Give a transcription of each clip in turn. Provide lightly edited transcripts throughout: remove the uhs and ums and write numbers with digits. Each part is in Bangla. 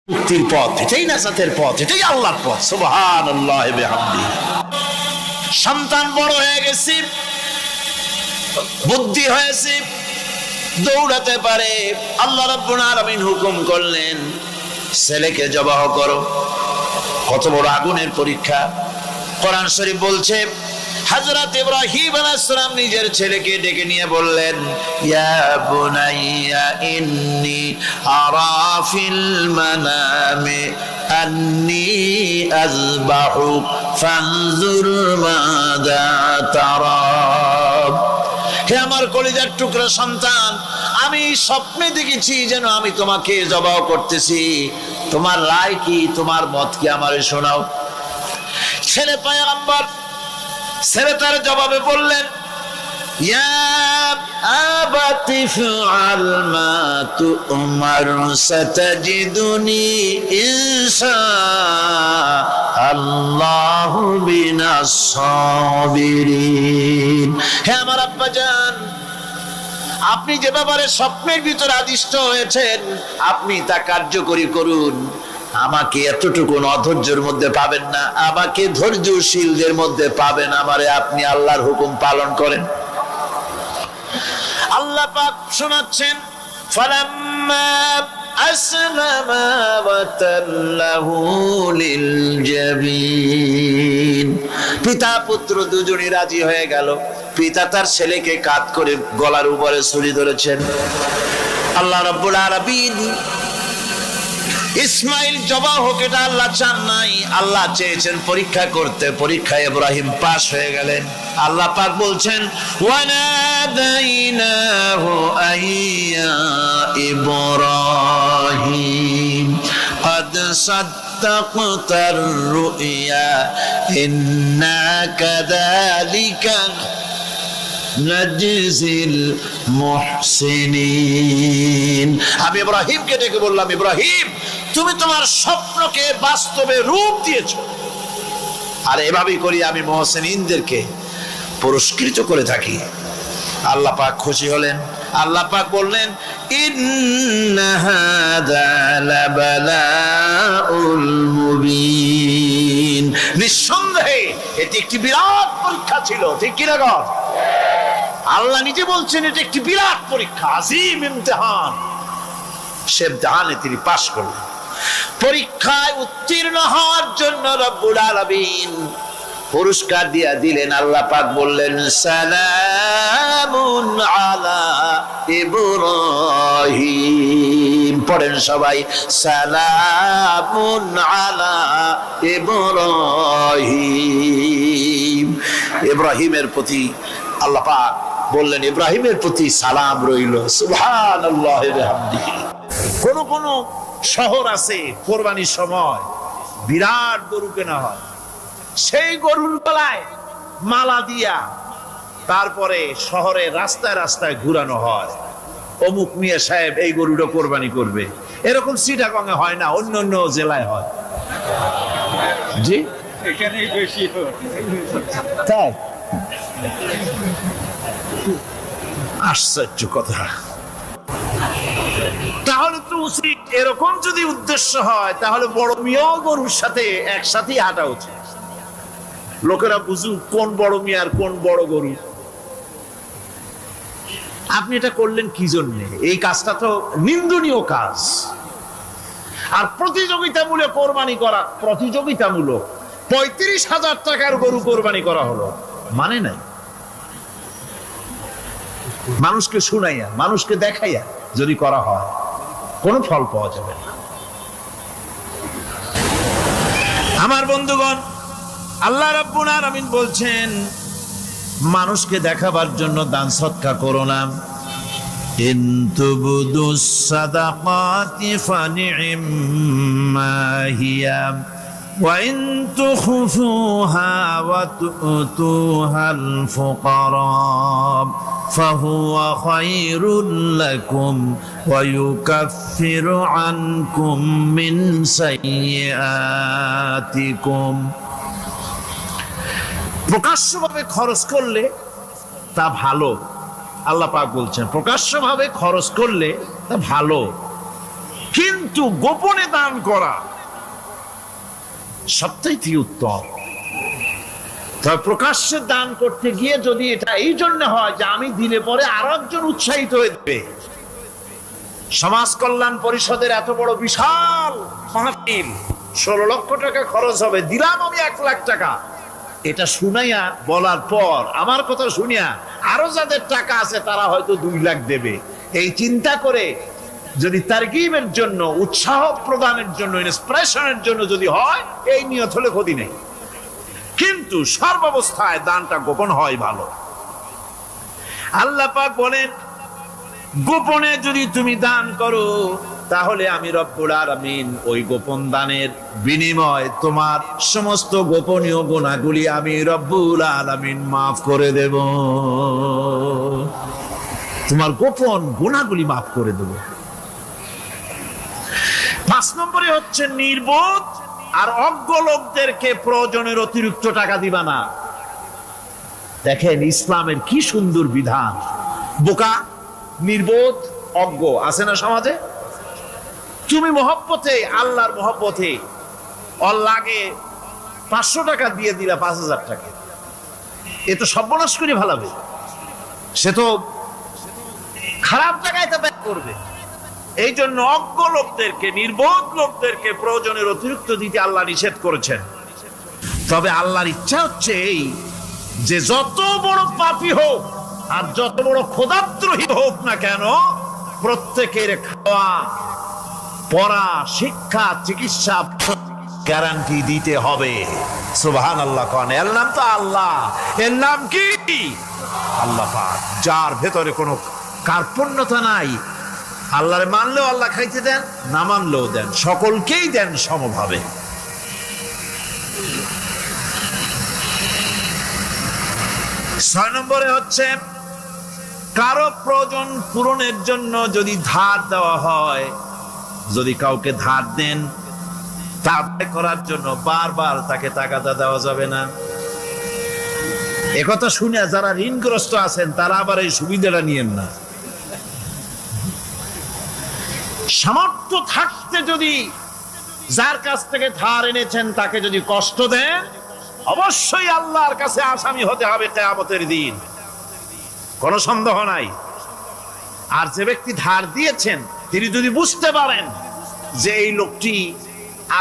মুক্তির পথ, এটাই নাজাতের পথ, এটাই আল্লাহর পথ। সুবহানাল্লাহ বিহামদিহি। সন্তান বড় হয়ে গেছে, বুদ্ধি হয়েছে, দৌড়াতে পারে। আল্লাহ রাব্বুল আলামিন হুকুম করলেন, ছেলেকে জবাহ করো। কত বড় আগুনের পরীক্ষা! কোরআন শরীফ বলছে, হযরত ইব্রাহিম আলাইহিস সালাম নিজের ছেলেকে ডেকে নিয়ে বললেন, ইয়া বুনাইয়া ইন্নী আরা ফিল মানামি আন্নী আযবাহুক ফানজুর মাযা তারা। হে আমার কলিজার টুকরা সন্তান, আমি স্বপ্নে দেখেছি যেন আমি তোমাকে জবাহ করতেছি, তোমার রায় কি, তোমার মত কি, আমারে শোনাও। ছেলে পয়গম্বর, ছেলে তার জবাবে বললেন, ইয়া আবাতি ফাআল মা তু'মার সাতাজিদুনি ইনশাআল্লাহু মিনাস সাবিরিন। হে আমার আব্বাজান, আপনি যে ব্যাপারে স্বপ্নের ভিতরে আদিষ্ট হয়েছেন, আপনি তা কার্যকরী করুন। আমাকে এতটুকু অধৈর্যের মধ্যে পাবেন না, আমাকে ধৈর্যশীলদের মধ্যে পাবেন। আমারে আপনি আল্লাহর হুকুম পালন করেন। আল্লাহ পাক শোনাচ্ছেন, ফালাম্মা আসলামা ওয়া তাল্লাহু লিল জাবিন। পিতা পুত্র দুজনই রাজি হয়ে গেল। পিতা তার ছেলেকে কাঁধ করে গলার উপরে ছুরি ধরেছেন। আল্লাহ রাব্বুল আলামিন ইসমাইল জবাহ হোক, এটা আল্লাহ চান নাই, আল্লাহ চেয়েছেন পরীক্ষা করতে। পরীক্ষায় ইব্রাহিম পাস হয়ে গেলেন। আল্লাহ পাক বলছেন, ওয়ানাদাইনাহু আইয়া ইব্রাহিম قد صدقت الرؤيا إنا كذلك নাজিল মুহসিনিন। আমি ইব্রাহিমকে ডেকে বললাম, ইব্রাহিম, তুমি তোমার স্বপ্নকে বাস্তবে রূপ দিয়েছো, আর এভাবেই করি আমি মুহসিনিনদেরকে পুরস্কৃত করে থাকি। আল্লাহ পাক খুশি হলেন। আল্লাহ পাক বললেন, ইন্না হাযা লাবালাউল মুবিন। নিঃসন্দেহে এটি একটি বিরাট পরীক্ষা ছিল, ঠিক কি না গো? আল্লাহ নিজে বলছেন এটা একটি বিরাট পরীক্ষা, আজিম ইমতিহান। সে ইমতিহানে তিনি পাশ করলেন। পরীক্ষায় উত্তীর্ণ হওয়ার জন্য রব্বুল আলামিন পুরস্কার দিয়া দিলেন। আল্লাহ পাক বললেন, সালামুন আলা ইব্রাহিম। পড়েন সবাই, সালামুন আলা ইব্রাহিম। ইব্রাহিমের প্রতি আল্লাহ পাক বললেন, ইব্রাহিমের প্রতি সালাম রইল। সুবহানাল্লাহ বিহামদিহি। কোন শহর আছে কোরবানির সময় বিরাট গরু কেনা হয়, সেই গরুর গলায় মালা দিয়া তারপরে শহরে রাস্তায় রাস্তায় ঘুরানো হয়, অমুক মিয়া সাহেব এই গরুটা কোরবানি করবে। এরকম চিটাগং এ হয় না, অন্য অন্য জেলায় হয়। জি, এখানেই বেশি হয়। তাই? আশ্চর্য কথা। তাহলে তো উচিত, এরকম যদি উদ্দেশ্য হয় তাহলে বড় মিয়া গরুর সাথে একসাথেই হাঁটা উচিত। লোকেরা বুঝুক কোন বড় মিয়া আর কোন বড় গরু। আপনি এটা করলেন কি জন্য? এই কাজটা তো নিন্দনীয় কাজ। আর প্রতিযোগিতামূলক কোরবানি করা, প্রতিযোগিতামূলক 35,000 টাকার গরু কোরবানি করা হলো, মানে নাই। মানুষকে শুনাইয়া, মানুষকে দেখাইয়া যদি করা হয় কোনো ফল পাওয়া যাবে না। আমার বন্ধুগণ, আল্লাহ রাব্বুল আলামিন বলছেন, মানুষকে দেখাবার জন্য দান সদকা করো না। ইন তুবদুস সাদাকাতি ফানি'ম্মা হিয়া ওয়া ইন তুখফুহা ওয়া তু'তুহাল ফুকারা ফাহুয়া খায়রুল লাকুম ওয়া ইউকাফিরু আনকুম মিন সাইয়্যাতিকুম। প্রকাশ্যভাবে খরচ করলে তা ভালো। আল্লাহ পাক বলছেন প্রকাশ্যভাবে খরচ করলে তা ভালো, কিন্তু গোপনে দান করা সবচাইতে উত্তম। তবে প্রকাশ্যে দান করতে গিয়ে যদি এটা এই জন্য হয় যে আমি দিলে পরে আরো একজন উৎসাহিত হয়ে যাবে, সমাজ কল্যাণ পরিষদের এত বড় বিশাল মাহফিল, 16 লক্ষ টাকা খরচ হবে, দিলাম আমি 1 লাখ টাকা, এটা শুনাইয়া বলার পর আমার কথা শুনিয়া আরো যাদের টাকা আছে তারা হয়তো 2 লাখ দেবে, এই চিন্তা করে যদি তারগিবের জন্য, উৎসাহ প্রদানের জন্য, ইন্সপিরেশনের জন্য যদি হয়, এই নিয়ত হলে ক্ষতি নেই। কিন্তু সর্বাবস্থায় দানটা গোপন হয় ভালো। আল্লাহ পাক বলেন, গোপনে যদি তুমি দান করো তাহলে আমি রব্বুল আলামিন ওই গোপন দানের বিনিময় তোমার সমস্ত গোপনীয় গুনাহগুলি আমি রব্বুল আলামিন মাফ করে দেব। তোমার গোপন গুনাহগুলি মাফ করে দেব। 5 নম্বরে হচ্ছে নির্বোধ আর অজ্ঞ লোকদেরকে প্রয়োজনের অতিরিক্ত টাকা দিবা না। দেখেন ইসলামের কি সুন্দর বিধান। বোকা, নির্বোধ, অজ্ঞ আছে না সমাজে? তুমি মহব্বতে, আল্লাহর মহব্বতে ওর লাগে 500 টাকা দিয়ে দিলা 5000 টাকা, এ তো সর্বনাশ করে ভালাবে, সে তো খারাপ জায়গায় তা ব্যয় করবে। এই জন্য অজ্ঞ লোকদেরকে, নির্বোধ লোকদেরকে প্রয়োজনের অতিরিক্ত দিতে আল্লাহ নিষেধ করেছেন। তবে আল্লাহর ইচ্ছা হচ্ছে এই যে যত বড় পাপী হোক আর যত বড় খোদাদ্রোহী হোক না কেন, প্রত্যেকের খাওয়া, পড়া, শিক্ষা, চিকিৎসা গ্যারান্টি দিতে হবে। সুবহানাল্লাহ। কোন এর নাম তো আল্লাহ, এর নাম কি? আল্লাহ পাক, যার ভেতরে কোনো কার্পণ্যতা নাই। আল্লাহরে মানলেও আল্লাহ খাইতে দেন, না মানলেও দেন, সকলকেই দেন সমভাবে। 6 নম্বরে হচ্ছে কারো প্রয়োজন পূরণের জন্য যদি ধার দেওয়া হয়, যদি কাউকে ধার দেন, তা আদায় করার জন্য বারবার তাকে টাকাটা দেওয়া যাবে না। একথা শুনে যারা ঋণগ্রস্ত আছেন তারা আবার এই সুবিধাটা নিয়েন না। সামর্থ্য থাকতে যদি যার কাছ থেকে ধার এনেছেন তাকে যদি কষ্ট দেন, অবশ্যই আল্লাহর কাছে আসামি হতে হবে কিয়ামতের দিন, কোনো সন্দেহ নাই। আর যে ব্যক্তি ধার দিয়েছেন তিনি যদি বুঝতে পারেন যে এই লোকটি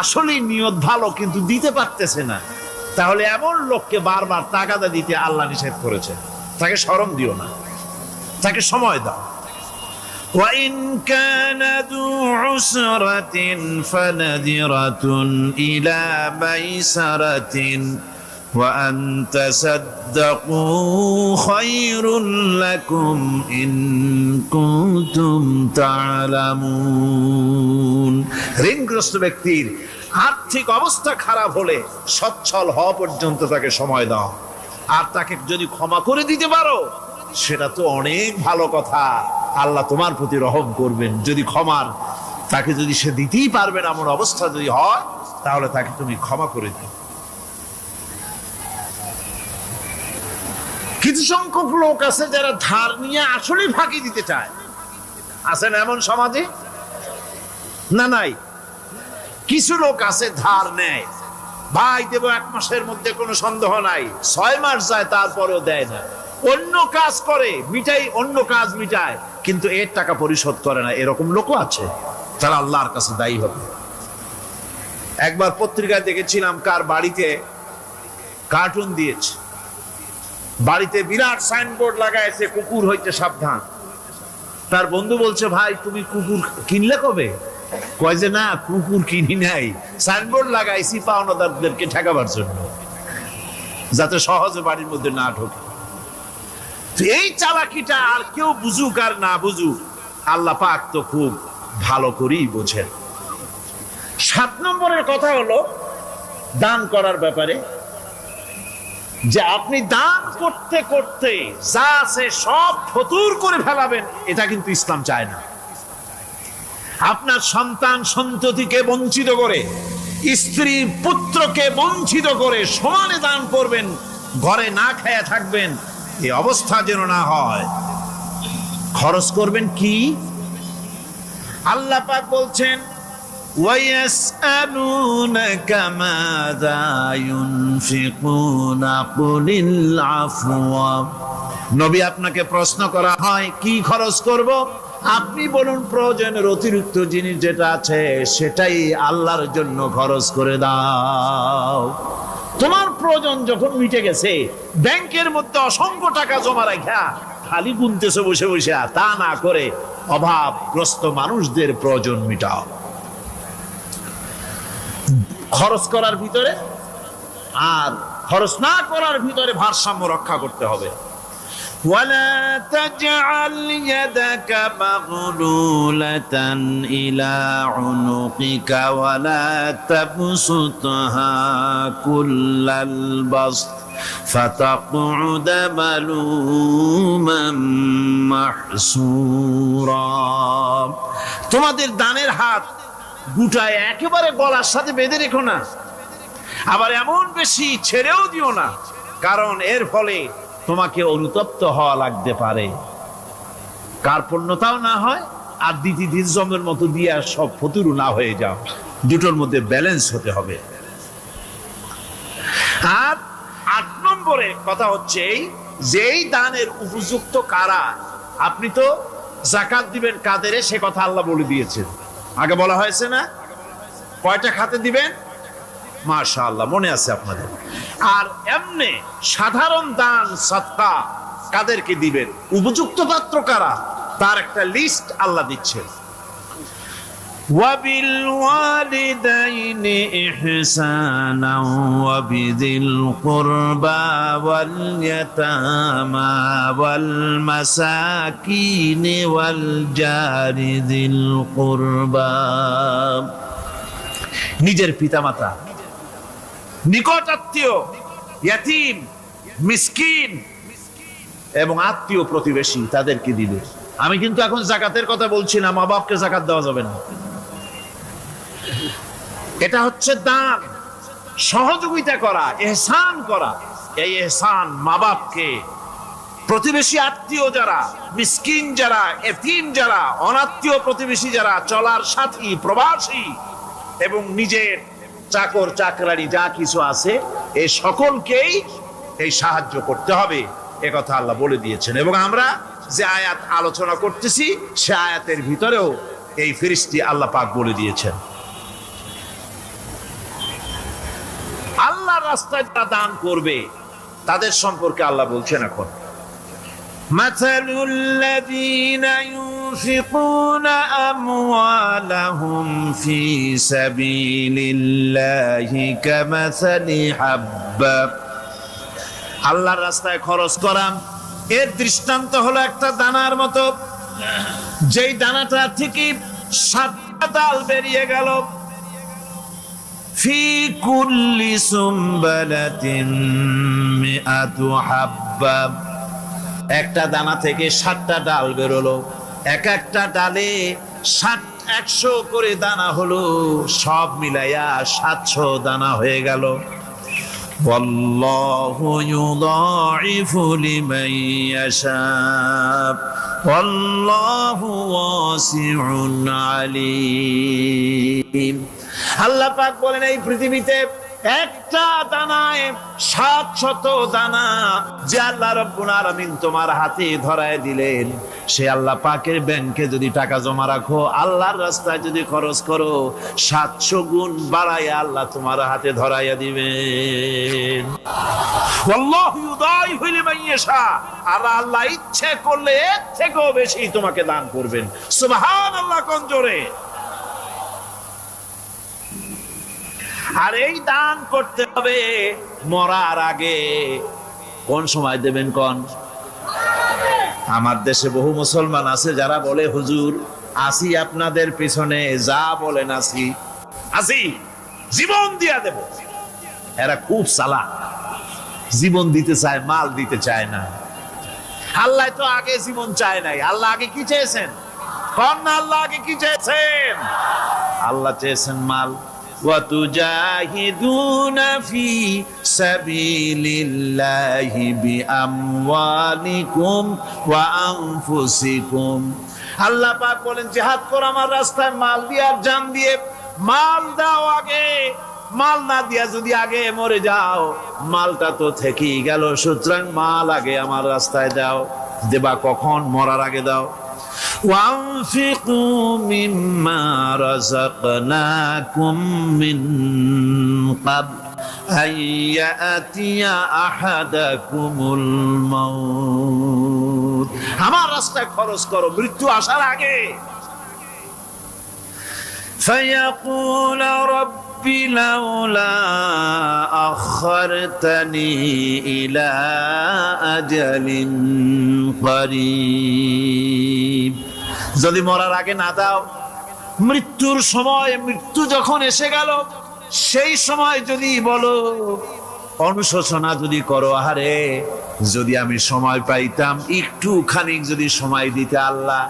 আসলেই নিয়ত ভালো কিন্তু দিতে পারতেছে না, তাহলে এমন লোককে বারবার টাকাটা দিতে আল্লাহ নিষেধ করেছেন। তাকে শরম দিও না, তাকে সময় দাও। وَإِنْ كَانَ ذُو عُسْرَةٍ فَنَذِرَةٌ إِلَى مَيْسَرَةٍ وَأَنْ تَصَدَّقُوا خَيْرٌ لَكُمْ إِنْ كُنْتُمْ تَعْلَمُونَ। ঋণগ্রস্ত ব্যক্তির আর্থিক অবস্থা খারাপ হলে সচ্ছল হওয়া পর্যন্ত তাকে সময় দাও, আর তাকে যদি ক্ষমা করে দিতে পারো সেটা তো অনেক ভালো কথা। আল্লাহ তোমার প্রতি রহম করবেন। যদি ক্ষমার তাকে যদি সে দিতেই পারবে না এমন অবস্থা যদি হয়, তাহলে তাকে তুমি ক্ষমা করে দিও। কিছু সংখ্যক লোক আছে যারা ধার নিয়ে আসলে ফাঁকি দিতে চায়, আছেন এমন সমাজে না? নাই। কিছু লোক আছে ধার নেয়, ভাই দেব 1 মাসের মধ্যে, কোনো সন্দেহ নাই। 6 মাস যায় তারপরেও দেয় না, অন্য কাজ করে, মিটাই, অন্য কাজ মিটায়, কিন্তু এর টাকা পরিশোধ করে না। এরকম লোকও আছে, তারা আল্লাহর কাছে দায়ী হবে। একবার পত্রিকায় দেখেছিলাম কার বাড়িতে কার্টুন দিয়েছে, বাড়িতে বিরাট সাইনবোর্ড লাগাইছে, কুকুর হইতে সাবধান। তার বন্ধু বলছে, ভাই তুমি কুকুর কিনলে কবে? কয় যে না, কুকুর কিনি নাই, সাইনবোর্ড লাগাইছি পাওনাদারদেরকে ঠেকাবার জন্য, যাতে সহজে বাড়ির মধ্যে না ঢোকে। এই চালাকিটা আর কেউ বুঝুক আর না বুঝুক, আল্লাহ পাক তো খুব ভালো করেই বোঝেন। 7 নম্বরের কথা হলো দান করার ব্যাপারে, যে আপনি দান করতে করতে যা আছে সব ফতুর করে ফেলাবেন, এটা কিন্তু ইসলাম চায় না। আপনার সন্তান সন্ততিকে বঞ্চিত করে, স্ত্রী পুত্রকে বঞ্চিত করে সমানে দান করবেন, ঘরে না খেয়ে থাকবেন, এই অবস্থা যেন না হয়। খরচ করবেন কি? আল্লাহ পাক বলছেন وَيَسْأَلُونَكَ مَاذَا يُنْفِقُونَ قُلِ الْعَفْوَ নবী আপনাকে প্রশ্ন করা হয় কি খরচ করব, আপনি বলুন প্রয়োজনের অতিরিক্ত জিনিস যেটা আছে সেটাই আল্লাহর জন্য খরচ করে দাও। তোমার প্রয়োজন যখন মিটে গেছে, ব্যাংকের মধ্যে অসংখ্য টাকা জমা রাখা খালি গুনতেছে বসে বসে, তা না করে অভাবগ্রস্ত মানুষদের প্রয়োজন মিটাও। খরচ করার ভিতরে আর খরচ না করার ভিতরে ভারসাম্য রক্ষা করতে হবে। ولا تجعل يدك مغلولة إلى عنقك ولا تبسطها كل البسط فتقعد ملوما محسورا তোমাদের দানের হাত গুটায় একেবারে গলার সাথে বেঁধে রেখো না, আবার এমন বেশি ছেড়েও দিও না, কারণ এর ফলে তোমাকে অনুতপ্ত হওয়া লাগতে পারে, কার্পণ্যতাও না হয় আর দ্বিতীয় মতো দিয়ে সব ফতুরু না হয়ে যাও। দুটোর মধ্যে ব্যালেন্স হতে হবে। আর 8 নম্বরে কথা হচ্ছে যেই দানের উপযুক্ত কারা। আপনি তো যাকাত দিবেন কাদের, সে কথা আল্লাহ বলে দিয়েছেন, আগে বলা হয়েছে না? কয়টা খাতে দিবেন? মাশাআল্লাহ মনে আছে আপনাদের। আর এমনি সাধারণ দান সাদকা কাদেরকে দিবেন, উপযুক্ত পাত্র কারা, তার একটা লিস্ট আল্লাহ দিচ্ছেন। ওয়াবিল ওয়ালিদাইনি ইহসানা ওয়াবিযিল কুরবা ওয়াল ইয়াতামা ওয়াল মাসাকিন ওয়াল জারি যিল কুরবা। নিজের পিতামাতা, নিকট আত্মীয়, ইয়াতীম, মিসকিন এবং আত্মীয় প্রতিবেশী তাদেরকে দিবে। আমি কিন্তু এখন যাকাতের কথা বলছি না, মা বাপকে যাকাত দেওয়া যাবে না। এটা হচ্ছে দান, সহযোগিতা করা, ইহসান করা। এই ইহসান মা বাপকে, প্রতিবেশী আত্মীয় যারা, মিসকিন যারা, এতিম যারা, অনাত্মীয় প্রতিবেশী যারা, চলার সাথী, প্রবাসী এবং নিজের চাকর চাকরানি যা কিছু আছে, এই সকলকেই এই সাহায্য করতে হবে, এ কথা আল্লাহ বলে দিয়েছেন। এবং আমরা যে আয়াত আলোচনা করতেছি সে আয়াতের ভিতরেও এই ফেরেশতা আল্লাহ পাক বলে দিয়েছেন। আল্লাহর রাস্তায় যারা দান করবে তাদের সম্পর্কে আল্লাহ বলছেন এখন, مثل الذين ينفقون أموالهم في سبيل الله كمثل حبة। আল্লাহর রাস্তায় খরচ করা এর দৃষ্টান্ত হলো একটা দানার মতো, যেই দানাটা থেকে 7টা ডাল বেরিয়ে গেল। ফি কুল্লি সুমবালাতিন মিআতু হাব্বা, একটা দানা থেকে 7টা ডাল বেরোলো, এক একটা ডালে 100 করে দানা হলো, সব মিলাইয়া 700 দানা হয়ে গেল। ওয়াল্লাহু ইউদাইফু লিমান ইয়াশা ওয়াল্লাহু ওয়াসিউন আলীম। আল্লাহ পাক বলেন এই পৃথিবীতে একটা দানায় 700 দানা যে আল্লাহ রাব্বুল আলামিন তোমার হাতে ধরায় দিলেন, সে আল্লাহ পাকের ব্যাংকে যদি টাকা জমা রাখো, আল্লাহর রাস্তায় যদি খরচ করো, 700 গুণ বাড়ায় আল্লাহ তোমার হাতে ধরাইয়া দিবেন। আল্লাহু ইউদাইফু লিমান ইয়াশা, আর আল্লাহ ইচ্ছে করলে এর থেকেও বেশি তোমাকে দান করবেন। সুবহানাল্লাহ কোন জোরে। আর এই দান করতে হবে মরার আগে। কোন সময় দেবেন কোন? আমার দেশে বহু মুসলমান আছে যারা বলে হুজুর আসি আপনাদের পিছনে, যা বলেন আসি, জীবন দিয়া দেব। এরা খুব চালাক, জীবন দিতে চায়, মাল দিতে চায় না। আল্লাহ তো আগে জীবন চায় নাই, আল্লাহ আগে কি চেয়েছেন? কোন আল্লাহ আগে কি চেয়েছেন? আল্লাহ চেয়েছেন মাল। وَتُجَاهِدُونَ فِي سَبِيلِ اللَّهِ بِأَمْوَالِكُمْ وَأَنفُسِكُمْ। আল্লাহ পাক বলেন জিহাদ করো আমার রাস্তায় মাল দিয়ে আর জান দিয়ে। মাল দাও আগে, মাল না দিয়া যদি আগে মরে যাও মালটা তো থেকেই গেল। সুতরাং মাল আগে আমার রাস্তায় দাও। দেবা কখন? মরার আগে দাও। وأنفقوا مما رزقناكم من قبل أن يأتي أحدكم الموت। আমার রাস্তায় খরচ করো মৃত্যু আসার আগে। فيقول رب لولا أخرتني إلى أجل قريب। যদি মরার আগে না দাও, মৃত্যুর সময়, মৃত্যু যখন এসে গেল সেই সময় যদি বলো, অনুশোচনা যদি করো, আহারে যদি আমি সময় পাইতাম, একটু খানিক যদি সময় দিতে আল্লাহ,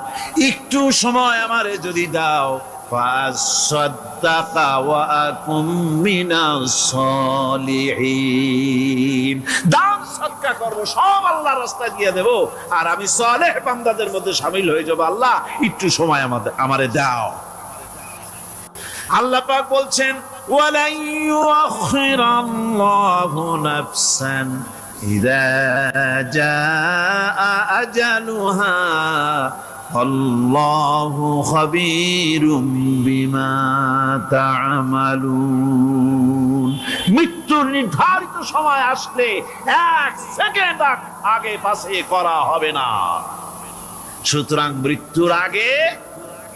একটু সময় আমারে যদি দাও, ফাসাদ্দাকা ওয়া আকুম মিনাস সালিহিন। দান সদকা করব, সব আল্লাহর রাস্তায় দিয়ে দেব, আর আমি সালেহ বান্দাদের মধ্যে শামিল হয়ে যাব। আল্লাহ একটু সময় আমারে দাও। আল্লাহ পাক বলছেন ওয়ালা ইউআখিরাল্লাহু নাফসান ইযা জাআ আজালুহা আল্লাহু খাবীরুম বিমা তা'মালুন। মৃত্যুর নির্ধারিত সময় আসলে এক সেকেন্ড আগে পাশে করা হবে না। সুতরাং মৃত্যুর আগে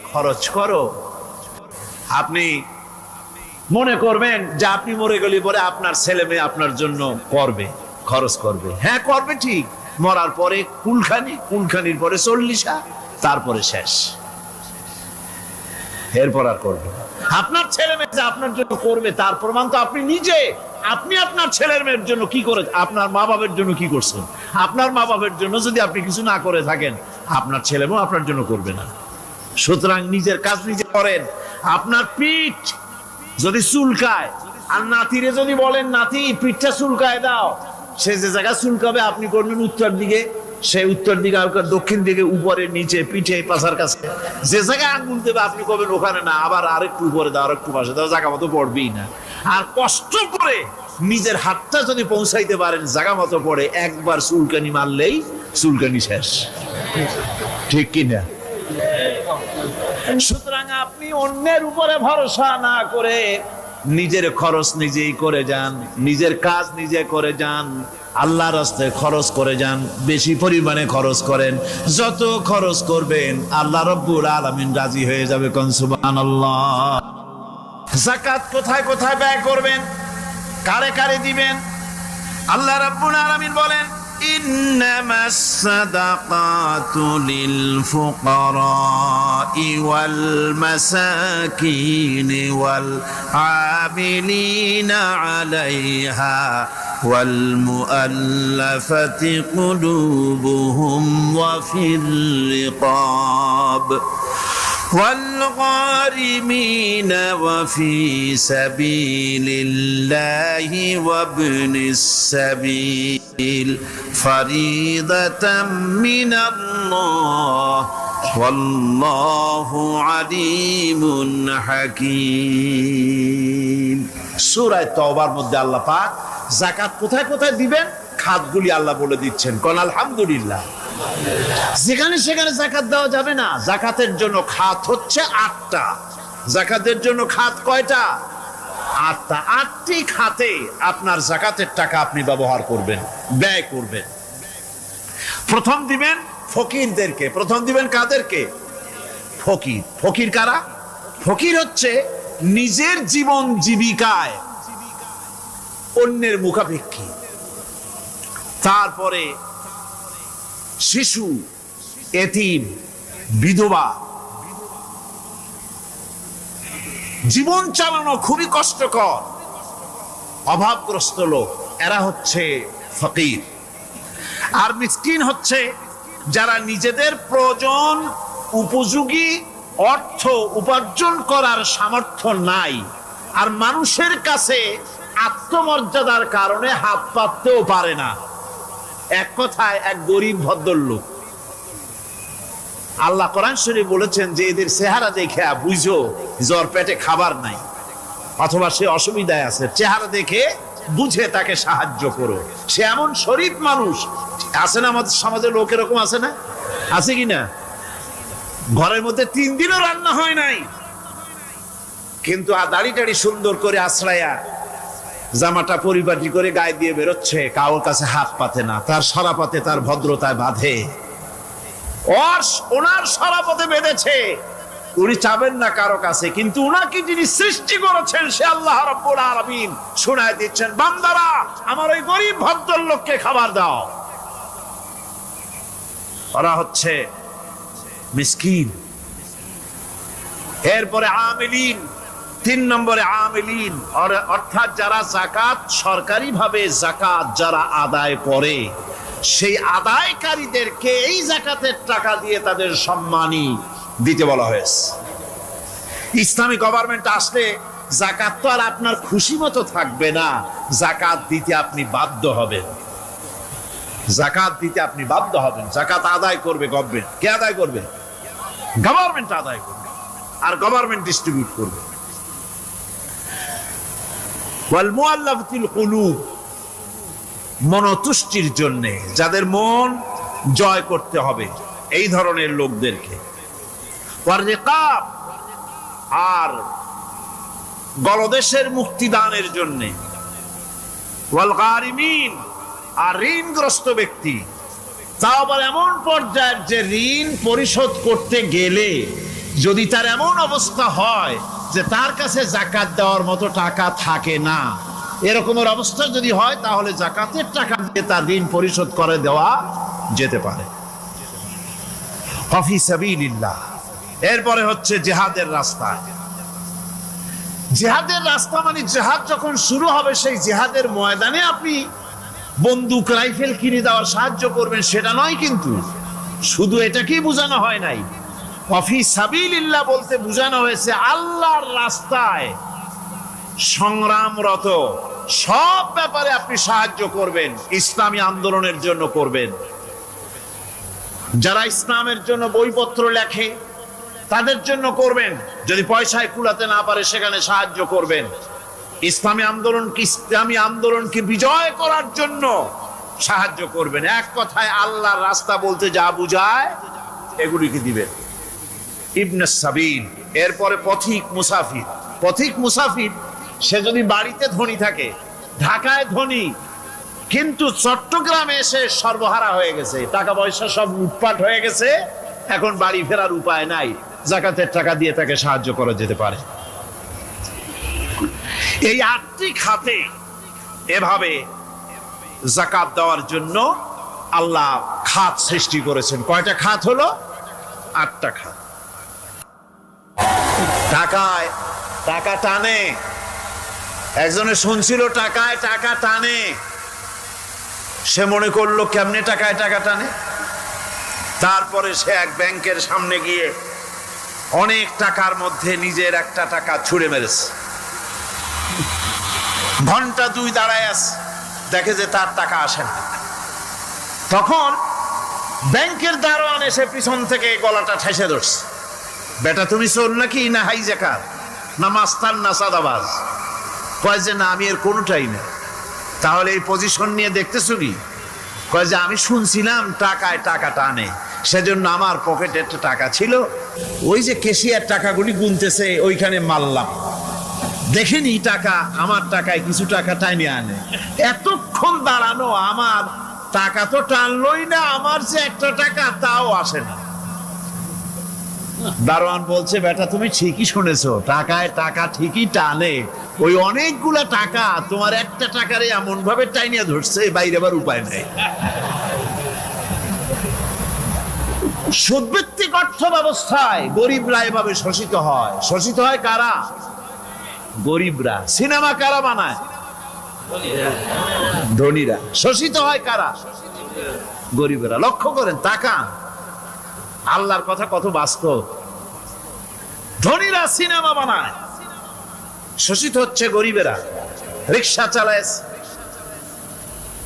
খরচ করো। আপনি মনে করবেন যে আপনি মরে গেলে পরে আপনার ছেলে মেয়ে আপনার জন্য করবে, খরচ করবে। হ্যাঁ করবে ঠিক, মরার পরে কুলখানির পরে 40, তারপরে শেষ, এরপর আর করবে। আপনার ছেলে মেয়ে যে আপনার জন্য করবে তার প্রমাণ তো আপনি নিজে। আপনি আপনার ছেলের মেয়ের জন্য কি করে, আপনার মা বাবার জন্য কি করছেন? আপনার মা বাবার জন্য যদি আপনি কিছু না করে থাকেন, আপনার ছেলে মেয়ে আপনার জন্য করবে না। সুতরাং নিজের কাজ নিজে করেন। আপনার পিঠ যদি চুলকায় আর নাতিরে যদি বলেন নাতি পিঠটা চুলকায় দাও, সে যে জায়গা চুলকাবে আপনি করবেন উত্তর দিকে, সে উত্তর দিকে, দক্ষিণ দিকে, উপরে, নিচে, পিঠে, পাশার কাছে। যে জায়গায় আঙ্গুল দেবে আপনি করবেন ওখানে না, আবার আরেকটু উপরে দাও, আরেকটু পাশে দাও, জায়গা মতো পড়বেই না। আর কষ্ট করে নিজের হাতটা যদি পৌঁছাইতে পারেন জায়গা মতো পড়ে, একবার চুলকানি মারলেই চুলকানি শেষ। ঠিক কিনা? সুতরাং আপনি অন্যের উপরে ভরসা না করে নিজের খরচ নিজেই করে যান, নিজের কাজ নিজে করে যান, আল্লাহর রাস্তায় খরচ করে যান, বেশি পরিমাণে খরচ করেন। যত খরচ করবেন আল্লাহ রাব্বুল আলামিন রাজি হয়ে যাবে। কোন সুবহানাল্লাহ। যাকাত কোথায় কোথায় ব্যয় করবেন, কারে কারে দিবেন? আল্লাহ রাব্বুল আলামিন বলেন ইন্নামাস সাদাকাতু লিল ফুকারাই ওয়াল মাসাকিন ওয়াল আমিলিনা আলাইহা ওয়াল মুআল্লাফাতি কুলুবুহুম ওয়া ফির রিকাব والغارمين وفي سبيل الله وابن السبيل فريضة من الله والله عليم حكيم। সূরা তাওবার মধ্যে আল্লাহ পাক যাকাত কোথায় কোথায় দিবেন খাতগুলি আল্লাহ বলে দিচ্ছেন। কোন আলহামদুলিল্লাহ। যেখানে সেখানে যাকাত দেওয়া যাবে না। যাকাতের জন্য খাত হচ্ছে 8টা। যাকাতের জন্য খাত কয়টা? 8টা। 8টি খাতে আপনার যাকাতের টাকা আপনি ব্যবহার করবেন, ব্যয় করবেন। প্রথম দিবেন ফকিরদেরকে। প্রথম দিবেন কাদেরকে? ফকির। ফকির কারা? ফকির হচ্ছে নিজের জীবন জীবিকায় অন্যের মুখাপেক্ষী। তারপরে শিশু, এতিম, বিধবা, জীবন চালানো খুবই কষ্টকর, অভাবগ্রস্ত লোক, এরা হচ্ছে ফকির। আর মিসকিন হচ্ছে যারা নিজেদের প্রয়োজন উপযোগী অর্থ উপার্জন করার সামর্থ্য নাই, আর মানুষের কাছে আত্মমর্যাদার কারণে হাত পাততেও পারে না। এক কথায় এক গরিব ভদ্রলোক। আল্লাহ কোরআন শরীফ বলেছেন যে এদের চেহারা দেখে বুঝো জ্বর পেটে খাবার নাই অথবা সে অসুবিধায় আছে, চেহারা দেখে বুঝে তাকে সাহায্য করো। সে এমন শরীফ মানুষ আছে না আমাদের সমাজে, লোক এরকম আছে না, আছে কি না? ঘরের মধ্যে 3 দিনও রান্না হয় নাই, কিন্তু দাড়ি টাড়ি সুন্দর করে আশ্রয়া জামাটা পরিপাটি করে গায়ে দিয়ে বেরোচ্ছে, কারোর কাছে হাত পাতে না, তার সরাপাতে তার ভদ্রতায় বাঁধে। ওনার সরাপথে বেঁধেছে, উনি চাবেন না কারো কাছে, কিন্তু উনাকে যিনি সৃষ্টি করেছেন সে আল্লাহ রাব্বুল আলামিন শোনায় দিচ্ছেন, বান্দারা আমার ওই গরিব ভদ্রলোককে খাবার দাও। ওরা হচ্ছে মিসকিন। এরপরে আমিলিন, 3 নম্বরে আমিলিন, অর্থাৎ যারা যাকাত সরকারিভাবে যাকাত যারা আদায় করে সেই আদায়কারীদেরকে এই যাকাতের টাকা দিয়ে তাদের সম্মানী দিতে বলা হয়েছে। ইসলামী গভর্নমেন্ট আসলে যাকাত তো আর আপনার খুশি মতো থাকবে না, যাকাত দিতে আপনি বাধ্য হবেন। যাকাত দিতে আপনি বাধ্য হবেন। যাকাত আদায় করবে গভর্নমেন্ট। কে আদায় করবে? গভর্নমেন্ট আদায় করবে, আর গভর্নমেন্ট ডিস্ট্রিবিউট করবে। ওয়াল মুআল্লাফাতিল কুলুব, মনতুষ্টির জন্য, যাদের মন জয় করতে হবে এই ধরনের লোকদেরকে। ওয়ার রিকাব, আর গলদেশের মুক্তিদানের জন্য। ওয়াল গারিমিন, আর ঋণগ্রস্ত ব্যক্তি, তা আবার এমন পর্যায়ের যে ঋণ পরিশোধ করতে গেলে যদি তার এমন অবস্থা হয় যে তার কাছে যাকাত দেওয়ার মতো টাকা থাকে না, এরকমের অবস্থা যদি হয় তাহলে যাকাতের টাকা দিয়ে তার ঋণ পরিশোধ করে দেওয়া যেতে পারে। ফি সাবিলিল্লাহ। এরপরে হচ্ছে জিহাদের রাস্তা। জিহাদের রাস্তা মানে জিহাদ যখন শুরু হবে সেই জিহাদের ময়দানে আপনি বন্দুক রাইফেল কিনে দেওয়ার সাহায্য করবেন সেটা নয়, কিন্তু শুধু এটাকেই বোঝানো হয় নাই। ফি সাবিলিল্লাহ বলতে বোঝানো হয়েছে আল্লাহর রাস্তায় সংগ্রামরত সব ব্যাপারে আপনি সাহায্য করবেন, ইসলামী আন্দোলনের জন্য করবেন। যারা ইসলামের জন্য বইপত্র লেখে তাদের জন্য করবেন, যদি পয়সায় কুলাতে না পারে সেখানে সাহায্য করবেন। ইসলামী আন্দোলনকে বিজয় করার জন্য সাহায্য করবেন। এক কথায় আল্লাহর রাস্তা বলতে যা বুঝায় এগুলিকে দিবেন। ইবনে সাবিল। এরপরে পথিক মুসাফির। পথিক মুসাফির সে যদি বাড়িতে ধনী থাকে, ঢাকায় ধনী, কিন্তু চট্টগ্রামে এসে সর্বহারা হয়ে গেছে, টাকা পয়সা সব লুটপাট হয়ে গেছে, এখন বাড়ি ফেরার উপায় নাই, যাকাতের টাকা দিয়ে তাকে সাহায্য করা যেতে পারে। এই 8টি খাতে এভাবে যাকাত দেওয়ার জন্য আল্লাহ খাত সৃষ্টি করেছেন। কয়টা খাত হলো? 8টা খাত। টাকায় টাকা টানে, একজনে শুনছিল টাকায় টাকা টানে, সে মনে করলো কেমনে টাকায় টাকা টানে। তারপরে সে এক ব্যাংকের সামনে গিয়ে অনেক টাকার মধ্যে নিজের একটা টাকা ছুঁড়ে মেরেছে। ঘন্টা 2 দাঁড়ায় আছে, দেখে যে তার টাকা আসে না। তখন ব্যাংকের দারোয়ান এসে পিছন থেকে গলাটা ঠেসে ধরছে, বেটা তুমি চোর নাকি, না হাইজ্যাকার, না মাস্তান, না সাদাবাজ? কয় যে না, আমি এর কোনোটাই না। তাহলে এই পজিশন নিয়ে দেখতেছো কি? কয় যে আমি শুনছিলাম টাকায় টাকা টানে, সেজন্য আমার পকেটে একটা টাকা ছিল, ওই যে ক্যাশিয়ার টাকাগুলি গুনতেছে ওইখানে মারলাম, দেখেনি টাকা, আমার টাকায় কিছু টাকা টাইনে আনে। এতক্ষণ দাঁড়ানো, আমার টাকা তো টানলই না, আমার যে একটা টাকা তাও আসে না। দারোয়ান বলছে, বেটা তুমি ঠিকই শুনেছো, টাকায় টাকা ঠিকই টানে, ওই অনেকগুলা টাকা তোমার একটা টাকারে এমন ভাবে টাইনিয়া ধরছে, বাইরে আবার উপায় নেই। সুদভিত্তিক অর্থ ব্যবস্থায় গরিবরা এভাবে শোষিত হয়। শোষিত হয় কারা? গরিবরা। সিনেমা কারা বানায়? ধনীরা। শোষিত হয় কারা? গরিবরা। লক্ষ্য করেন, টাকা আল্লাহর কথা কত বাস্তব। ধনীরা সিনেমা বানায়, শোষিত হচ্ছে গরিবেরা। রিক্সা চালায়,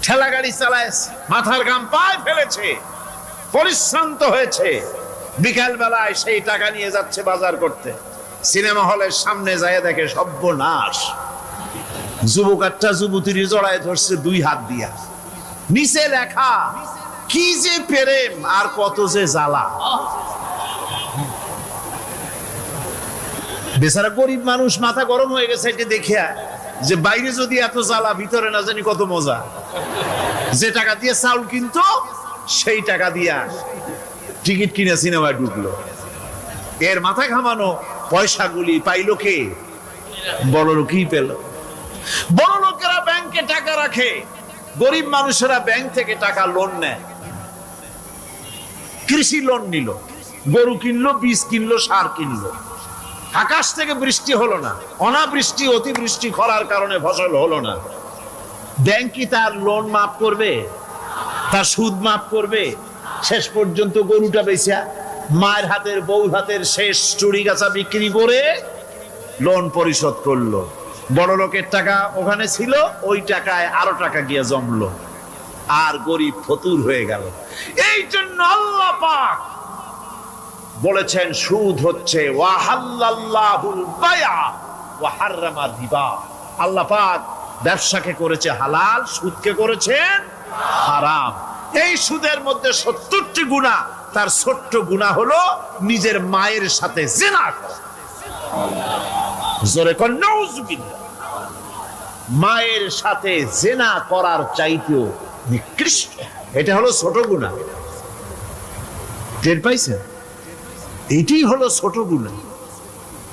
ঠেলা গাড়ি চালায়, মাথার ঘাম পায়ে ফেলেছে, পরিশ্রান্ত হয়েছে, বিকাল বেলায় সেই টাকা নিয়ে যাচ্ছে বাজার করতে, সিনেমা হলের সামনে যায় দেখে সর্বনাশ, যুবক একটা যুবতীর জড়ায় ধরছে 2 হাত দিয়া, নিচে লেখা কি যে প্রেম আর কত যে জ্বালা। বেচারা গরিব মানুষ মাথা গরম হয়ে গেছে এটা দেখিয়া, যে বাইরে যদি এত জ্বালা ভিতরে না জানি কত মজা। যে টাকা দিয়ে চাউল কিনতো সেই টাকা দিয়া টিকিট কিনে সিনেমায় ঢুকলো। এর মাথা ঘামানো পয়সাগুলি পাইল কে? বড় লোকই পেল। বড় লোকেরা ব্যাংকে টাকা রাখে, গরিব মানুষেরা ব্যাংক থেকে টাকা লোন নেয়। কৃষি লোন নিল, গরু কিনলো, বীজ কিনলো, সার কিনলো। আকাশ থেকে বৃষ্টি হলো না, অনাবৃষ্টি অতিবৃষ্টি খরার কারণে ফসল হলো না। ব্যাংক কি তার লোন মাফ করবে? তার সুদ মাফ করবে? শেষ পর্যন্ত গরুটা বেচা, মায়ের হাতের বউ হাতের শেষ চুড়ি গাছা বিক্রি করে লোন পরিশোধ করলো। বড় লোকের টাকা ওখানে ছিল, ওই টাকায় আরো টাকা গিয়ে জমলো, আর গরিব ফতুর হয়ে গেল। এই জন্য আল্লাহ পাক বলেছেন সুদ হচ্ছে ওয়াহাল্লাল্লাহুল বায়া ওয়া হাররামা রিবা। আল্লাহ পাক ব্যবসাকে করেছে হালাল, সুদকে করেছেন হারাম। এই সুদের মধ্যে 70টি গুনাহ, তার ছোট্ট গুনাহ হলো নিজের মায়ের সাথে জিনা করা। জোরে কোন নাউজুবিল্লাহ। মায়ের সাথে জিনা করার চাইতেও নিকৃষ্ট, এটা হলো ছোট গুনাহ। টের পাইছেন? এটাই হলো ছোট গুনাহ।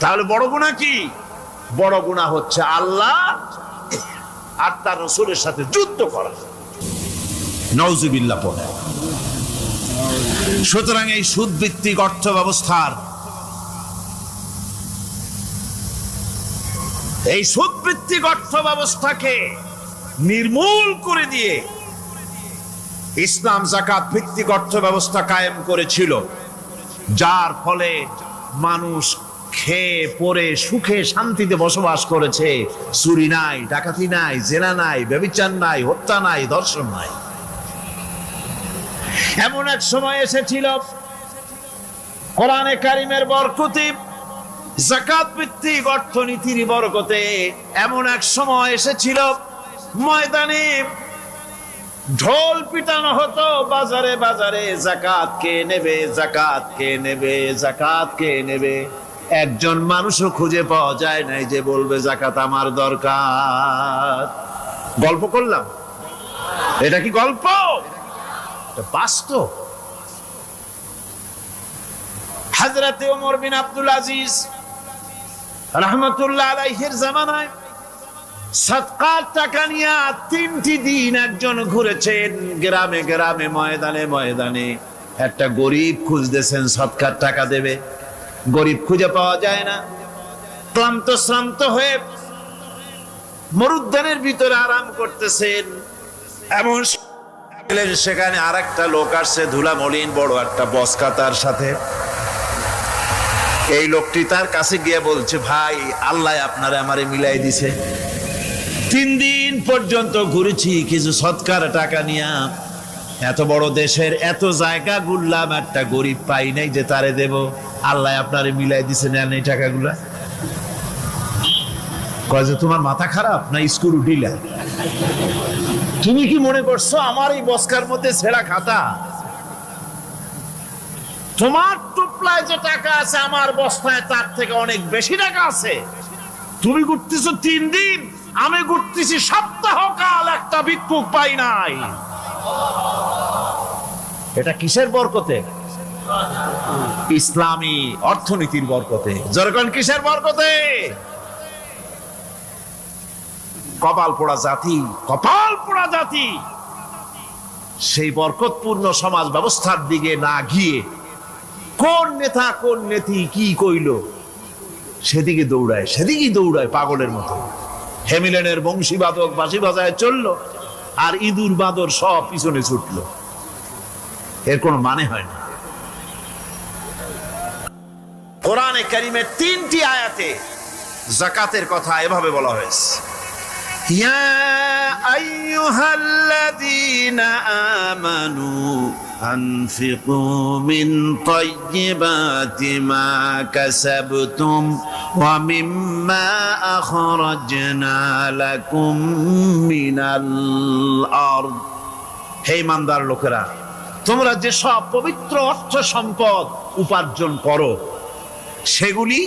তাহলে বড় গুনাহ কি? বড় গুনাহ হচ্ছে আল্লাহ আর তার রাসূলের সাথে যুদ্ধ করা। নাউজুবিল্লাহ পড়ে। সুতরাং এই সুদ ভিত্তিক অর্থ ব্যবস্থার, এই সুদ ভিত্তিক অর্থ ব্যবস্থাকে নির্মূল করে দিয়ে ইসলাম যাকাত ভিত্তিক অর্থ ব্যবস্থা কায়েম করেছিল, যার ফলে মানুষ খেয়ে পরে সুখে শান্তিতে বসবাস করেছে। চুরি নাই, ডাকাতি নাই, জেনা নাই, ব্যভিচার নাই, হত্যা নাই, ধর্ষণ নাই। এমন এক সময় এসেছিল কোরআনে কারিমের বরকতে, যাকাত ভিত্তিক অর্থনীতির বরকতে, এমন এক সময় এসেছিল ময়দানে ঢোল পিটানো হতো বাজারে বাজারে, যাকাত কে নেবে, যাকাত কে নেবে, যাকাত কে নেবে। একজন মানুষও খুঁজে পাওয়া যায় নাই যে বলবে যাকাত আমার দরকার। গল্প করলাম? এটা কি গল্প? এটা বাস্তব। হযরতে ওমর বিন আব্দুল আজিজ রাহমাতুল্লাহ আলাইহির জামানায় সাদকার টাকা নিয়ে 3টি দিন একজন ঘুরেছেন গ্রামে গ্রামে, ময়দানে ময়দানে। একটা গরিব খুঁজতেছেন সদকার টাকা দেবে, গরিব খুঁজে পাওয়া যায় না। ক্লান্ত শ্রান্ত হয়ে মরুদ্যানের ভিতরে আরাম করতেছেন, এমন সেখানে আর একটা লোক আসছে, ধুলা মলিন বড় একটা বস্কা তার সাথে। এই লোকটি তার কাছে গিয়ে বলছে, ভাই আল্লাহ আপনারে আমারে মিলাই দিছে, 3 দিন পর্যন্ত ঘুরেছি কিছু সদকার টাকা নিয়ে, এত বড় দেশের এত জায়গা ঘুরলাম, একটা গরিব পাই নাই যে তারে দেব, আল্লাহ আপনারে মিলাই দিছে, নেন এই টাকাগুলা। কয় যে তোমার মাথা খারাপ না স্ক্রু ঢিলা? তুমি কি মনে করছো আমার এই বস্কার মধ্যে ছেঁড়া খাতা? তোমার টুপলায় যে টাকা আছে আমার বস্তায় তার থেকে অনেক বেশি টাকা আছে। তুমি ঘুরতেছো 3 দিন, আমি ঘুরতেছি সপ্তাহকাল, একটা ভিক্ষুক পাই নাই। এটা কিসের বরকতে? ইসলামী অর্থনীতির বরকতে। যখন কিসের বরকতে? কপাল পোড়া জাতি, কপাল পোড়া জাতি। সেই বরকতপূর্ণ সমাজ ব্যবস্থার দিকে না গিয়ে কোন নেতা কোন নেত্রী কি কইল সেদিকে দৌড়ায়, সেদিকেই দৌড়ায় পাগলের মতো। হেমিলেনের বংশীবাদক বাঁশি বাজায় চললো, আর ইঁদুর বাঁদর সব পিছনে ছুটলো। এর কোনো মানে হয় না। কোরআনে কারিমের 3টি আয়াতে যাকাতের কথা এভাবে বলা হয়েছে, ইয়া আইয়ুহাল্লাযীনা আমানু أنفقوا من طيبات ما كسبتم ومما أخرجنا لكم من الأرض হে ইমানদার লোকেরা, তোমরা যে সব পবিত্র অর্থ সম্পদ উপার্জন করো সেগুলি,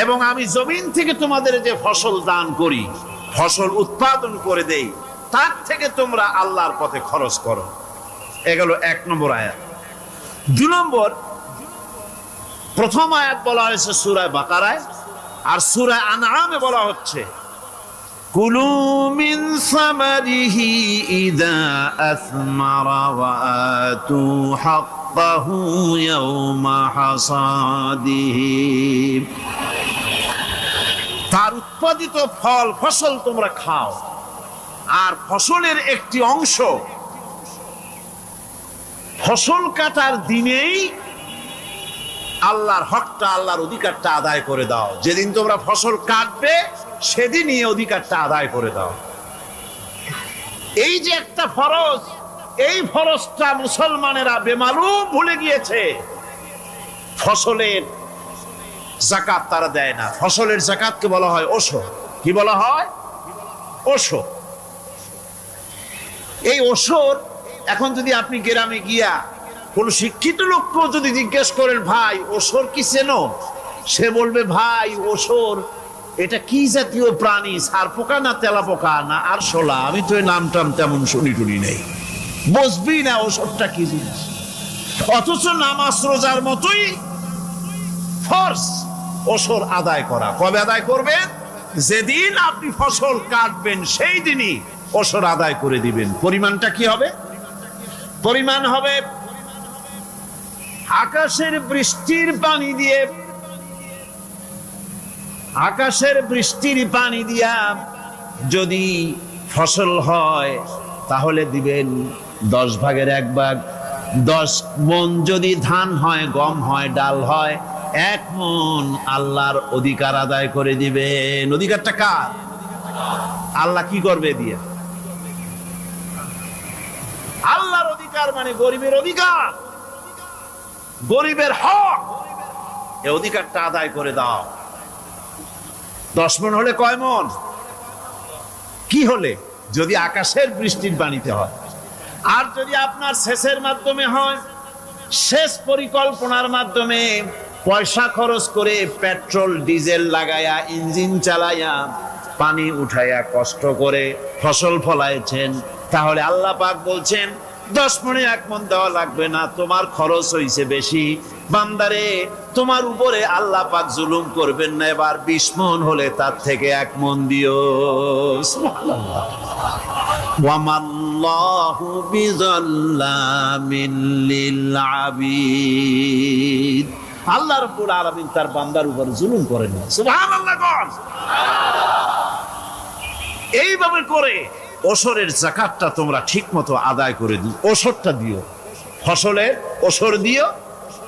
এবং আমি জমিন থেকে তোমাদের যে ফসল দান করি, ফসল উৎপাদন করে দেই, তার থেকে তোমরা আল্লাহর পথে খরচ করো। এগুলো 1 নম্বর আয়াত। 2 নম্বর, প্রথম আয়াত বলা হয়েছে সূরা বাকারায়, আর সূরা আনআমে বলা হচ্ছে কুলু মিন সামারিহি ইযা আসমারা ওয়া আতু হাক্কাহু ইয়াওমা হাসাদিহি। তার উৎপাদিত ফল ফসল তোমরা খাও, আর ফসলের একটি অংশ ফসল কাটার দিনেই আল্লাহর হকটা, আল্লাহর অধিকারটা আদায় করে দাও। যেদিন তোমরা ফসল কাটবে সেদিনই অধিকারটা আদায় করে দাও। এই যে একটা ফরজ, এই ফরজটা মুসলমানেরা বেমালুম ভুলে গিয়েছে। ফসলের যাকাত তারা দেয় না। ফসলের যাকাতকে বলা হয় ওশর। কি বলা হয়? ওশর। এই ওশর এখন যদি আপনি গ্রামে গিয়া কোন শিক্ষিত লোককেও যদি জিজ্ঞেস করেন, ভাই ওশর কি চেনো? সে বলবে, ভাই ওশর এটা কি জাতীয় প্রাণী, সারপোকা না তেলাপোকা না আরশোলা, আমি তো এই নামটাম তেমন শুনি টুনি নেই, বুঝবি না ওশরটা কি জিনিস। অথচ নামাজ রোজার মতোই ফরজ ওশর আদায় করা। কবে আদায় করবেন? যেদিন আপনি ফসল কাটবেন সেই দিনই ওশর আদায় করে দিবেন। পরিমাণটা কি হবে? পরিমাণ হবে আকাশের বৃষ্টির পানি দিয়ে, আকাশের বৃষ্টির পানি দিয়া যদি ফসল হয় তাহলে দিবেন 10 ভাগের 1 ভাগ। 10 মণ যদি ধান হয়, গম হয়, ডাল হয়, 1 মণ আল্লাহর অধিকার আদায় করে দিবেন। অধিকারটা কার? আল্লাহ কি করবে দিয়ে? আল্লাহর অধিকার মানে গরিবের অধিকার, গরিবের হক। এই অধিকারটা আদায় করে দাও। 10 মণ হলে কয় মণ? কি হলে? যদি আকাশের বৃষ্টির পানিতে হয়। আর যদি আপনার সেচের মাধ্যমে হয়, সেচ পরিকল্পনার মাধ্যমে পয়সা খরচ করে পেট্রোল ডিজেল লাগায়া ইঞ্জিন চালায়া পানি উঠাইয়া কষ্ট করে ফসল ফলাইছেন, তাহলে আল্লাহ পাক বলছেন 10 মণে 1 মণ দেওয়া লাগবে না, তোমার খরচ হইছে বেশি। বান্দারে, তোমার উপরে আল্লাহ পাক জুলুম করবেন না, এবার 20 মণ হলে তার থেকে 1 মণ দিও। সুবহানাল্লাহ। ওয়ামাল্লাহু বিযাল্লামিন লিল আবিদ। আল্লাহ রাব্বুল আলামিন তার বান্দার উপর জুলুম করেন না। সুবহানাল্লাহ। এইভাবে করে ওশরের যাকাতটা তোমরা ঠিক মতো আদায় করে দিও। ওশরটা দিও, ফসলের ওশর দিও,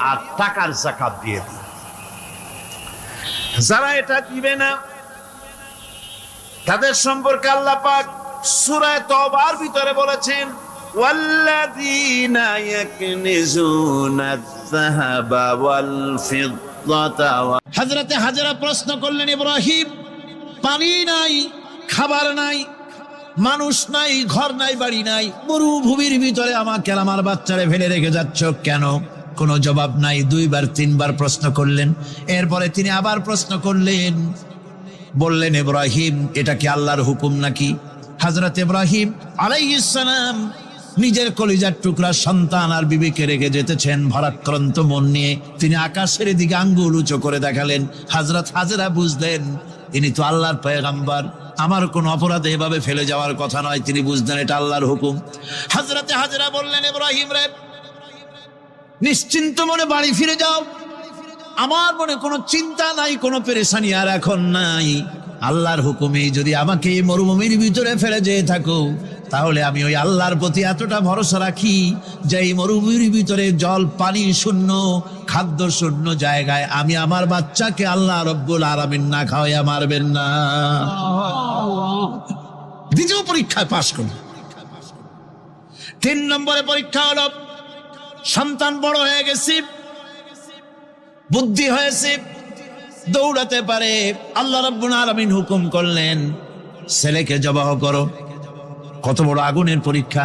আর টাকার যাকাত দিয়ে দিও। যারা এটা দিবে না তাদের সম্পর্কে আল্লাহ পাক সূরা তওবার ভিতরে বলেছেন, ওয়াল্লাযীনা ইয়াকনিজুনা আয-যাহাবা ওয়াল ফিদ্দাতা। হযরতে হাজরা প্রশ্ন করলেন, ইব্রাহিম, পানি নাই, খাবার নাই, মানুষ নাই, ঘর নাই, বাড়ি নাই, মরুভূমির ভিতরে আমাকে আমার বাচ্চারে ফেলে রেখে যাচ্ছ কেন? কোনো জবাব নাই। 2 বার 3 বার প্রশ্ন করলেন। এরপরে তিনি আবার প্রশ্ন করলেন, বললেন, ইব্রাহিম, এটা কি আল্লাহর হুকুম নাকি? হযরত ইব্রাহিম আলাইহিস সালাম নিজের কলিজার টুকরা সন্তান আর বিবিকে রেখে যেতেছেন ভারাক্রান্ত মন নিয়ে। তিনি আকাশের দিকে আঙ্গুল উঁচু করে দেখালেন। হযরত হাজরা বুঝলেন ইনি তো আল্লাহর পয়গম্বর, আমার কোন অপরাধে এভাবে ফেলে যাওয়ার কথা নয়। তিনি বুঝলেন এটা আল্লাহর হুকুম। হযরতে হাজরা বললেন, ইব্রাহিম রে, নিশ্চিন্ত মনে বাড়ি ফিরে যাও, আমার মনে কোনো চিন্তা নাই, কোনো পেরেশানি আর এখন নাই। আল্লাহর হুকুমে যদি আমাকে এই মরুভূমির ভিতরে ফেলে যেয়ে থাকো, তাহলে আমি ওই আল্লাহর প্রতি এতটা ভরসা রাখি যে এই মরুভূমির ভিতরে জল পানি শূন্য, খাদ্য শূন্য জায়গায় আমি আমার বাচ্চাকে আল্লাহ রব্বুল আলামিন না খাওয়াইয়া মারবেন না। দ্বিতীয় পরীক্ষায় পাশ করল। 3 নম্বরে পরীক্ষা হলো সন্তান বড় হয়ে গেছে, বুদ্ধি হয়েছে, দৌড়াতে পারে। আল্লাহ রাব্বুল আলামিন হুকুম করলেন ছেলেকে জবাহ করো। কত বড় আগুনের পরীক্ষা!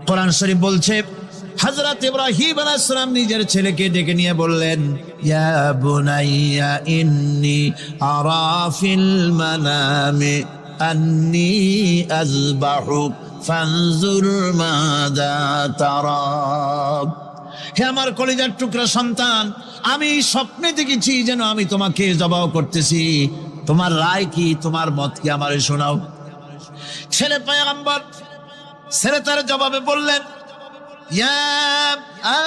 কোরআন শরীফ বলছে হযরত ইব্রাহিম আলাইহিস সালাম নিজের ছেলেকে ডেকে নিয়ে বললেন, ইয়া বুনাইয়া ইন্নী আরা ফিল মানামি আন্নী আযবাহুক ফানজুর মাযা তারা। হে আমার কলিজার টুকরা সন্তান, আমি স্বপ্নে দেখেছি যেন আমি তোমাকে জবাহ করতেছি, তোমার রায় কি, তোমার মত কি, আমারে শোনাও। ছেলে পয়গম্বর, ছেলে তার জবাবে বললেন, ইয়া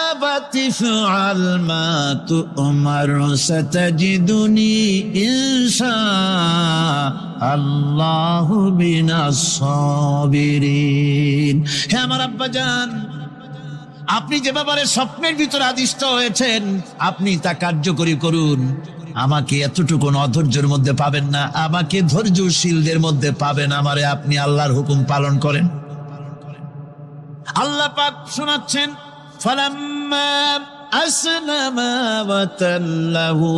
আবাতি ফাআল মা তু'মার সাতাজিদুনি ইনশাআল্লাহু মিনাস সাবিরিন। হে আমার আব্বাজান, আপনি যে ব্যাপারে স্বপ্নের ভিতরে আদিষ্ট হয়েছেন আপনি তা কার্যকরী করুন। আমাকে এতটুকু অধৈর্যের মধ্যে পাবেন না, আমাকে ধৈর্যশীলদের মধ্যে পাবেন। আমারে আপনি আল্লাহর হুকুম পালন করেন। আল্লাহ পাক শোনাচ্ছেন, ফালাম্মা আসলামা ওয়া তাল্লাহু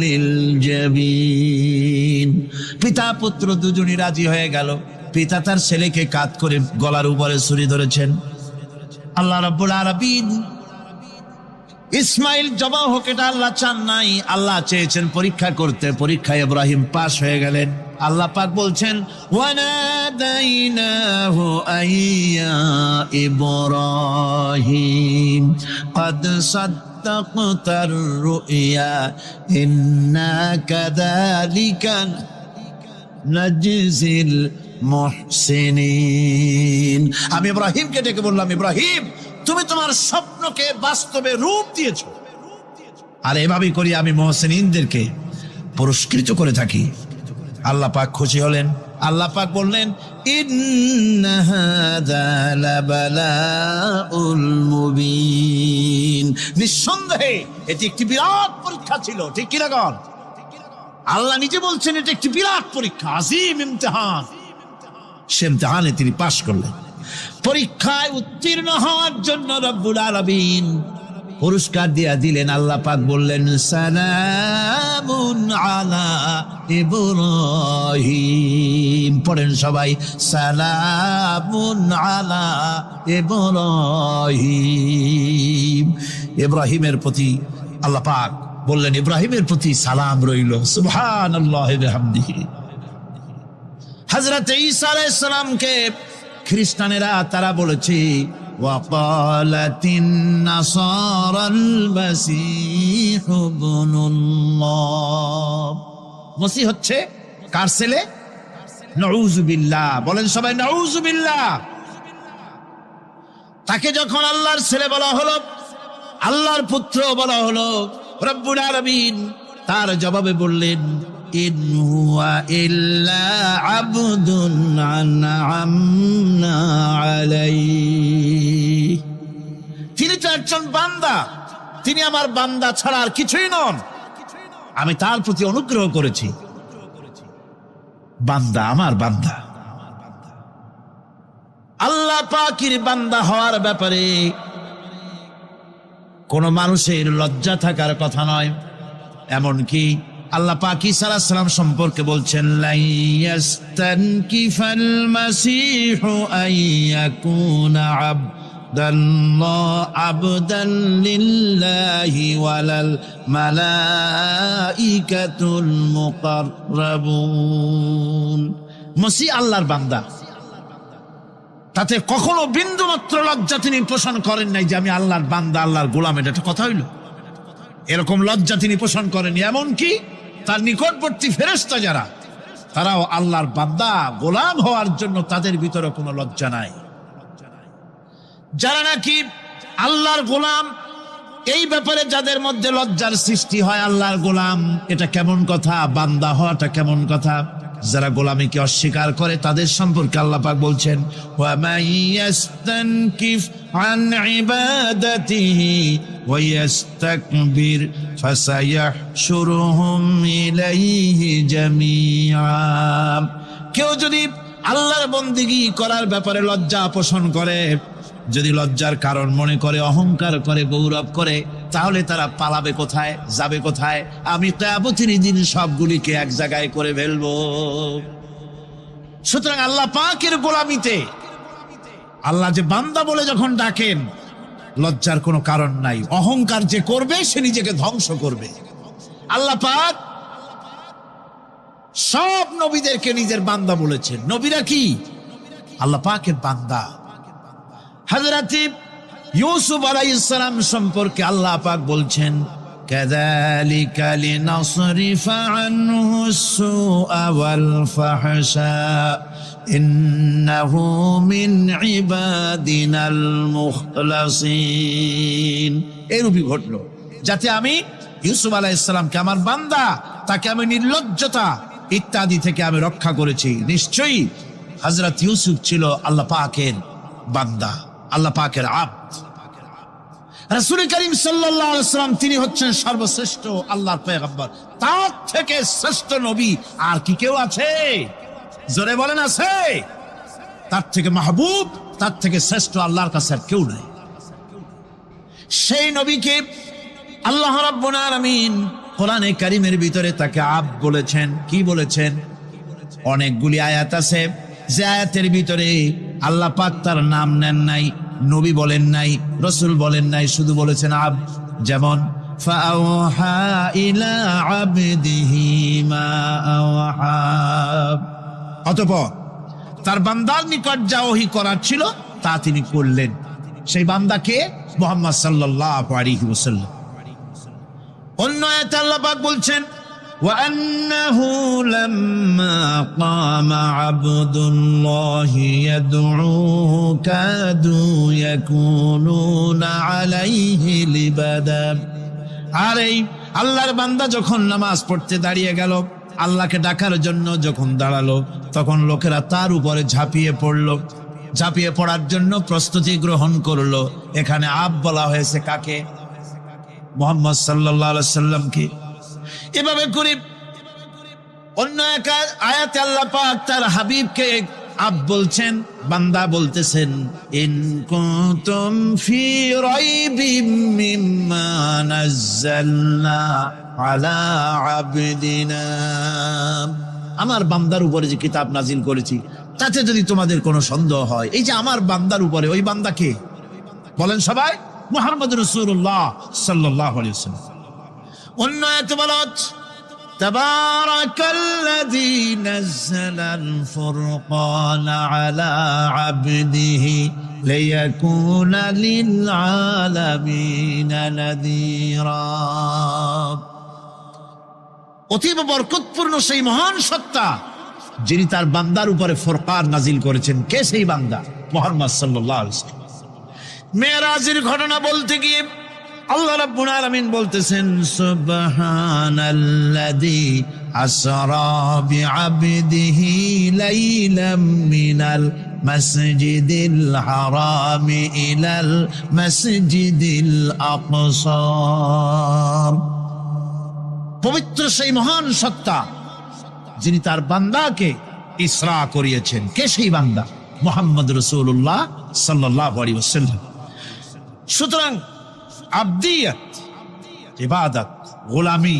লিল জাবিন। পিতা পুত্র দুজনই রাজি হয়ে গেল। পিতা তার ছেলেকে কাঁধ করে গলার উপরে ছুরি ধরেছেন। আল্লাহ রাব্বুল আলামিন ইসমাইল জবাহ হোক এটা আল্লাহ চান নাই, আল্লাহ চেয়েছেন পরীক্ষা করতে। পরীক্ষায় ইব্রাহিম পাস হয়ে গেলেন। আল্লাহ পাক বলছেন, ওয়ানাদাইনাহু আইয়া ইব্রাহিম ক্বাদ সাদ্দাকতার রুইয়া ইন্না কাযালিকা নাজজিল মুহসিনিন। আমি ইব্রাহিমকে ডেকে বললাম, ইব্রাহিম তুমি তোমার স্বপ্নকে বাস্তবে রূপ দিয়েছো, আর এভাবেই করি আমি মুহসিনিনদেরকে পুরস্কৃত করে থাকি। আল্লাহ পাক খুশি হলেন। আল্লাহ পাক বললেন, ইন্না হাযা লাবালাউল মুবিন। নিঃসন্দেহে এটি একটি বিরাট পরীক্ষা ছিল, ঠিক কি না গণ? আল্লাহ নিজে বলছেন এটা একটি বিরাট পরীক্ষা, আজিম ইমতিহান। সে ইমতিহানে তিনি পাশ করলেন। পরীক্ষায় উত্তীর্ণ হওয়ার জন্য রব্বুল আলামিন পুরস্কার দিয়া দিলেন। আল্লাহ পাক বললেন, সালামুন আলা ইব্রাহিম। পড়েন সবাই, সালামুন আলা ইব্রাহিম। ইব্রাহিমের প্রতি আল্লাহ পাক বললেন, ইব্রাহিমের প্রতি সালাম রইল। সুবহানাল্লাহি ওয়া বিহামদিহি। হযরত ঈসা আলাইহিস সালামকে খ্রিস্টানেরা তারা বলেছে, ওয়াকালাতিন নাসারাল মাসীহু ইবনুল্লাহ। মসিহ হচ্ছে কার ছেলে? নাউযুবিল্লাহ। বলেন সবাই নাউযুবিল্লাহ। তাকে যখন আল্লাহর ছেলে বলা হলো, আল্লাহর পুত্র বলা হলো, রব্বুল আলামিন তার জবাবে বললেন, ইন হুয়া ইল্লা আবদুন আনআমনা আলাইহি। তিনি তো একজন বান্দা, তিনি আমার বান্দা ছাড়া আর কিছুই নন। আমি তার প্রতি অনুগ্রহ করেছি। বান্দা, আমার বান্দা। আল্লাহ পাকের বান্দা হওয়ার ব্যাপারে কোন মানুষের লজ্জা থাকার কথা নয়। এমনকি আল্লাহ পাক ঈসা আলাইহিস সালাম সম্পর্কে বলছেন, লা ইয়াস্তানকিফাল মাসীহু আইয়াকুনা আবদান লিল্লাহি ওয়ালাল মালাইকাতুল মুকাররাবুন। মসিহ আল্লাহর বান্দা, তাতে কখনো বিন্দু মাত্র লজ্জা তিনি পোষণ করেন নাই যে আমি আল্লাহর বান্দা, আল্লাহর গোলাম। এটা একটা কথা হইল? এরকম লজ্জা তিনি পোষণ করেননি। এমনকি তার নিকটবর্তী ফেরেশতা যারা, তারাও আল্লাহর বান্দা গোলাম হওয়ার জন্য তাদের ভিতরে কোনো লজ্জা নাই। যারা নাকি আল্লাহর গোলাম, এই ব্যাপারে যাদের মধ্যে লজ্জার সৃষ্টি হয়, আল্লাহর গোলাম এটা কেমন কথা, বান্দা হওয়াটা কেমন কথা। যারা গোলামীকে অস্বীকার করে তাদের সম্পর্কে আল্লাহ পাক বলছেন, ওয়া মাইয়াস্তানকিফ আন ইবাদাতিহি ওয়া ইস্তাকবির ফাসায়াহশুরুহুম ইলাইহি জামিআ। কেউ যদি আল্লাহর বন্দেগী করার ব্যাপারে লজ্জা পোষণ করে, যদি লজ্জার কারণ মনে করে, অহংকার করে, গৌরব করে, তাহলে তারা পালাবে কোথায়, যাবে কোথায়? আমি কিয়ামতের দিন সবগুলিকে এক জায়গায় করে ফেলবো। সুতরাং আল্লাহ পাকের গোলামিতে আল্লাহ যে বান্দা বলে যখন ডাকেন, লজ্জার কোনো কারণ নাই। অহংকার যে করবে সে নিজেকে ধ্বংস করবে। আল্লাহ পাক সব নবীদেরকে নিজের বান্দা বলেছেন। নবীরা কি আল্লাহ পাকের বান্দা। হযরত ইউসুফ আলাইহিস সালাম সম্পর্কে আল্লাহ পাক বলছেন, কাযালিকা লিনাসরিফা আনহু সুআ ওয়াল ফাহশা ইন্নাহু মিন ইবাদিনাল মুখলাসিন। এরূপই ঘটলো যাতে আমি ইউসুফ আলাইহিস সালামকে, আমার বান্দা, তাকে আমি নির্লজ্জতা ইত্যাদি থেকে আমি রক্ষা করেছি। নিশ্চয়ই হযরত ইউসুফ ছিল আল্লাহ পাকের বান্দা, আল্লাহ পাকের আব্দ। রাসূল করিম সাল্লাল্লাহু আলাইহি ওয়াসাল্লাম তিনি হচ্ছেন সর্বশ্রেষ্ঠ আল্লাহর পয়গম্বর। তার থেকে শ্রেষ্ঠ নবী আর কি কেউ আছে? জোরে বলেন, আছে? তার থেকে মাহবুব, তার থেকে শ্রেষ্ঠ আল্লাহর কাছে আর কেউ নাই। সেই নবীকে আল্লাহ রাব্বুল আলামিন কোরআনে কারীমের ভিতরে তাকে আব্দ বলেছেন। কি বলেছেন? অনেকগুলি আয়াত আছে যে আয়াতের ভিতরে আল্লাহ পাক তার নাম নেন নাই, নবী বলেন নাই, রাসূল বলেন নাই, শুধু বলেছেন আব্দ। যেমন ফাআওহা ইলা আবদিহি মা আওহা। অতঃপর তার বান্দার নিকট যা ওহী করার ছিল তা তিনি করলেন। সেই বান্দাকে মুহাম্মদ সাল্লাল্লাহু আলাইহি ওয়াসাল্লাম। অন্য আয়াতে আল্লাহ পাক বলছেন, وأنه لما قام عبد الله يدعوه كادوا يكونون عليه لبدا। আর এই আল্লাহর বান্দা যখন নামাজ পড়তে দাঁড়িয়ে গেল, আল্লাহকে ডাকার জন্য যখন দাঁড়ালো, তখন লোকেরা তার উপরে ঝাঁপিয়ে পড়লো। ঝাঁপিয়ে পড়ার জন্য প্রস্তুতি গ্রহণ করলো। এখানে আব্দ বলা হয়েছে কাকে? মুহাম্মদ সাল্লাল্লাহু আলাইহি সাল্লামকে। এভাবে করে অন্য এক আয়াতে আল্লাহ পাক তার হাবিবকে আব্দ বলছেন, বান্দা বলতেছেন, ইন কুনতুম ফি রাইবিম মিম্মা নাযালনা আলা আবদিনা। আমার বান্দার উপরে যে কিতাব নাজিল করেছি তাতে যদি তোমাদের কোনো সন্দেহ হয়, এই যে আমার বান্দার উপরে, ওই বান্দা কে? বলেন সবাই, মুহাম্মদ রাসূলুল্লাহ সাল্লাল্লাহু আলাইহি ওয়াসাল্লাম। অন্য আয়াতে বলা হচ্ছে, তাবারাকাল্লাযী নাযালাল ফুরকানা আলা আবদিহি লিয়াকুনা লিল আলামিনা নাযীরা। অতীব বরকতপূর্ণ সেই মহান সত্তা যিনি তার বান্দার উপরে ফুরকান নাজিল করেছেন। কে সেই বান্দা? মুহাম্মদ সাল্লাল্লাহু আলাইহি ওয়াসাল্লাম। মেরাজের ঘটনা বলতে গিয়ে আল্লাহ রাব্বুল আলামিন বলতেছেন, সুবহানাল্লাযী আসরা বিআবদিহি লাইলাম মিনাল মাসজিদিল হারামি ইলাল মাসজিদিল আকসা। পবিত্র সেই মহান সত্তা যিনি তার বান্দাকে ইসরা করিয়েছেন। কে সেই বান্দা? মুহাম্মদ রাসূলুল্লাহ সাল্লাল্লাহু আলাইহি ওয়াসাল্লাম। সুতরাং আবদিয়াত, ইবাদত, গোলামি,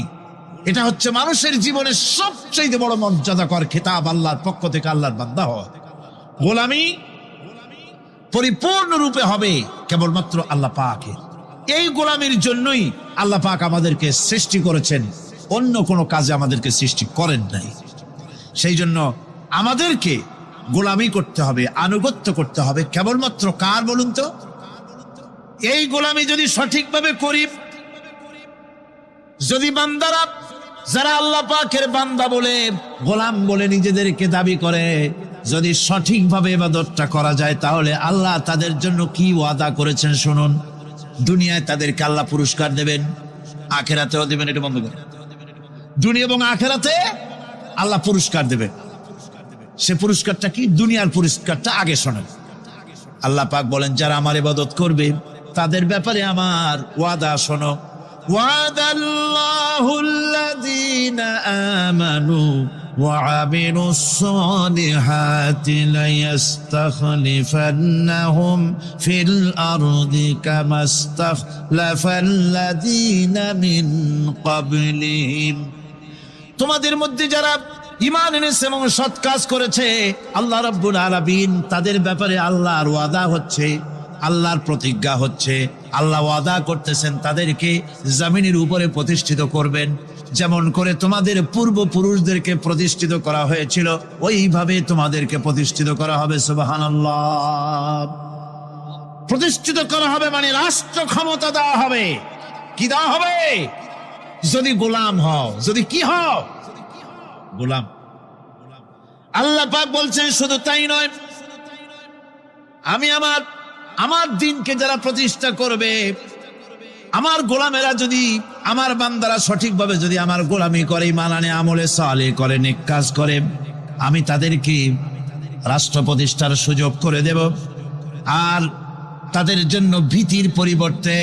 এটা হচ্ছে মানুষের জীবনের সবচেয়ে বড় মর্যাদাকর খেতাব আল্লাহর পক্ষ থেকে আল্লাহর বান্দা হওয়া। গোলামি পরিপূর্ণরূপে হবে কেবলমাত্র আল্লাহ পাকের। এই গোলামির জন্যই আল্লাহ পাক আমাদেরকে সৃষ্টি করেছেন, অন্য কোনো কাজে আমাদেরকে সৃষ্টি করেন নাই। সেই জন্য আমাদেরকে গোলামি করতে হবে, আনুগত্য করতে হবে কেবলমাত্র কার বলুন তো? এই গোলামি যদি সঠিকভাবে করি, যদি বান্দারা যারা আল্লাহ পাকের বান্দা বলে, গোলাম বলে নিজেদেরকে দাবি করে, যদি সঠিকভাবে ইবাদতটা করা যায়, তাহলে আল্লাহ তাদের জন্য কি ওয়াদা করেছেন শুনুন। দুনিয়ায় তাদেরকে আল্লাহ পুরস্কার দেবেন, আখিরাতেও দেবেন। এটা বন্ধ করে, দুনিয়া এবং আখিরাতে আল্লাহ পুরস্কার দেবেন। সে পুরস্কারটা কি? দুনিয়ার পুরস্কারটা আগে শোনেন। আল্লাহ পাক বলেন, যারা আমার ইবাদত করবে তাদের ব্যাপারে আমার ওয়াদা শোনো। ওয়াদাল্লাহুল্লাযীনা আমানু وعملوا الصالحات ليستخلفنهم في الأرض كما استخلف الذين من قبلهم তোমাদের মধ্যে যারা ঈমান এনেছে এবং সৎ কাজ করেছে আল্লাহ রাব্বুল আলামিন তাদের ব্যাপারে আল্লাহর ওয়াদা হচ্ছে, আল্লাহর প্রতিজ্ঞা হচ্ছে, আল্লাহ ওয়াদা করতেছেন তাদেরকে জমিনের উপরে প্রতিষ্ঠিত করবেন। যেমন করে তোমাদের পূর্বপুরুষদেরকে প্রতিষ্ঠিত করা হয়েছিল ওইভাবে তোমাদেরকে প্রতিষ্ঠিত করা হবে। সুবহানাল্লাহ। প্রতিষ্ঠিত করা হবে মানে রাষ্ট্র ক্ষমতা দেওয়া হবে। কি দেওয়া হবে? যদি গোলাম হও, যদি কি হও? গোলাম। আল্লাহ পাক বলছেন শুধু তাই নয়, আমি আমার দিনকে যারা প্রতিষ্ঠা করবে, আমার গোলামেরা যদি, আমার বান্দারা সঠিকভাবে যদি আমার গোলামি করে, ঈমান আনে, আমলে সালেহ করে, নেক কাজ করে, আমি তাদেরকে রাষ্ট্র প্রতিষ্ঠার সুযোগ করে দেব। আর তাদের জন্য ভীতির পরিবর্তে,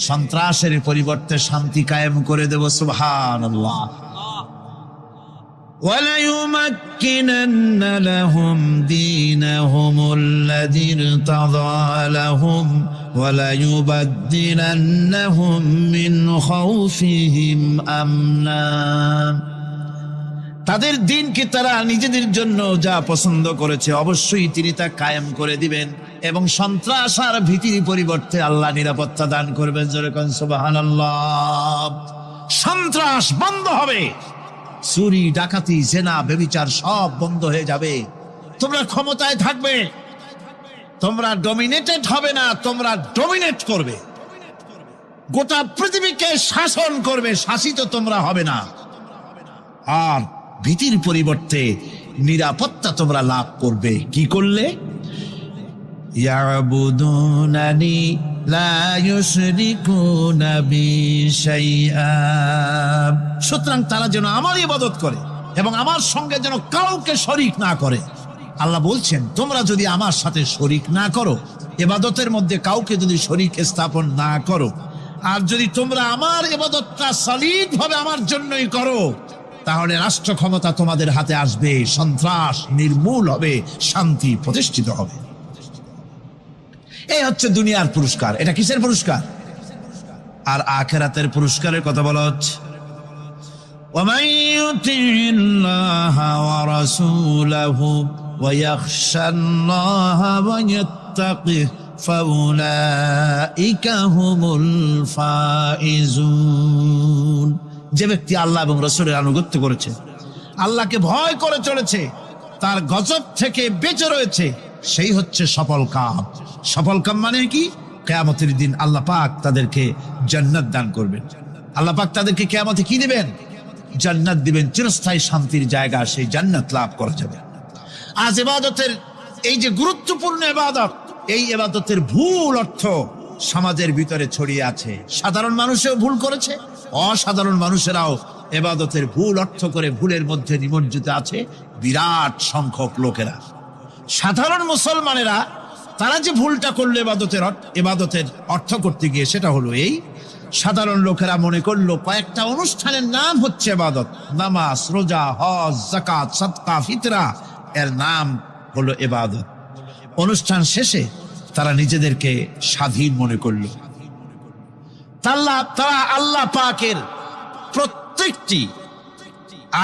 সন্ত্রাসের পরিবর্তে শান্তি কায়েম করে দেব। সুবহানাল্লাহ। وَلَيُمَكِّنَنَّ لَهُمْ دِينَهُمُ الَّذِي ارْتَضَىٰ لَهُمْ وَلَيُبَدِّلَنَّهُمْ مِنْ خَوْفِهِمْ أَمْنًا তাদের দিনকে তারা নিজেদের জন্য যা পছন্দ করেছে অবশ্যই তিনি তা কায়েম করে দিবেন এবং সন্ত্রাস আর ভীতির পরিবর্তে আল্লাহ নিরাপত্তা দান করবেন। যেরকম সুবহানাল্লাহ। সন্ত্রাস বন্ধ হবে, চুরি, ডাকাতি, জেনা, ব্যভিচার সব বন্ধ হয়ে যাবে। তোমরা ক্ষমতায় থাকবে, তোমরা ডমিনেটেড হবে না, তোমরা ডমিনেট করবে। গোটা পৃথিবীকে শাসন করবে, শাসিত তোমরা হবে না। আর ভীতির পরিবর্তে নিরাপত্তা তোমরা লাভ করবে। কি করলে? ইয়াবুদুনানি লা ইউশরিকুনা বি শাইআ। সুতরাং তারা যেন আমার ইবাদত করে এবং আমার সঙ্গে যেন কাউকে শরীক না করে। আল্লাহ বলছেন তোমরা যদি আমার সাথে শরীক না করো, ইবাদতের মধ্যে কাউকে যদি শরীক স্থাপন না করো, আর যদি তোমরা আমার ইবাদতটা সলিড ভাবে আমার জন্যই করো, তাহলে রাষ্ট্র ক্ষমতা তোমাদের হাতে আসবে, সন্ত্রাস নির্মূল হবে, শান্তি প্রতিষ্ঠিত হবে। এই হচ্ছে দুনিয়ার পুরস্কার। এটা কিসের পুরস্কার? আর আখিরাতের পুরস্কারের কথা বলা হচ্ছে। وَمَن يُطِعِ اللَّهَ وَرَسُولَهُ وَيَخْشَ اللَّهَ وَيَتَّقِهِ فَأُولَئِكَ هُمُ الْفَائِزُونَ। যে ব্যক্তি আল্লাহ এবং রাসূলের আনুগত্য করেছে, আল্লাহকে ভয় করে চলেছে, তার গজব থেকে বেঁচে রয়েছে, সেই হচ্ছে সফল কাম। সফল কাম মানে কি? কিয়ামতের দিন আল্লাহ পাক তাদেরকে জান্নাত দান করবেন। আল্লাহ পাক তাদেরকে কিয়ামতে কি দিবেন? জান্নাত দিবেন, চিরস্থায়ী শান্তির জায়গা, সেই জান্নাত লাভ করা যাবে। আজ ইবাদতের এই যে গুরুত্বপূর্ণ ইবাদত, এই ইবাদতের ভুল অর্থ সমাজের ভিতরে ছড়িয়ে আছে। সাধারণ মানুষও ভুল করেছে, অসাধারণ মানুষেরাও ইবাদতের ভুল অর্থ করে ভুলের মধ্যে নিমজ্জিত আছে বিরাট সংখ্যক লোকেরা। সাধারণ মুসলমানেরা তারা যে ভুলটা করলো ইবাদতের অর্থ করতে গিয়ে, সেটা হলো এই, সাধারণ লোকেরা মনে করলো কয়েকটা অনুষ্ঠানের নাম হচ্ছে ইবাদত, নামাজ, রোজা, হজ, যাকাত, সাদকা, ফিতরা, এর নাম হলো ইবাদত। অনুষ্ঠান শেষে তারা নিজেদেরকে স্বাধীন মনে করলো। তারা আল্লাহ পাকের প্রত্যেকটি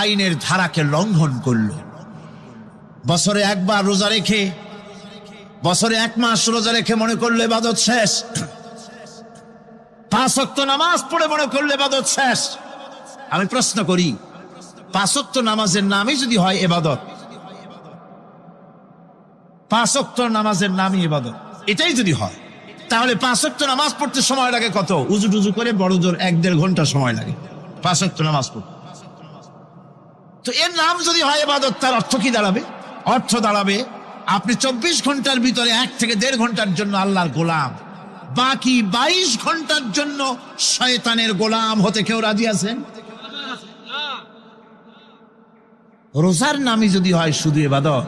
আইনের ধারাকে লঙ্ঘন করলো। বছরে একবার রোজা রেখে, বছরে 1 মাস রোজা রেখে মনে করলে ইবাদত শেষ। 5 ওয়াক্ত নামাজ পড়ে মনে করলে ইবাদত শেষ। আমি প্রশ্ন করি, 5 ওয়াক্ত নামাজের নামই যদি হয় ইবাদত, 5 ওয়াক্ত নামাজের নামই ইবাদত, এটাই যদি হয়, তাহলে 5 ওয়াক্ত নামাজ পড়তে সময় লাগে কত? উজু টুজু করে বড় জোর 1-1.5 ঘন্টা সময় লাগে 5 ওয়াক্ত নামাজ পড়তে। তো এর নাম যদি হয় ইবাদত, তার অর্থ কি দাঁড়াবে? অর্থ দাঁড়াবে আপনি 24 ঘন্টার ভিতরে 1 থেকে 1.5 ঘন্টার জন্য আল্লাহর গোলাম, বাকি 22 ঘন্টার জন্য শয়তানের গোলাম হতে কেউ রাজি আছেন? রোজার নামই যদি হয় শুধু ইবাদত,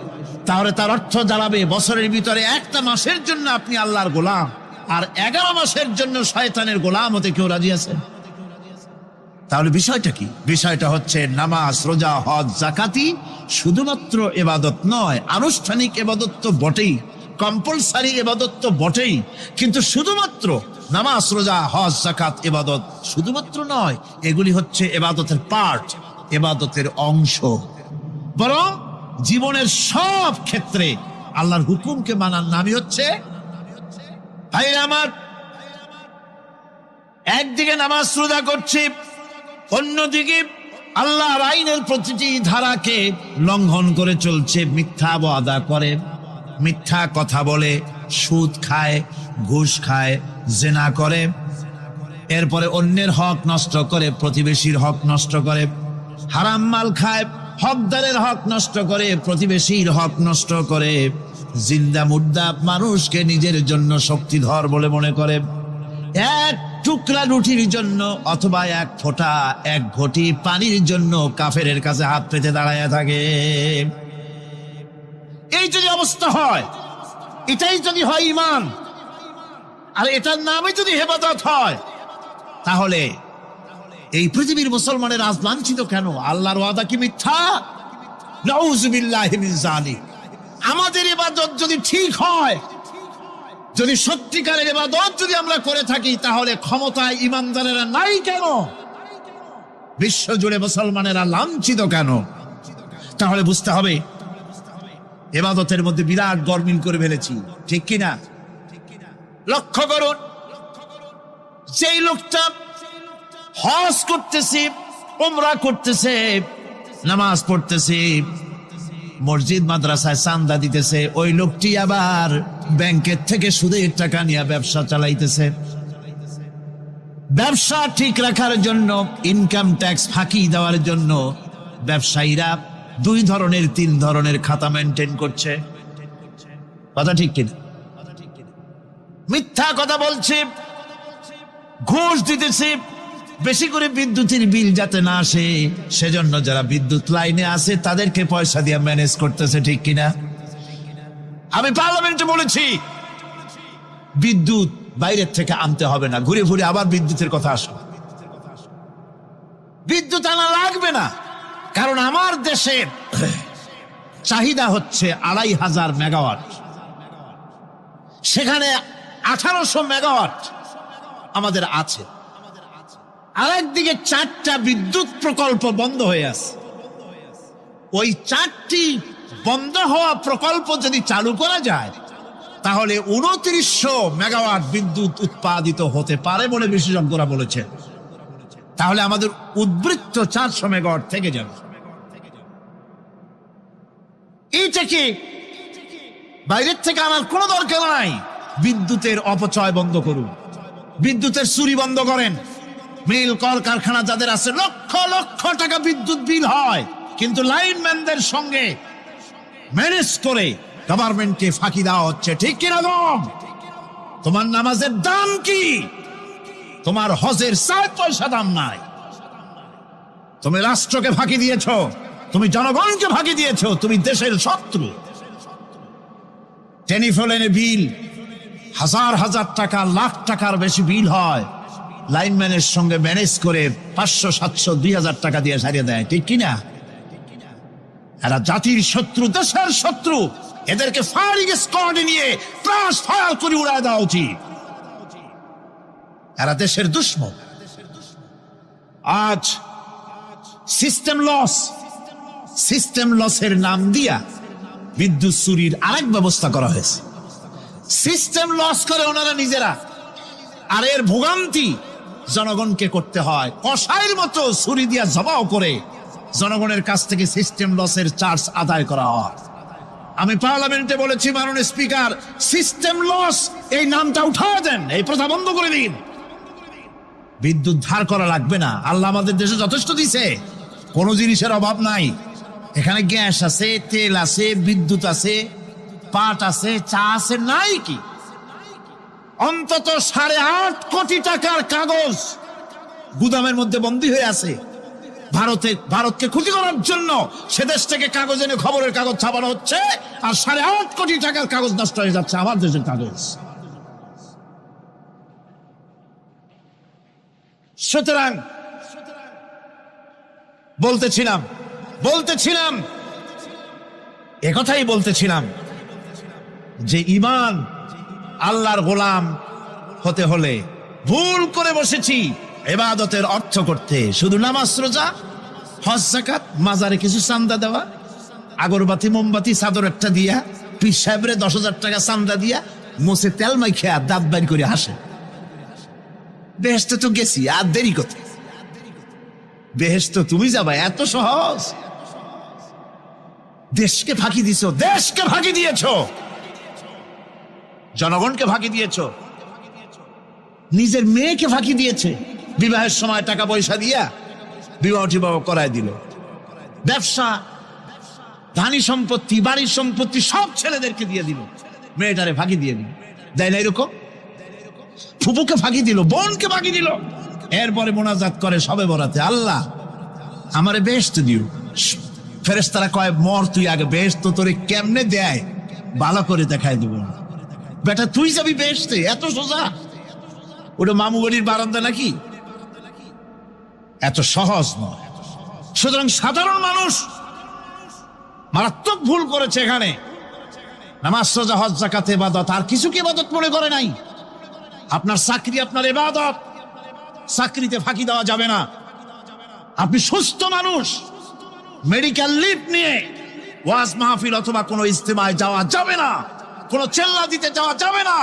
তাহলে তার অর্থ দাঁড়াবে বছরের ভিতরে 1টা মাসের জন্য আপনি আল্লাহর গোলাম, আর 11 মাসের জন্য শয়তানের গোলাম হতে কেউ রাজি আছেন? তাহলে বিষয়টা কি? বিষয়টা হচ্ছে নামাজ, রোজা, হজ, যাকাতি শুধুমাত্র ইবাদত নয়, আনুষ্ঠানিক ইবাদত তো বটেই, কম্পালসারি ইবাদত তো বটেই, কিন্তু শুধুমাত্র নামাজ, রোজা, হজ, যাকাত ইবাদত শুধুমাত্র নয়, এগুলি হচ্ছে ইবাদতের পার্ট, ইবাদতের অংশ। বরং জীবনের সব ক্ষেত্রে আল্লাহর হুকুমকে মানার নামই হচ্ছে, ভাইরা আমার, একদিকে নামাজ রোজা করছি, অন্যদিকে আল্লাহর আইনের প্রতিটি ধারাকে লঙ্ঘন করে চলছে, মিথ্যা ওয়াদা করে, মিথ্যা কথা বলে, সুদ খায়, ঘুষ খায়, জেনা করে, এরপরে অন্যের হক নষ্ট করে, প্রতিবেশীর হক নষ্ট করে, হারাম মাল খায়, হকদারের হক নষ্ট করে, প্রতিবেশীর হক নষ্ট করে, জিন্দা মুর্দা মানুষকে নিজের জন্য শক্তিধর বলে মনে করে, এক টুকরা রুটির জন্য অথবা এক ফোঁটা, এক ঘটি পানির জন্য কাফেরের কাছে হাত পেতে দাঁড়ায় থাকে। এই যদি অবস্থা হয়, এটাই যদি হয় ঈমান, আর এটার নামে যদি হেফাজত হয়, তাহলে এই পৃথিবীর মুসলমানের আজ লাঞ্ছিত কেন? আল্লাহর ওয়াদা কি মিথ্যা? নাউযুবিল্লাহি মিন যালিক। আমাদের ইবাদত যদি ঠিক হয়, যদি সত্যিকারের ইবাদত যদি আমরা করে থাকি, তাহলে ক্ষমতায় ইমানদারেরা নাই কেন? বিশ্ব জুড়ে মুসলমানেরা লাঞ্ছিত কেন? তাহলে বুঝতে হবে ইবাদতের মধ্যে বিরাট গরমিল করে ফেলেছি, ঠিক কিনা? লক্ষ্য করুন, যেই লোকটা হজ করতেছে, উমরা করতেছে, নামাজ পড়তেছে, মসজিদ মাদ্রাসায় চান্দা দিতেছে, ওই লোকটি আবার ব্যাংকের থেকে সুদের টাকা নিয়ে ব্যবসা চালাইতেছে। ব্যবসা ঠিক রাখার জন্য, ইনকাম ট্যাক্স ফাঁকি দেওয়ার জন্য ব্যবসায়ীরা 2 ধরনের 3 ধরনের খাতা মেনটেন করছে। কথা ঠিক কিনা? মিথ্যা কথা বলছে, ঘুষ দিতেছে, বেশি করে বিদ্যুতের বিল যাতে না আসে সেজন্য যারা বিদ্যুৎ লাইনে আছে তাদেরকে পয়সা দিয়ে ম্যানেজ করতেছে, ঠিক কিনা? আমি পার্লামেন্টে বলেছি বিদ্যুৎ বাইরের থেকে আনতে হবে না, ঘুরে ঘুরে আবার বিদ্যুতের কথা আসলো। বিদ্যুৎ আনা লাগবে না, কারণ আমার দেশের চাহিদা হচ্ছে 2500 মেগাওয়াট, সেখানে 1800 মেগাওয়াট আমাদের আছে। আরেকদিকে 4টা বিদ্যুৎ প্রকল্প বন্ধ হয়ে আছে। ওই 4টি বন্ধ হওয়া প্রকল্প যদি চালু করা যায়, তাহলে 2900 মেগাওয়াট বিদ্যুৎ উৎপাদিত হতে পারে বলে বিশেষজ্ঞরা বলেছেন। তাহলে আমাদের উদ্বৃত্ত 400 মেগাওয়াট থেকে যাবে। এইটাকে বাইরের থেকে আনার কোনো দরকার নাই। বিদ্যুতের অপচয় বন্ধ করুন, বিদ্যুতের চুরি বন্ধ করেন। মিল কল কারখানা যাদের আছে, লক্ষ লক্ষ টাকা বিদ্যুৎ বিল হয়, কিন্তু লাইনম্যানদের সঙ্গে ম্যানেজ করে গভর্নমেন্টকে ফাঁকি দেওয়া হচ্ছে, ঠিক কিরকম? তোমার নামাজের দাম কি? তোমার হজের 7 পয়সা দাম নাই। তুমি রাষ্ট্রকে ফাঁকি দিয়েছ, তুমি জনগণকে ফাঁকি দিয়েছ, তুমি দেশের শত্রু। টেলিফোনে বিল 1000 টাকা, লাখ টাকার বেশি বিল হয়, লাইনম্যানের সঙ্গে ম্যানেজ করে 500, 700, 2000 টাকা দিয়ে সারিয়ে দেয়, ঠিক কিনা? এরা জাতির শত্রু, দেশের শত্রু। এদেরকে ফায়ারিং স্কোয়াডে নিয়ে ক্রাশ ফায়ার করে উড়ায় দেওয়া উচিত। এরা দেশের দুশ্মন। আজ সিস্টেম লসের নাম দিয়া বিদ্যুৎ চুরির আরেক ব্যবস্থা করা হয়েছে। সিস্টেম লস করে ওনারা নিজেরা, আর এর ভোগান্তি জনগণকে করতে হয়। কসাইয়ের মতো ছুরি দিয়া জবাও করে জনগণের কাছ থেকে সিস্টেম লসের চার্জ আদায় করা হয়। আমি পার্লামেন্টে বলেছি, মাননীয় স্পিকার, সিস্টেম লস এই নামটা উঠায় দেন, এই প্রথা বন্ধ করে দিন। বিদ্যুৎ ধার করা লাগবে না, আল্লাহ আমাদের দেশে যথেষ্ট দিছে, কোনো জিনিসের অভাব নাই। এখানে গ্যাস আছে, তেল আছে, বিদ্যুৎ আছে, পাট আছে, চা আছে, নাই কি? অন্তত 8.5 কোটি টাকার কাগজ গুদামের মধ্যে বন্দী হয়ে আছে। ভারতকে ক্ষতি করার জন্য সে দেশ থেকে কাগজ এনে খবরের কাগজ ছাপানো হচ্ছে, আর 8.5 কোটি টাকার কাগজ নষ্ট হয়ে যাচ্ছে আমার দেশের কাগজ। সুতরাং বলতেছিলাম একথাই বলতেছিলাম যে ঈমান আল্লাহর গোলাম হতে হলে ভুল করে বসেছি ইবাদতের অর্থ করতে, শুধু নামাজ রোজা হজ যাকাত মাজারে কিছু চান্দা দেওয়া, আগরবাতি মোমবাতি চাদর একটা দিয়া পীর সাহেবরে 10,000 টাকা চান্দা দিয়া মোছে তেল মাইখা দাঁত বাইর করে হাসে। বেহেশতে তো গেছি, আর দেরি কত? বেহেশতে তুমি যাবা, এত সহজ? দেশকে ফাঁকি দিছো, দেশকে ফাঁকি দিয়েছ, জনগণকে ফাঁকি দিয়েছ, নিজের মেয়েকে ফাঁকি দিয়েছে। বিবাহের সময় টাকা পয়সা দিয়া বিবাহ টিবাহ করায় দিল। ব্যবসা, ধানি সম্পত্তি, বাড়ির সম্পত্তি সব ছেলেদেরকে দিয়ে দিল, মেয়েটারে ফাঁকি দিয়ে দিল। দেয় না এরকম? ফুপুকে ফাঁকি দিল, বোনকে ফাঁকি দিল। এরপরে মোনাজাত করে সবে বরাতে, আল্লাহ আমারে বেহেশত দিও। ফেরেশতারা কয় মর তুই আগে, বেহেশত তোরে কেমনে দেয় ভালো করে দেখায় দেব। বেটা তুই যাবি বেহেশতে? এত সোজা? ওটা মামু বাড়ির বারান্দা নাকি? এত সহজ নয়। সুতরাং সাধারণ মানুষ মারাত্মক ভুল করেছে এখানে। নামাজ রোজা হজ যাকাত ইবাদত, আর কিছু কি ইবাদত মনে করে নাই? আপনার চাকরি আপনার ইবাদত, চাকরিতে ফাঁকি দেওয়া যাবে না। আপনি সুস্থ মানুষ, মেডিকেল লিভ নিয়ে ওয়াজ মাহফিল অথবা কোনো ইজতেমায় যাওয়া যাবে না, কোনো চেল্লা দিতে যাওয়া যাবে না।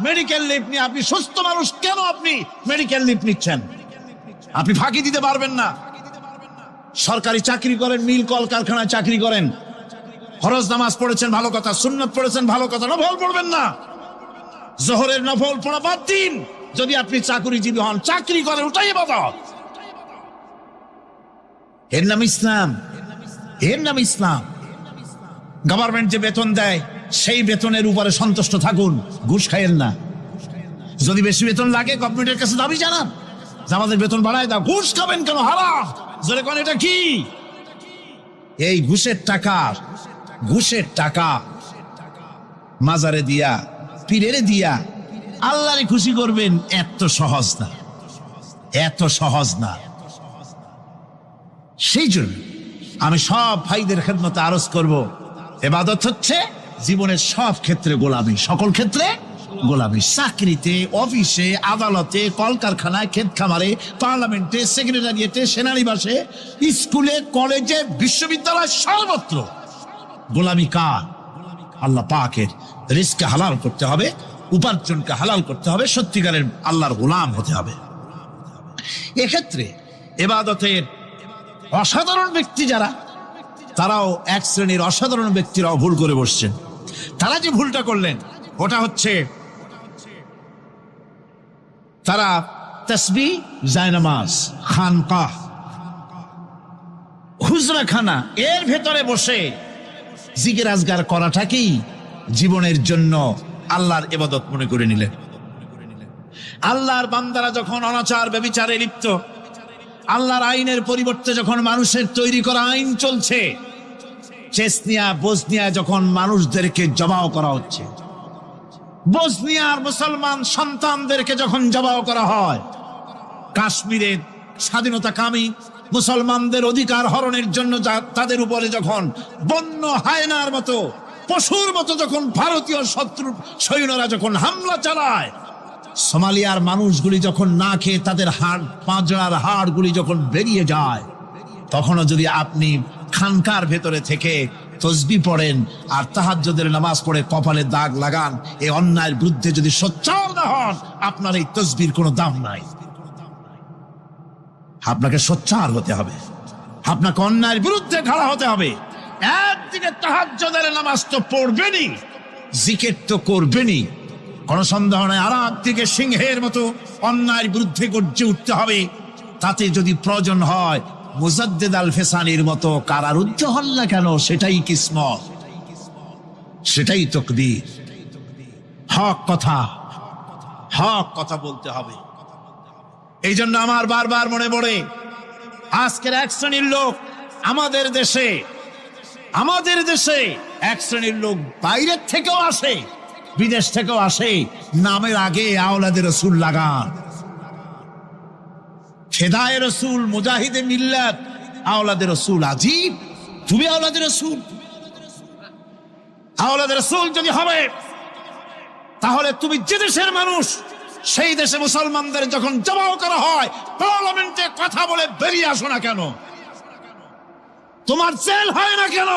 মেডিকেল লিভ নিয়ে আপনি সুস্থ মানুষ, কেন আপনি মেডিকেল লিভ নিচ্ছেন? আপনি ফাঁকি দিতে পারবেন না। সরকারি চাকরি করেন, মিল কল কারখানায় চাকরি করেন, ফরজ নামাজ পড়েছেন ভালো কথা, সুন্নত পড়েছেন ভালো কথা, নফল পড়বেন না। জোহরের নফল পড়া বাদ দিন। যদি আপনি চাকরিজীবী হন, চাকরি করেন, ওটাই ইবাদত। এর নাম ইসলাম, এর নাম ইসলাম। গভর্নমেন্ট যে বেতন দেয় সেই বেতনের উপরে সন্তুষ্ট থাকুন, ঘুষ খাইয়েন না। যদি বেশি বেতন লাগে গভর্নমেন্টের কাছে দাবি জানান যে আমাদের বেতন বাড়ায় দাও। ঘুষ খাবেন কেন? হারাম। জোরে কোন এটা কি? এই ঘুষের টাকা মাজারে দিয়া, পীরেরে দিয়া আল্লাহরে খুশি করবেন, এত সহজ না, এত সহজ না। সেই জন্য আমি সব ভাইদের খেদমতে আরজ করব, ইবাদত হচ্ছে জীবনের সব ক্ষেত্রে গোলামি, সকল ক্ষেত্রে গোলামি। চাকরিতে, অফিসে, আদালতে, কলকারখানায়, ক্ষেত খামারে, পার্লামেন্টে, সেক্রেটারিয়েটে, সেনানিবাসে, স্কুলে, কলেজে, বিশ্ববিদ্যালয়, সর্বত্র গোলামি কার? আল্লাহ পাকের। রিজকে হালাল করতে হবে, উপার্জনকে হালাল করতে হবে, সত্যিকারের আল্লাহর গোলাম হতে হবে। এক্ষেত্রে ইবাদতের অসাধারণ ব্যক্তি যারা, তারাও এক শ্রেণীর অসাধারণ ব্যক্তিরাও ভুল করে বসছেন। তারা যে ভুলটা করলেন ওটা হচ্ছে তারা তাসবিহ, জায়নামাজ, খানকাহ, হুজরাখানা এর ভেতরে বসে জিকির আজগার করাটাকেই জীবনের জন্য আল্লাহর ইবাদত মনে করে নিলেন। আল্লাহর বান্দারা যখন অনাচার ব্যভিচারে লিপ্ত, আল্লাহর আইনের পরিবর্তে যখন মানুষের তৈরি করা আইন চলছে, চেচনিয়া বসনিয়া যখন মানুষদেরকে জবাও করা হচ্ছে, বসনিয়ার মুসলমান সন্তানদেরকে যখন জবাও করা হয়, কাশ্মীরের স্বাধীনতাকামী মুসলমানদের অধিকার হরণের জন্য তাদের উপরে যখন বন্য হায়নার মতো, পশুর মতো যখন ভারতীয় শত্রু সৈন্যরা যখন হামলা চালায়, সোমালিয়ার মানুষগুলি যখন না খেয়ে তাদের হাড়, পাঁজরার হাড়গুলি যখন বেরিয়ে যায়, তখনও যদি আপনি খানকার ভেতরে থেকে তসবিহ পড়েন আর তাহাজ্জুদের নামাজ পড়ে কপালে দাগ লাগান, এই অন্যায়ের বিরুদ্ধে যদি সোচ্চার না হন, আপনার এই তসবির কোনো দাম নাই। আপনাকে সোচ্চার হতে হবে, আপনাকে অন্যায়ের বিরুদ্ধে খাড়া হতে হবে। একদিকে তাহাজ্জুদের নামাজ তো পড়বেনই, জিকির তো করবেনই, কোন সন্দেহ নাই। আর একদিকে সিংহের মতো অন্যায়ের বিরুদ্ধে গর্জে উঠতে হবে। তাতে যদি প্রয়োজন হয় মুজাদ্দিদ আল ফেসানির মতো কারারুদ্ধ হন না কেন, সেটাই কিসমত, সেটাই তাকদীর। হক কথা বলতে হবে। এই জন্য আমার বারবার মনে পড়ে আজকের এক শ্রেণীর লোক আমাদের দেশে এক শ্রেণীর লোক বাইরের থেকেও আসে, বিদেশ থেকেও আসে, নামের আগে আওলাদে রসুল লাগান, ফেদায়ে রসুল, মুজাহিদে মিল্লাত, আওলাদে রসুল। আজীব, তুমি আওলাদে রসুল। আওলাদে রসুল যদি হবে, তাহলে তুমি যে দেশের মানুষ, সেই দেশে মুসলমানদের যখন জবাও করা হয়, পার্লামেন্টে কথা বলে বেরিয়ে আসো না কেন? তোমার জেল হয় না কেন?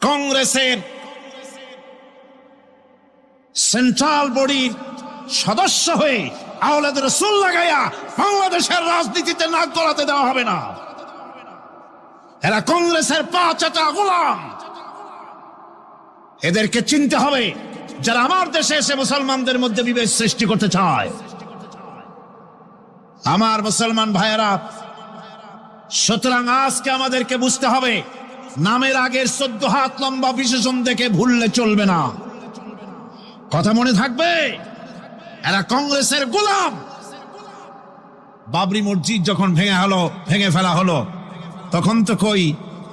কংগ্রেসের সেন্ট্রাল বডির সদস্য হয়ে আওলাদ রসুল লাগাইয়া বাংলাদেশের রাজনীতিতে নাক গলাতে দেওয়া হবে না। এরা কংগ্রেসের পা চাটা গোলাম। এদেরকে চিনতে হবে, যারা আমার দেশে এসে মুসলমানদের মধ্যে বিভেদ সৃষ্টি করতে চায়। আমার মুসলমান ভাইয়েরা, সুতরাং আজকে আমাদেরকে বুঝতে হবে, নামের আগের 14 হাত লম্বা বিশেষণ দেখে ভুললে চলবে না। কথা মনে থাকবে, এরা কংগ্রেসের গোলাম। বাবরি মসজিদ যখন ভেঙে ফেলা হলো, তখন তো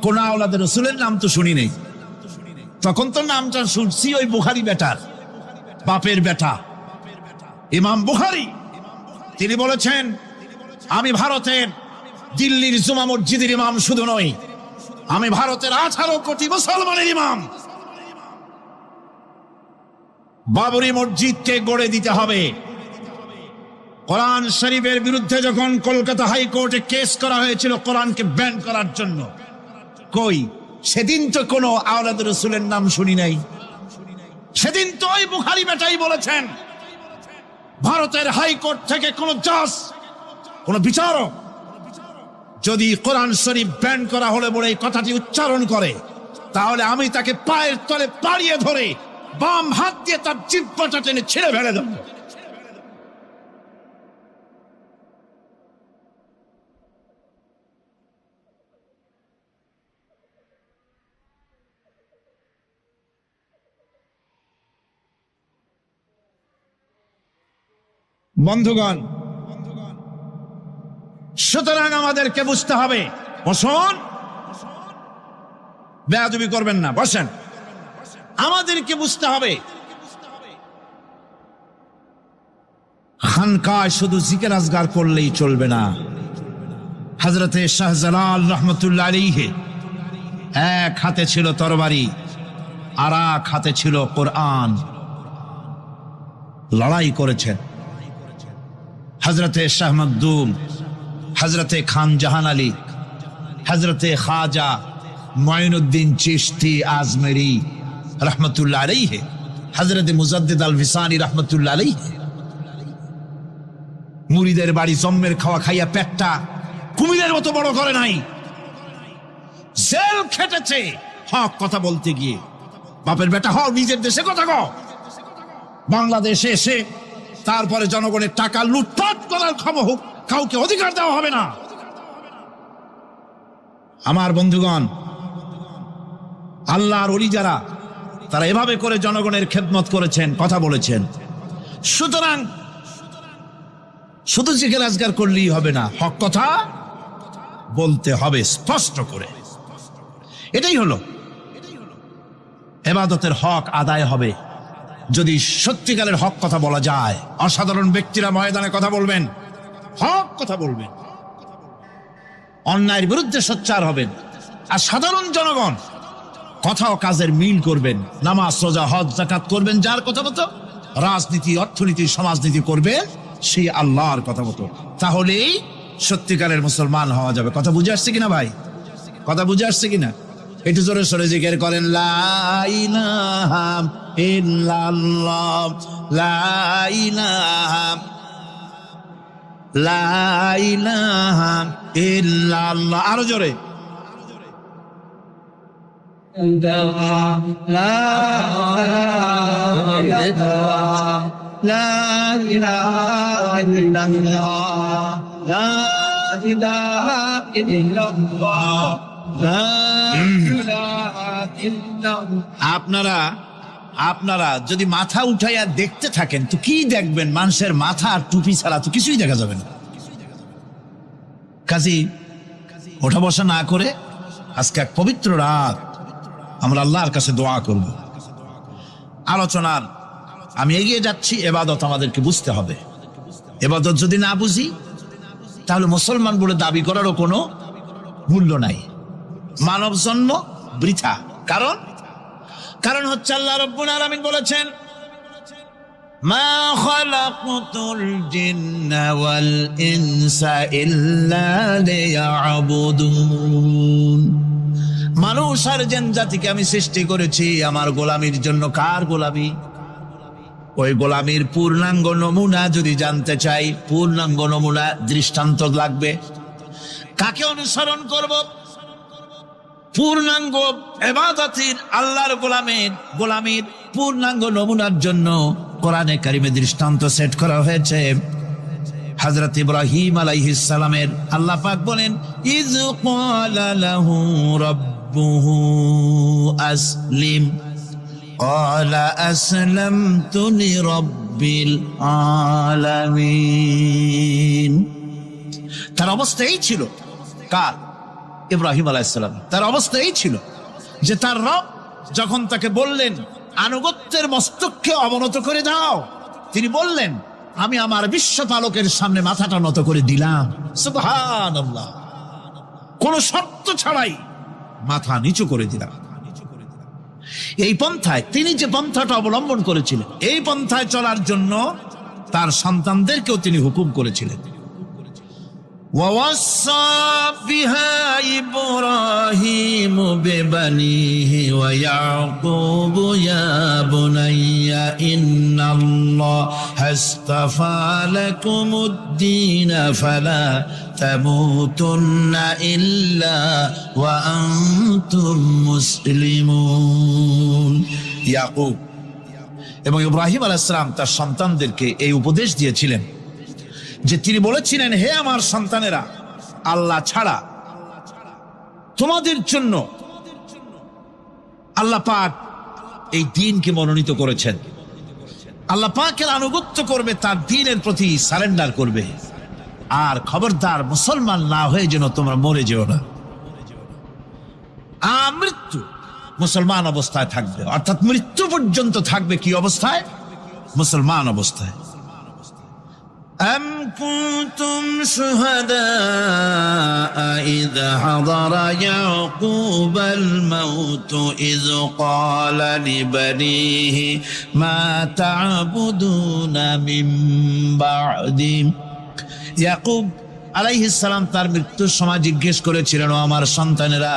কোন আওলাদ রসুলের নাম তো শুনি নেই। তখন তো নামটা শুনছি ওই বুখারী বেটার, বাপের বেটা ইমাম বুখারী। তিনি বলেছেন, আমি ভারতের দিল্লির জুমা মসজিদের ইমাম শুধু নই, আমি ভারতের 18 কোটি মুসলমানের ইমাম। বাবরি মসজিদকে গড়ে দিতে হবে। কোরআন শরীফের বিরুদ্ধে যখন কলকাতা হাইকোর্টে কেস করা হয়েছিল কোরআনকে ব্যান করার জন্য, সেদিন তো কোনো আওলাদ রসুলের নাম শুনি নাই। সেদিন তো ওই বুখারী বেটাই বলেছেন, ভারতের হাইকোর্ট থেকে কোন জাজ, কোন বিচারক যদি কোরআন শরীফ ব্যান করা হলে বলে এই কথাটি উচ্চারণ করে, তাহলে আমি তাকে পায়ের তলে পাড়িয়ে ধরে বাম হাত দিয়ে তার জিহ্বাটা টেনে ছিঁড়ে ফেলে দেব। বন্ধুগণ, সুতরাং আমাদেরকে বুঝতে হবে, বসুন, বেয়াদবি করবেন না, বসেন। আমাদেরকে বুঝতে হবে, খানকায় শুধু জিকির আজগার করলেই চলবে না। হযরতে শাহজালাল রহমতুল্লাহ আলাইহি এক হাতে ছিল তরবারি, আর এক হাতে ছিল কোরআন। লড়াই করেছেন হযরতে শাহ মখদুম, হযরতে খান জাহান আলী, হযরতে খাজা মুঈনুদ্দিন চিশতি আজমেরি রহমতুল্লাহ আলাইহি, হযরতে মুজাদ্দিদ আল ভিসানি রহমতুল্লাহ আলাইহি। মুরিদের বাড়ি জম্মের খাওয়া খাইয়া পেটটা কুমিরের মতো বড় করে নাই। জেল খেটেছে হক কথা বলতে গিয়ে। বাপের বেটা হও, নিজের দেশে কথা কও। বাংলাদেশে এসে তারপরে জনগণের টাকা লুটপাট করার ক্ষমতা কাউকে অধিকার দেওয়া হবে না। আমার বন্ধুগণ, আল্লাহর ওলি যারা, তারা এভাবে করে জনগণের খেদমত করেছেন, কথা বলেছেন। সুতরাং শুধু জিকির আজগার করলেই হবে না, হক কথা বলতে হবে স্পষ্ট করে। এটাই হলো ইবাদতের হক আদায় হবে যদি সত্যিকারের হক কথা বলা যায়। অসাধারণ ব্যক্তিরা ময়দানে কথা বলবেন, হক কথা বলবেন, অন্যায়ের বিরুদ্ধে সোচ্চার হবেন। আর সাধারণ জনগণ কথা ও কাজের মিল করবেন, নামাজ রোজা হজ যাকাত করবেন যার কথা মতো, রাজনীতি অর্থনীতি সমাজনীতি করবেন সেই আল্লাহর কথা মতো। তাহলেই সত্যিকারের মুসলমান হওয়া যাবে। কথা বুঝে আসছে কিনা ভাই? কথা বুঝে আসছে কিনা? একটু জোরে সরে জিকির করেন, লা ইলাহা ইল্লাল্লাহ, লা ইলাহা, লা ইলাহা ইল্লাল্লাহ। আরো জোরে, আপনারা যদি মাথা উঠাইয়া দেখতে থাকেন তো কি দেখবেন? মানুষের মাথা আর টুপি ছাড়া তো কিছুই দেখা যাবে না। কাজী ওঠা বসা না করে আজকে এক পবিত্র রাত আমরা আল্লাহর কাছে দোয়া করব। আলোচনার আমি এগিয়ে যাচ্ছি। এবাদত আমাদেরকে বুঝতে হবে। এবাদত যদি না বুঝি তাহলে মুসলমান বলে দাবি করারও কোনো মূল্য নাই। মানব জন্ম বৃথা। কারণ হচ্ছে আল্লাহ রাব্বুল আলামিন বলেছেন, মা খালাকতুল জিন্না ওয়াল ইনসা ইল্লা লিয়াবুদুন। মানুষ আর জিন জাতিকে আমি সৃষ্টি করেছি আমার গোলামির জন্য। কার গোলামি? ওই গোলামির পূর্ণাঙ্গ নমুনা যদি জানতে চাই, পূর্ণাঙ্গ নমুনা দৃষ্টান্ত লাগবে। কাকে অনুসরণ করব? পূর্ণাঙ্গ ইবাদতের আল্লাহর গোলামির পূর্ণাঙ্গ নমুনার জন্য কোরআনে কারিমে দৃষ্টান্ত সেট করা হয়েছে। হযরত ইব্রাহিম আলাইহিস সালামের আল্লাহ পাক বলেন, ইয ক্বালা লাহু রাব্বুহু আসলিম ক্বালা আসলামতু লিরাব্বিল আলামিন। তার অবস্থা এই ছিল। কার? ইব্রাহিম আলাইহিস সালাম। তার অবস্থা এই ছিল যে তার রব যখন তাকে বললেন আনুগত্যের মস্তককে অবনত করে দাও, তিনি বললেন আমি আমার বিশ্বপালকের সামনে মাথাটা নত করে দিলাম। সুবহানাল্লাহ। কোন শর্ত ছাড়াই মাথা নিচু করে দিলাম। এই পন্থায় তিনি যে পন্থাটা অবলম্বন করেছিলেন, এই পন্থায় চলার জন্য তার সন্তানদেরকেও তিনি হুকুম করেছিলেন। ووصى بها إبراهيم ببنيه ويعقوب يا بني إن الله اصطفى لكم الدين فلا تموتن إلا وأنتم مسلمون। ইয়াকুব এবং ইব্রাহিম আলাইহিস সালাম তার সন্তানদেরকে এই উপদেশ দিয়েছিলেন যে তিনি বলেছিলেন, হে আমার সন্তানেরা, আল্লাহ ছাড়া তোমাদের জন্য আল্লাহ পাক এই দ্বীনকে মনোনীত করেছেন। আল্লাহ পাকের আনুগত্য করবে, তার দ্বীনের প্রতি সারেন্ডার করবে। আর খবরদার মুসলমান না হয়ে যেন তোমরা মরে যেও না। মৃত্যু মুসলমান অবস্থায় থাকবে, অর্থাৎ মৃত্যু পর্যন্ত থাকবে কি অবস্থায়? মুসলমান অবস্থায়। أم كنتم شهداء إذ حضر يعقوب الموت إذ قال لبنيه ما تعبدون من بعدي। ইয়াকুব আলাইহিস সালাম তার মৃত্যুর সময় জিজ্ঞেস করেছিলেন, ও আমার সন্তানেরা,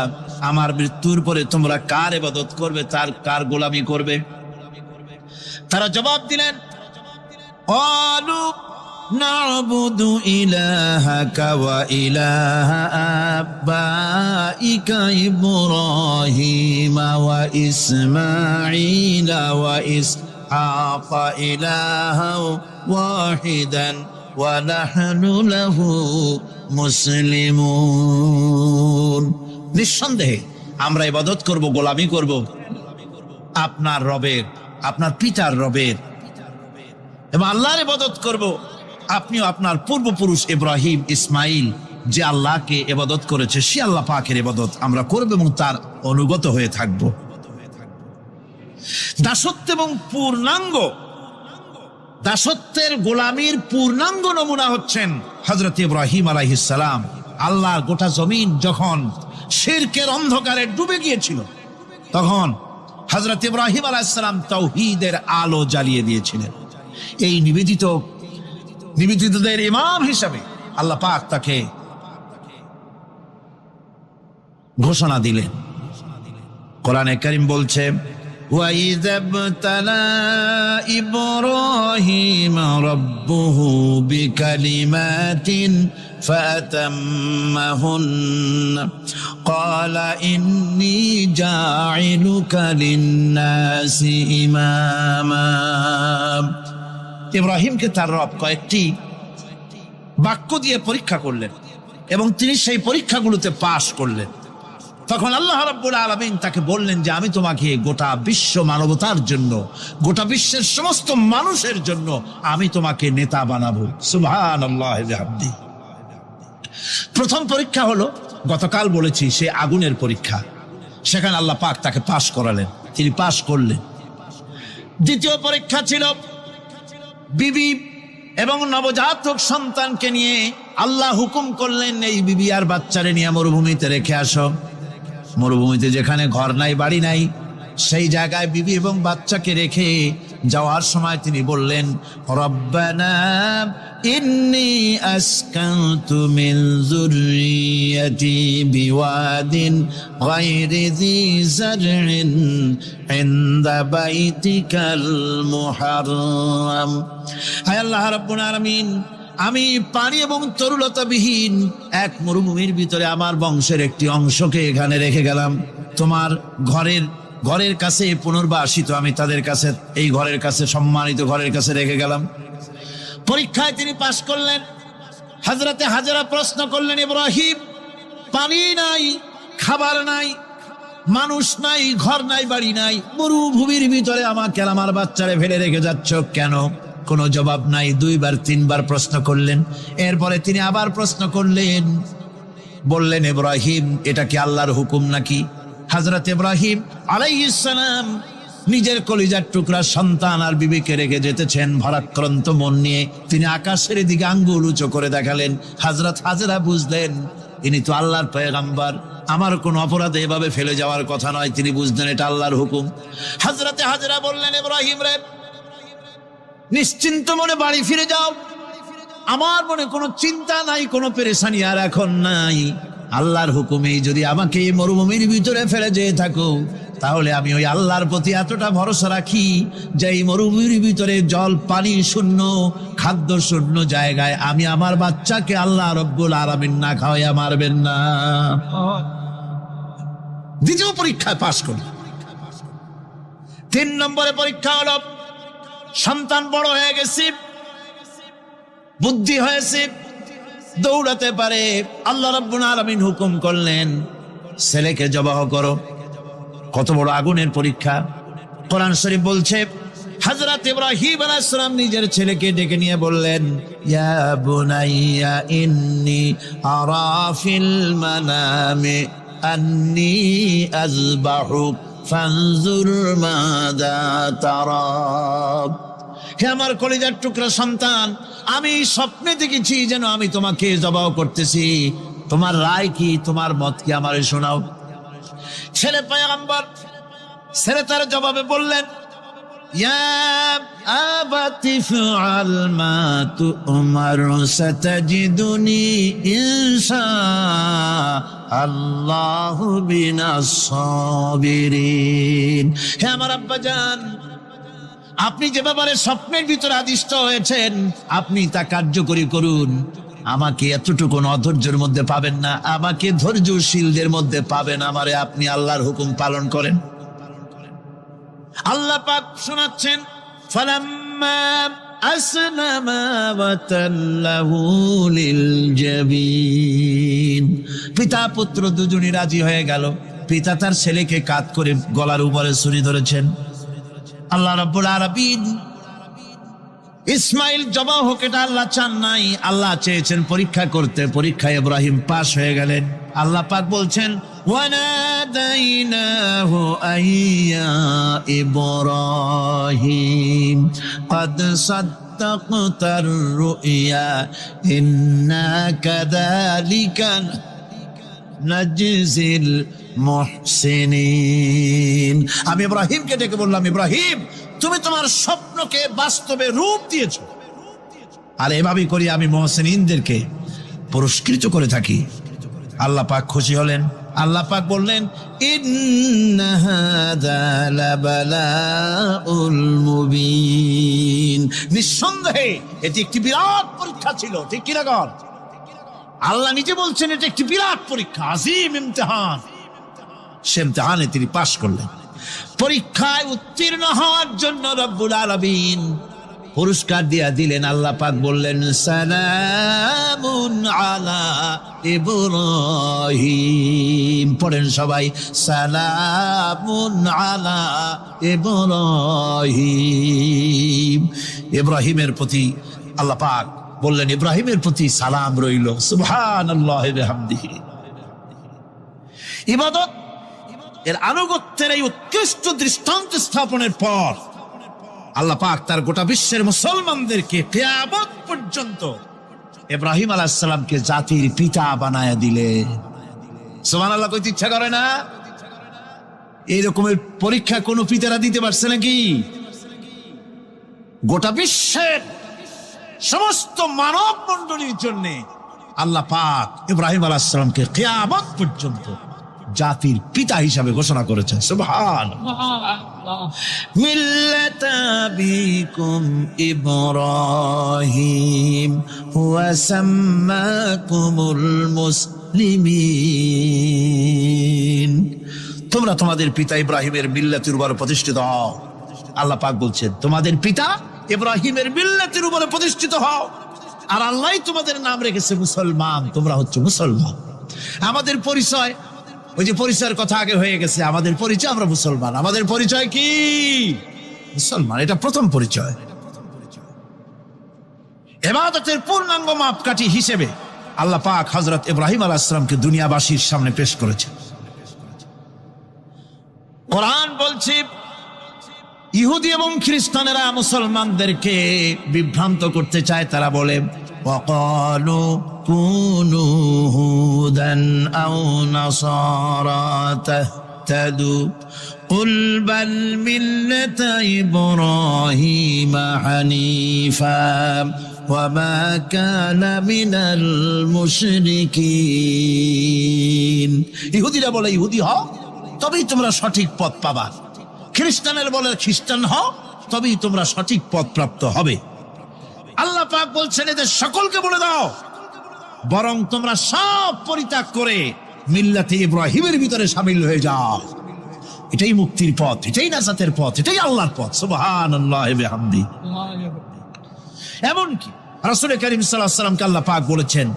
আমার মৃত্যুর পরে তোমরা কার ইবাদত করবে, তার কার গোলামি করবে? তারা জবাব দিলেন, ক্বালু نعبد إلهك وإله آبائك إبراهيم وإسماعيل وإسحاق إلها واحدا ونحن له مسلمون। নিঃসন্দেহে আমরা ইবাদত করব, গোলামি করব আপনার রবের, আপনার পিতার রবের, এবং আল্লাহর ইবাদত করব। আপনিও আপনার পূর্বপুরুষ ইব্রাহিম ইসমাইল যে আল্লাহকে ইবাদত করেছে, সে আল্লাহ পাকের ইবাদত আমরা করব এবং তার অনুগত হয়ে থাকব। দাসত্ব এবং দাসত্বের গোলামির পূর্ণাঙ্গ নমুনা হচ্ছেন হযরত ইব্রাহিম আলাইহিস সালাম। আল্লাহর গোটা জমিন যখন শিরকের অন্ধকারে ডুবে গিয়েছিল, তখন হযরত ইব্রাহিম আলাইহিস সালাম তাওহীদের আলো জ্বালিয়ে দিয়েছিলেন। এই নিবেদিতদের ইমাম হিসাবে আল্লাহ পাক তাকে ঘোষণা দিলেন। কোরআনে কারীম বলছে, وَإِذَا ابْتَلَى إِبْرَاهِيمَ رَبُّهُ بِكَلِمَاتٍ فَأَتَمَّهُنَّ قَالَ إِنِّي جَاعِلُكَ لِلنَّاسِ إِمَامًا। ইব্রাহিমকে তার রব কয়েকটি বাক্য দিয়ে পরীক্ষা করলেন এবং তিনি সেই পরীক্ষাগুলোতে পাশ করলেন। তখন আল্লাহ রাব্বুল আলামিন তাকে বললেন যে আমি তোমাকে গোটা বিশ্ব মানবতার জন্য, গোটা বিশ্বের সমস্ত মানুষের জন্য আমি তোমাকে নেতা বানাবো। সুবহানাল্লাহি ওয়া বিহামদিহি। প্রথম পরীক্ষা হলো, গতকাল বলেছি, সে আগুনের পরীক্ষা। সেখানে আল্লাহ পাক তাকে পাশ করালেন, তিনি পাশ করলেন। দ্বিতীয় পরীক্ষা ছিল বিবি এবং নবজাতক সন্তানকে নিয়ে আল্লাহ হুকুম করলেন, এই বিবি আর বাচ্চারে নিয়ে মরুভূমিতে রেখে আসো। মরুভূমিতে যেখানে ঘর নাই বাড়ি নাই, সেই জায়গায় বিবি এবং বাচ্চাকে রেখে যাওয়ার সময় তিনি বললেন, রব্বানা ইন্নী আসকানতু মিন যুররিয়্যাতি বিওয়াদিন গায়রি যী যারইন ইনদা বাইতিকাল মুহাররাম। হায় আল্লাহ রাব্বুল আলামিন, আমি পানি এবং তরুলতাবিহীন এক মরুভূমির ভিতরে আমার বংশের একটি অংশকে এখানে রেখে গেলাম। তোমার ঘরের কাছে পুনর্বাসিত, আমি তাদের কাছে, এই ঘরের কাছে, সম্মানিত ঘরের কাছে রেখে গেলাম। পরীক্ষায় তিনি পাশ করলেন। হযরতে হাজেরা প্রশ্ন করলেন, ইব্রাহিম, পানি নাই, খাবার নাই, মানুষ নাই, ঘর নাই, বাড়ি নাই, মরুভূমির ভিতরে আমাকে আর আমার বাচ্চারে ফেলে রেখে যাচ্ছ কেন? কোনো জবাব নাই। 2 বার 3 বার প্রশ্ন করলেন। এরপরে তিনি আবার প্রশ্ন করলেন, বললেন, ইব্রাহিম, এটা কি আল্লাহর হুকুম নাকি? হযরত ইব্রাহিম আলাইহিস সালাম নিজের কলিজার টুকরা সন্তান আর বিবিকে রেখে যেতেছেন ভারাক্রান্ত মন নিয়ে। তিনি আকাশের দিকে আঙ্গুল উঁচু করে দেখালেন। হযরত হাজেরা বুঝলেন ইনি তো আল্লাহর পয়গম্বর, আমার কোন অপরাধে এভাবে ফেলে যাওয়ার কথা নয়। তিনি বুঝলেন এটা আল্লাহর হুকুম। হযরত হাজেরা বললেন, ইব্রাহিম রে, নিশ্চিন্ত মনে বাড়ি ফিরে যাও। আমার মনে কোনো চিন্তা নাই, কোনো পেরেশানি আর এখন নাই। আল্লাহর হুকুমেই যদি আমাকে এই মরুভূমির ভিতরে ফেলে যেয়ে থাকো, তাহলে আমি ওই আল্লাহর প্রতি এতটা ভরসা রাখি যে এই মরুভূমির ভিতরে জল পানি শূন্য, খাদ্য শূন্য জায়গায় আমি আমার বাচ্চাকে আল্লাহ রব্বুল আলামিন না খাওয়াইয়া মারবেন না। দ্বিতীয় পরীক্ষায় পাশ করি। 3 নম্বরে পরীক্ষা হলো, সন্তান বড় হয়ে গেছে, বুদ্ধি হয়েছে, দৌড়াতে পারে। আল্লাহ রাব্বুল আলামিন হুকুম করলেন, ছেলেকে জবাহ করো। কত বড় আগুনের পরীক্ষা! কোরআন শরীফ বলছে, হযরত ইব্রাহিম আলাইহিস সালাম নিজের ছেলেকে ডেকে নিয়ে বললেন, ইয়া বুনাইয়া ইন্নী আরা ফিল মানামি আন্নী আযবাহুক ফানজুর মাযা তারা। হে আমার কলিজার টুকরা সন্তান, আমি স্বপ্নে দেখেছি যেন আমি তোমাকে জবাহ করতেছি। তোমার রায় কি, তোমার মত কি, আমারে শোনাও। ছেলে পয়গম্বর, ছেলে তার জবাবে বললেন, ইয়া আবাতি ফাআল মা তু'মার সাতাজিদুনি ইনশাআল্লাহু বিনাস সাবিরিন। হে আমার আব্বাজান, আপনি যে ব্যাপারে স্বপ্নের ভিতরে আদিষ্ট হয়েছেন, আপনি তা কার্যকরী করুন। আমাকে এতটুকু অধৈর্যের মধ্যে পাবেন না, আমাকে ধৈর্যশীলদের মধ্যে পাবেন। আমারে আপনি আল্লাহর হুকুম পালন করেন। আল্লাহ পাক শোনাচ্ছেন, ফালাম্মা আসলামা ওয়া তাল্লাহু লিল জাবিন। পিতা পুত্র দুজনই রাজি হয়ে গেল। পিতা তার ছেলেকে কাঁধ করে গলার উপরে ছুরি ধরেছেন। আল্লাহ রাব্বুল আলামিন ইসমাইল জবাহ হোক, এটা আল্লাহ চান নাই, আল্লাহ চেয়েছেন পরীক্ষা করতে। পরীক্ষায় ইব্রাহিম পাশ হয়ে গেলেন। আল্লাহ পাক বলছেন, ওয়ানাদাইনাহু আইয়া ইব্রাহিম ক্বাদ সাদ্দাকতার রুইয়া ইন্না কাযালিকা নাজজিল মুহসিনিন। আমি ইব্রাহিমকে ডেকে বললাম, ইব্রাহিম, তুমি তোমার স্বপ্নকে বাস্তবে রূপ দিয়েছো, আর এভাবেই করি আমি মুহসিনিনদেরকে পুরস্কৃত করে থাকি। আল্লাহ পাক খুশি হলেন। আল্লাহ পাক বললেন, ইন্না হাযা লাবালাউল মুবিন। নিঃসন্দেহে এটি একটি বিরাট পরীক্ষা ছিল। ঠিক কি না? আল্লাহ নিজে বলছেন এটা একটি বিরাট পরীক্ষা, আজিম ইমতিহান। সে ইমতিহানে তিনি পাশ করলেন। পরীক্ষায় উত্তীর্ণ হওয়ার জন্য রব্বুল আলামিন পুরস্কার দিয়া দিলেন। আল্লাহ পাক বললেন, সালামুন আলা ইব্রাহিম। পড়েন সবাই, সালামুন আলা ইব্রাহিম। ইব্রাহিমের প্রতি আল্লাহ পাক বললেন, ইব্রাহিমের প্রতি সালাম রইল। সুবহানাল্লাহি ওয়া বিহামদিহি। ইবাদত এর আনুগত্যের এই উৎকৃষ্ট দৃষ্টান্ত স্থাপনের পর আল্লাহ পাক তার গোটা বিশ্বের মুসলমানদেরকে কিয়ামত পর্যন্ত ইব্রাহিম আলাইহিস সালামকে জাতির পিতা বানায়া দিলেন। সুবহানাল্লাহ কইতে ইচ্ছা করে না? এই রকমের পরীক্ষা কোন পিতারা দিতে পারছে নাকি? গোটা বিশ্বের সমস্ত মানব মণ্ডলীর জন্য আল্লাহ পাক ইব্রাহিম আলাইহিস সালামকে কিয়ামত পর্যন্ত জাতির পিতা হিসাবে ঘোষণা করেছেন। সুবহানাল্লাহ। মিল্লাতা আবিকুম ইব্রাহিম ওয়া সাম্মাকুমুল মুসলিমিন। তোমরা তোমাদের পিতা ইব্রাহিমের মিল্লাতের উপর প্রতিষ্ঠিত হও। আল্লাহ পাক বলছেন তোমাদের পিতা ইব্রাহিমের মিল্লাতের উপরে প্রতিষ্ঠিত হও, আর আল্লাহই তোমাদের নাম রেখেছে মুসলমান। তোমরা হচ্ছে মুসলমান। আমাদের পরিচয়, ওই যে পরিচয়ের কথা আগে হয়ে গেছে, আমাদের পরিচয় আমরা মুসলমান। আমাদের পরিচয় কি? মুসলমান। এটা প্রথম পরিচয়। ইবাদতের পূর্ণাঙ্গ মাপকাঠি হিসেবে আল্লাহ পাক হযরত ইব্রাহিম আলাইহিস সালামকে দুনিয়াবাসীর সামনে পেশ করেছেন। কোরআন বলছে ইহুদি এবং খ্রিস্টানেরা মুসলমানদেরকে বিভ্রান্ত করতে চায়। তারা বলে ওয়াকালু কুনু হুদান আও নাসারা তাহতাদু কুল বাল মিল্লাতা ইব্রাহিম হানিফা ওয়া মা কানা মিনাল মুশরিকিন। ইহুদিরা বলে ইহুদি হও তবেই তোমরা সঠিক পথ পাবা, খ্রিস্টানের বলে খ্রিস্টান হও তবেই তোমরা সঠিক পথ প্রাপ্ত হবে। আল্লাহ পাক বলছেন এদের সকলকে বলে দাও বরং তোমরা সব পরিত্যাগ করে মিল্লাতে ইব্রাহিমের ভিতরে শামিল হয়ে যাও। এটাই মুক্তির পথ, এটাই নাজাতের পথ, এটাই আল্লাহর পথ। সুবহানাল্লাহি ওয়া বিহামদিহি। এমনকি রাসূল কারীম সাল্লাল্লাহু আলাইহি ওয়াসাল্লামকে আল্লাহ পাক বলেছেন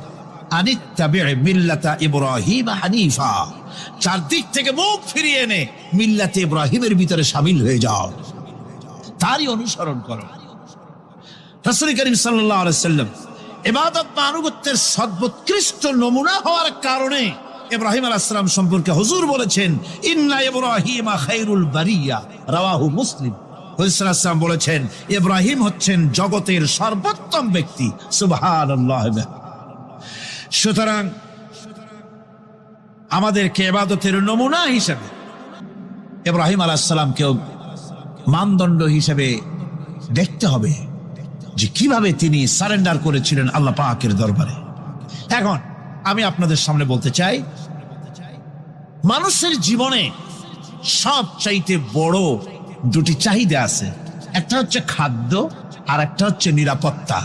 আনিত্তাবি মিল্লাতা ইব্রাহিম হানিফা, চারদিক থেকে মুখ ফিরিয়ে এনে মিল্লাতে ইব্রাহিমের ভিতরে শামিল হয়ে যাও, তারই অনুসরণ করো। রাসূল কারীম সাল্লাল্লাহু আলাইহি ওয়াসাল্লাম ইবাদত বা আনুগত্যের সর্বোৎকৃষ্ট নমুনা হওয়ার কারণে ইব্রাহিম আলাইহিস সালাম সম্পর্কে হুজুর বলেছেন ইন্না ইব্রাহিমা খায়রুল বারিয়া, রাওয়াহু মুসলিম। হুজুর সাল্লাল্লাহু আলাইহি ওয়াসাল্লাম বলেছেন ইব্রাহিম হচ্ছেন জগতের সর্বোত্তম ব্যক্তি। সুবহানাল্লাহ। সুতরাং আমাদেরকে ইবাদতের নমুনা হিসেবে ইব্রাহিম আলাইহিস সালামকেও মানদণ্ড হিসেবে দেখতে হবে যে কিভাবে তিনি সারেন্ডার করেছিলেন আল্লাহ পাকের দরবারে। এখন আমি আপনাদের সামনে বলতে চাই, মানুষের জীবনে সবচাইতে বড় দুটি চাহিদা আছে, একটা হচ্ছে খাদ্য আর একটা হচ্ছে নিরাপত্তা।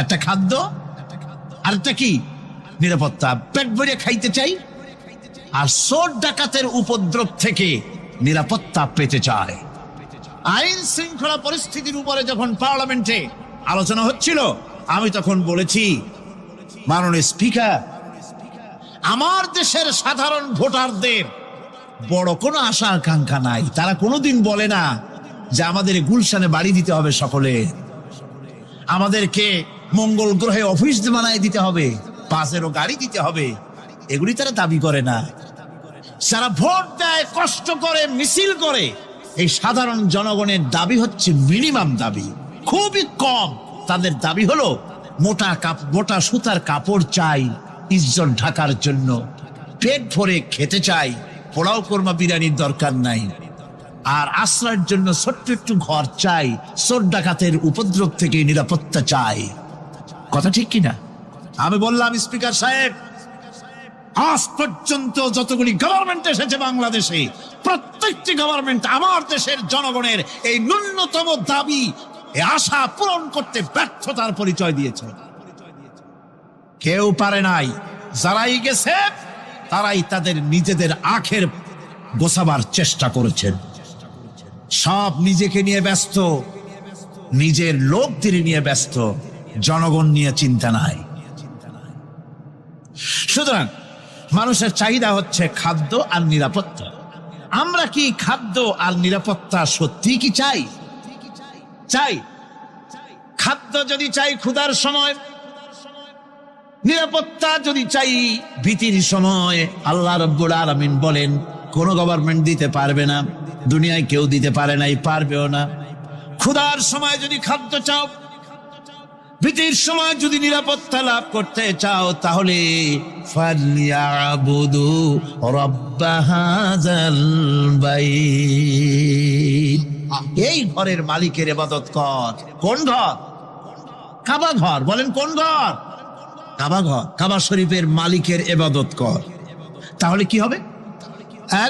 একটা খাদ্য আর একটা কি? নিরাপত্তা। পেট ভরে খাইতে চাই আর চোর ডাকাতের উপদ্রব থেকে নিরাপত্তা পেতে চায়। আইন শৃঙ্খলা পরিস্থিতির উপরে যখন পার্লামেন্টে আলোচনা হচ্ছিল, আমি তখন বলেছি মাননীয় স্পিকার, আমার দেশের সাধারণ ভোটারদের বড় কোনো আশা আকাঙ্ক্ষা নাই। তারা কোনোদিন বলে না যে আমাদের গুলশানে বাড়ি দিতে হবে সকলে, আমাদেরকে মঙ্গল গ্রহে অফিস বানায় দিতে হবে, বাসেরও গাড়ি দিতে হবে। এগুলি তারা দাবি করে না। যারা ভোট দেয়, কষ্ট করে, মিছিল করে, এই সাধারণ জনগণের দাবি হচ্ছে মিনিমাম দাবি, খুবই কম। তাদের দাবি হলো মোটা সুতার কাপড় চাই ইজ্জত ঢাকার জন্য, পেট ভরে খেতে চাই, পোলাও কোরমা বিরিয়ানির দরকার নাই, আর আশ্রয়ের জন্য ছোট্ট একটু ঘর চাই, চোর ডাকাতের উপদ্রব থেকে নিরাপত্তা চাই। কথা ঠিক কিনা? আমি বললাম স্পিকার সাহেব, আজ পর্যন্ত যতগুলি গভর্নমেন্ট এসেছে বাংলাদেশে, প্রত্যেকটি গভর্নমেন্ট আমার দেশের জনগণের এই ন্যূনতম দাবি, এই আশা পূরণ করতে ব্যর্থতার পরিচয় দিয়েছে। কেউ পারে নাই। যারাই গেছে তারাই তাদের নিজেদের আখের গোছাবার চেষ্টা করেছেন। সব নিজেকে নিয়ে ব্যস্ত, নিজের লোকদের নিয়ে ব্যস্ত, জনগণ নিয়ে চিন্তা নাই। সুতরাং মানুষের চাহিদা হচ্ছে খাদ্য আর নিরাপত্তা। আমরা কি খাদ্য আর নিরাপত্তা সত্যি কি চাই? চাই। খাদ্য যদি চাই ক্ষুধার সময়, নিরাপত্তা যদি চাই ভীতির সময়, আল্লাহ রাব্বুল আলামিন বলেন কোন গভর্নমেন্ট দিতে পারবে না, দুনিয়ায় কেউ দিতে পারে নাই, পারবেও না। ক্ষুধার সময় যদি খাদ্য চাও, ভীতির সময় যদি নিরাপত্তা লাভ করতে চাও, তাহলে ফালইয়াবুদু রাব্ব হাযাল বাইত, এই ঘরের মালিকের ইবাদত কর। কোন ঘর? কাবা ঘর। বলেন কোন ঘর? কাবা ঘর। কাবা শরীফের মালিকের ইবাদত কর। তাহলে কি হবে?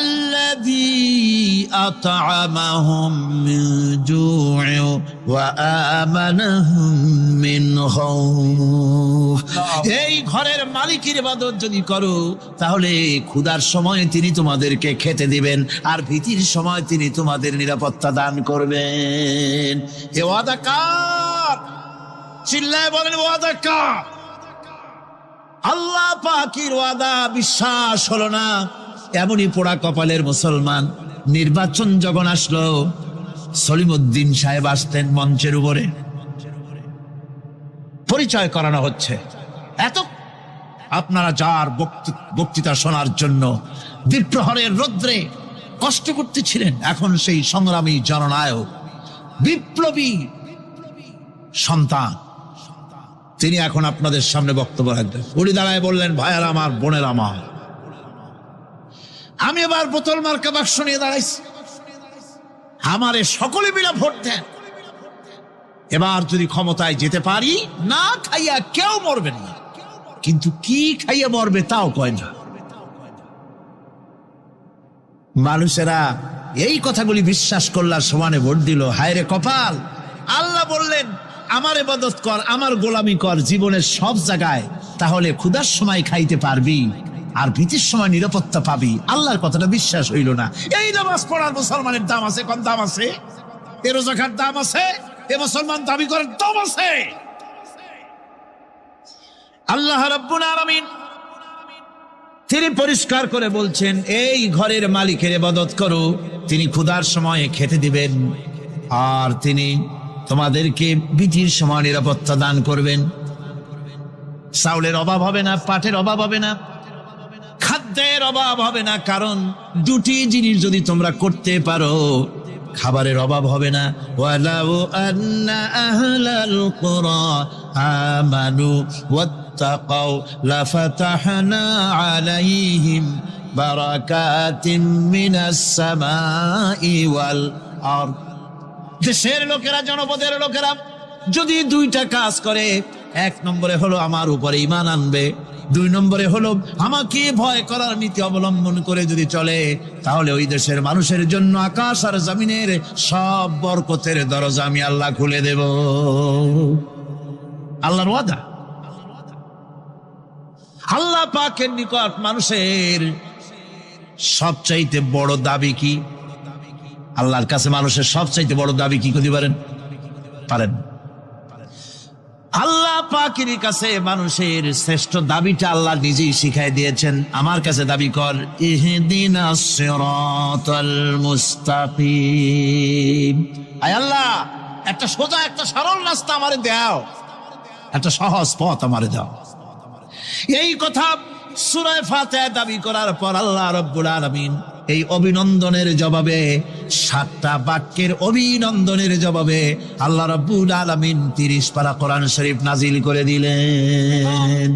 الذي أطعمهم من جوع وآمنهم من خوف, এই ঘরের মালিকের ইবাদত যদি করো, তাহলে ক্ষুধার সময় তিনি তোমাদেরকে খেতে দিবেন, আর ভীতির সময় তিনি তোমাদের নিরাপত্তা দান করবেন। এ ওয়াদা কার? চিল্লায় বলেন ওয়াদা কার? আল্লাহ পাকের ওয়াদা। বিশ্বাস হলো না? এমনই পোড়া কপালের মুসলমান। নির্বাচন যখন আসলো, সলিমউদ্দিন সাহেব আসতেন মঞ্চের উপরে, পরিচয় করানো হচ্ছে। এত আপনারা যার বক্তৃতা শোনার জন্য দ্বীপ্রহরের রৌদ্রে কষ্ট করতেছিলেন, এখন সেই সংগ্রামী জননায়ক, বিপ্লবী সন্তান, তিনি এখন আপনাদের সামনে বক্তব্য রাখবেন। উনি দাঁড়ায় বললেন, ভাইয়ার আমার, বোনের আমার, আমি এবার বোতল মার্কা বাক্স নিয়ে দাঁড়াইছি, আমারে সকলে মিলে ভোট দেন। এবার যদি ক্ষমতায় যেতে পারি, না খাইয়া কেউ মরবেন না, কিন্তু কি খাইয়া মরবে তাও কয় না। মানুষেরা এই কথাগুলি বিশ্বাস করলার সমানে ভোট দিল। হায় রে কপাল! আল্লাহ বললেন, আমার ইবাদত কর, আমার গোলামি কর জীবনের সব জায়গায়, তাহলে ক্ষুধার সময় খাইতে পারবি আর ভীতির সময় নিরাপত্তা পাবি। আল্লাহর কথাটা বিশ্বাস হইল না। এই নামাজ পড়ার মুসলমানের দাম আছে, কম দাম আছে? এ রোজা খাওয়ার দাম আছে? এ মুসলমান দাবি করার দাম আছে? আল্লাহ রাব্বুল আলামিন তিনি পরিষ্কার করে বলছেন, এই ঘরের মালিকের ইবাদত করো, তিনি ক্ষুধার সময়ে খেতে দিবেন, আর তিনি তোমাদেরকে ভীতির সময় নিরাপত্তা দান করবেন। চাউলের অভাব হবে না, পাটের অভাব হবে না, খাদ্যের অভাব হবে না, কারণ দুটি জিনিস যদি তোমরা করতে পারো, খাবারের অভাব হবে না। ওয়ালাউ আন্না আহলাল কুরা আমানু ওয়াত্তাকাউ লাফাতাহনা আলাইহিম বারাকাতিন মিনাস সামাই ওয়াল আরদ, দেশের লোকেরা, জনপদের লোকেরা যদি দুইটা কাজ করে, এক নম্বরে হলো আমার উপরে ঈমান আনবে, দুই নম্বরে হলো আমাকে ভয় করার নীতি অবলম্বন করে যদি চলে, তাহলে ওই দেশের মানুষের জন্য আকাশ আর জমিনের সব বরকতের দরজা আমি আল্লাহ খুলে দেব। আল্লাহর ওয়াদা। আল্লাহ পাকের নিকট মানুষের সবচাইতে বড় দাবি কি? আল্লাহর কাছে মানুষের সবচাইতে বড় দাবি কি করতে পারেন? পারেন? আল্লাহ পাকের কাছে মানুষের শ্রেষ্ঠ দাবিটা আল্লাহ নিজেই শিখাই দিয়েছেন। আমার কাছে দাবি কর, ইহদিনাস সিরাতাল মুস্তাকিম। আয় আল্লাহ, একটা সোজা, একটা সরল রাস্তা আমারে দাও, একটা সহজ পথ আমারে দাও। এই কথা সূরা ফাতিহা দাবি করার পর আল্লাহ রাব্বুল আলামিন এই অভিনন্দনের জবাবে, 7টা বাক্যের অভিনন্দনের জবাবে আল্লাহ রাব্বুল আলামিন 30 পারা কোরআন শরীফ নাজিল করে দিলেন।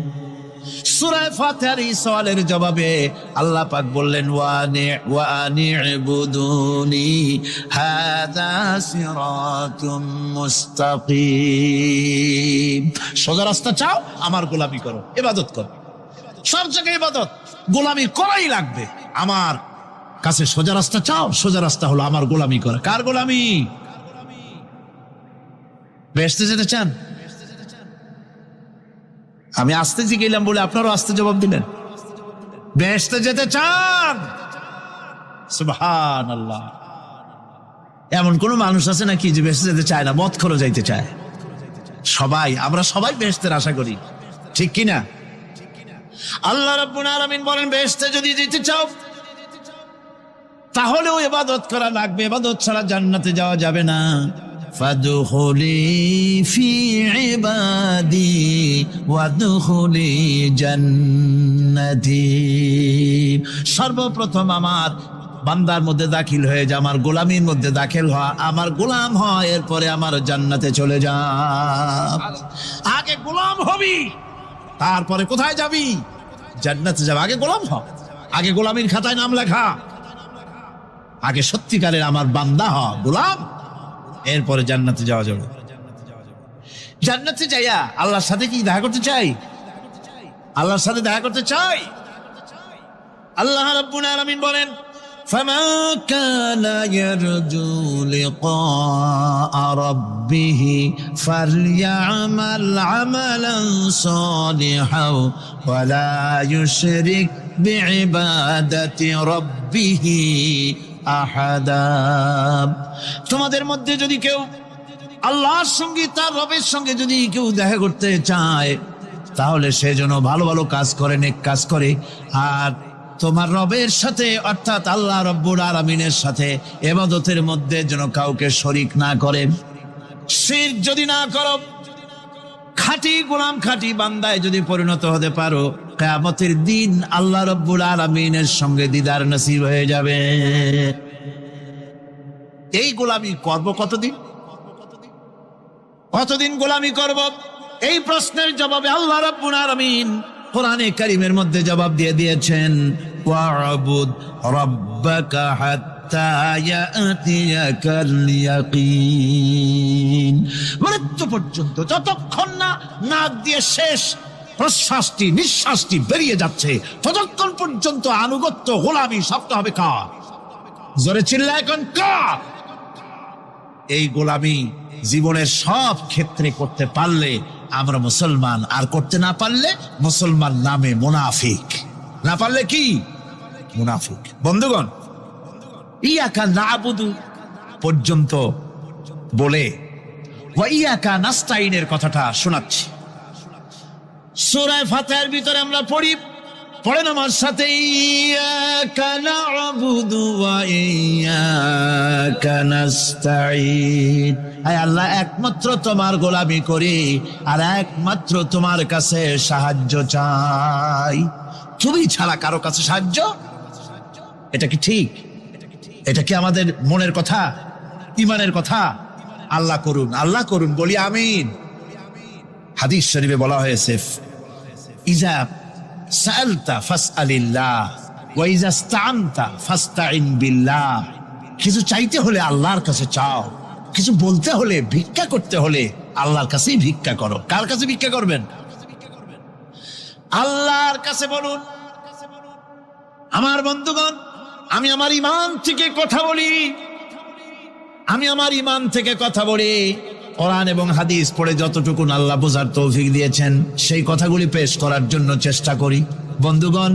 সূরা ফাতিহার এই সওয়ালের জবাবে আল্লাহ পাক বললেন, ওয়া আনি'বুদুনি হাযা সিরাতুম মুস্তাকিম। সোজা রাস্তা চাও, আমার গোলামি করো, ইবাদত করো। সব জায়গায় ইবাদত, গোলামি করাই লাগবে। আমার কাছে সোজা রাস্তা চাও, সোজা রাস্তা হলো আমার গোলামি করা। কার গোলামি? বেহেশতে যেতে চান? আমি আস্তে গেলাম বলে আপনারও আস্তে জবাব দিলেন। বেহেশতে যেতে চান? সুবহানাল্লাহ। এমন কোন মানুষ আছে নাকি যে বেহেশতে যেতে চায় না? মদ খোর যাইতে চায়। সবাই, আমরা সবাই বেহেশতের আশা করি, ঠিক কিনা? আল্লাহ রাব্বুল আলামিন বলেন, বেহেশতে যদি যেতে চাও তাহলেও ইবাদত করা লাগবে, ইবাদত ছাড়া জান্নাতে যাওয়া যাবে না। ফাদখুলি ফি ইবাদি ওয়াদখুলি জান্নাতি। সর্বপ্রথম আমার বান্দার মধ্যে দাখিল হয়ে যা, আমার গোলামির মধ্যে দাখিল হওয়া, আমার গোলাম হয়, এরপরে আমার জান্নাতে চলে যা। আগে গোলাম হবি, তারপরে কোথায় যাবি? জান্নাতে যাবে। আগে গোলাম হ, আগে গোলামির খাতায় নাম লেখা, আগে সত্যিকারের আমার বান্দা হ, গোলাম, এরপরে জান্নাতে যাওয়া যাবে। জান্নাতে যাইয়া আল্লাহর সাথে কি দেখা করতে চাই? আল্লাহর সাথে দেখা করতে চাই। আল্লাহ রাব্বুল আলামিন বলেন, فَمَنْ كَانَ يَرْجُو لِقَاءَ رَبِّهِ فَلْيَعْمَلْ عَمَلًا صَالِحًا وَلَا يُشْرِكْ بِعِبَادَةِ رَبِّهِ أَحَدًا। তোমাদের মধ্যে যদি কেউ আল্লাহর সঙ্গে, তার রবের সঙ্গে যদি কেউ দেখা করতে চায়, তাহলে সে যেন ভালো ভালো কাজ করে, নেক কাজ করে, আর তোমার রবের সাথে অর্থাৎ আল্লাহ রব্বুল আলামিনের সাথে ইবাদতের মধ্যে যেন কাউকে শরীক না করে। শিরক যদি না করো, খাঁটি গোলাম, খাঁটি বান্দায় যদি পরিণত হতে পারো, কিয়ামতের দিন আল্লাহ রব্বুল আলামিনের সঙ্গে দিদার নসিব হয়ে যাবে। এই গোলামি করব কতদিন? কতদিন গোলামি করব? এই প্রশ্নের জবাবে আল্লাহ রাব্বুল আলামিন কোরআনে কারীমের মধ্যে জবাব দিয়ে দিয়েছেন, ওয়া'বুদ রাব্বাকা হাত্তা ইয়াতিয়াকাল ইয়াকিন। মৃত্যু পর্যন্ত, যতক্ষণ না নাক দিয়ে শেষ প্রশ্বাসটি, নিঃশ্বাসটি বেরিয়ে যাচ্ছে, ততক্ষণ পর্যন্ত আনুগত্য, গোলামি সবটা হবে কার? জোরে চিল্লায় এখন কার? এই গোলামি জীবনের সব ক্ষেত্রে করতে পারলে আমরা মুসলমান, আর করতে না পারলে মুসলমান নামে মুনাফিক। না পারলে কি? মুনাফিক। বন্ধুগণ, ইয়াকা নাবুদু পর্যন্ত বলে ওয়া ইয়াকা নাস্তাইনের কথাটা শোনাচ্ছি। সূরা ফাতিহার ভিতরে আমরা পড়ি, পড়েন আমার সাথে, ইয়াকা নাবুদু ওয়া ইয়াকা নাস্তাইন। আয় আল্লাহ, একমাত্র তোমার গোলামি করি আর একমাত্র তোমার কাছে সাহায্য চাই। তুমি ছাড়া কারো কাছে সাহায্য? এটা কি ঠিক? এটা কি আমাদের মনের কথা, ইমানের কথা? আল্লাহ করুন, আল্লাহ করুন, বলি আমিন। হাদিস শরীফে বলা হয়েছে, ইজা সাআলতা ফাসআলিল্লাহ ওয়া ইজা ইসতাআনতা ফাসতাইন বিল্লাহ। কিছু চাইতে হলে আল্লাহর কাছে চাও, কিছু বলতে হলে, ভিক্ষা করতে হলে আল্লাহর কাছেই ভিক্ষা করো। কার কাছে ভিক্ষা করবেন? আল্লাহর কাছে বলুন। আমার বন্ধুগণ, আমি আমার ঈমান থেকে কথা বলি, আমি আমার ঈমান থেকে কথা বলি। কোরআন এবং হাদিস পড়ে যতটুকু আল্লাহ বোঝার তৌফিক দিয়েছেন, সেই কথাগুলি পেশ করার জন্য চেষ্টা করি। বন্ধুগণ,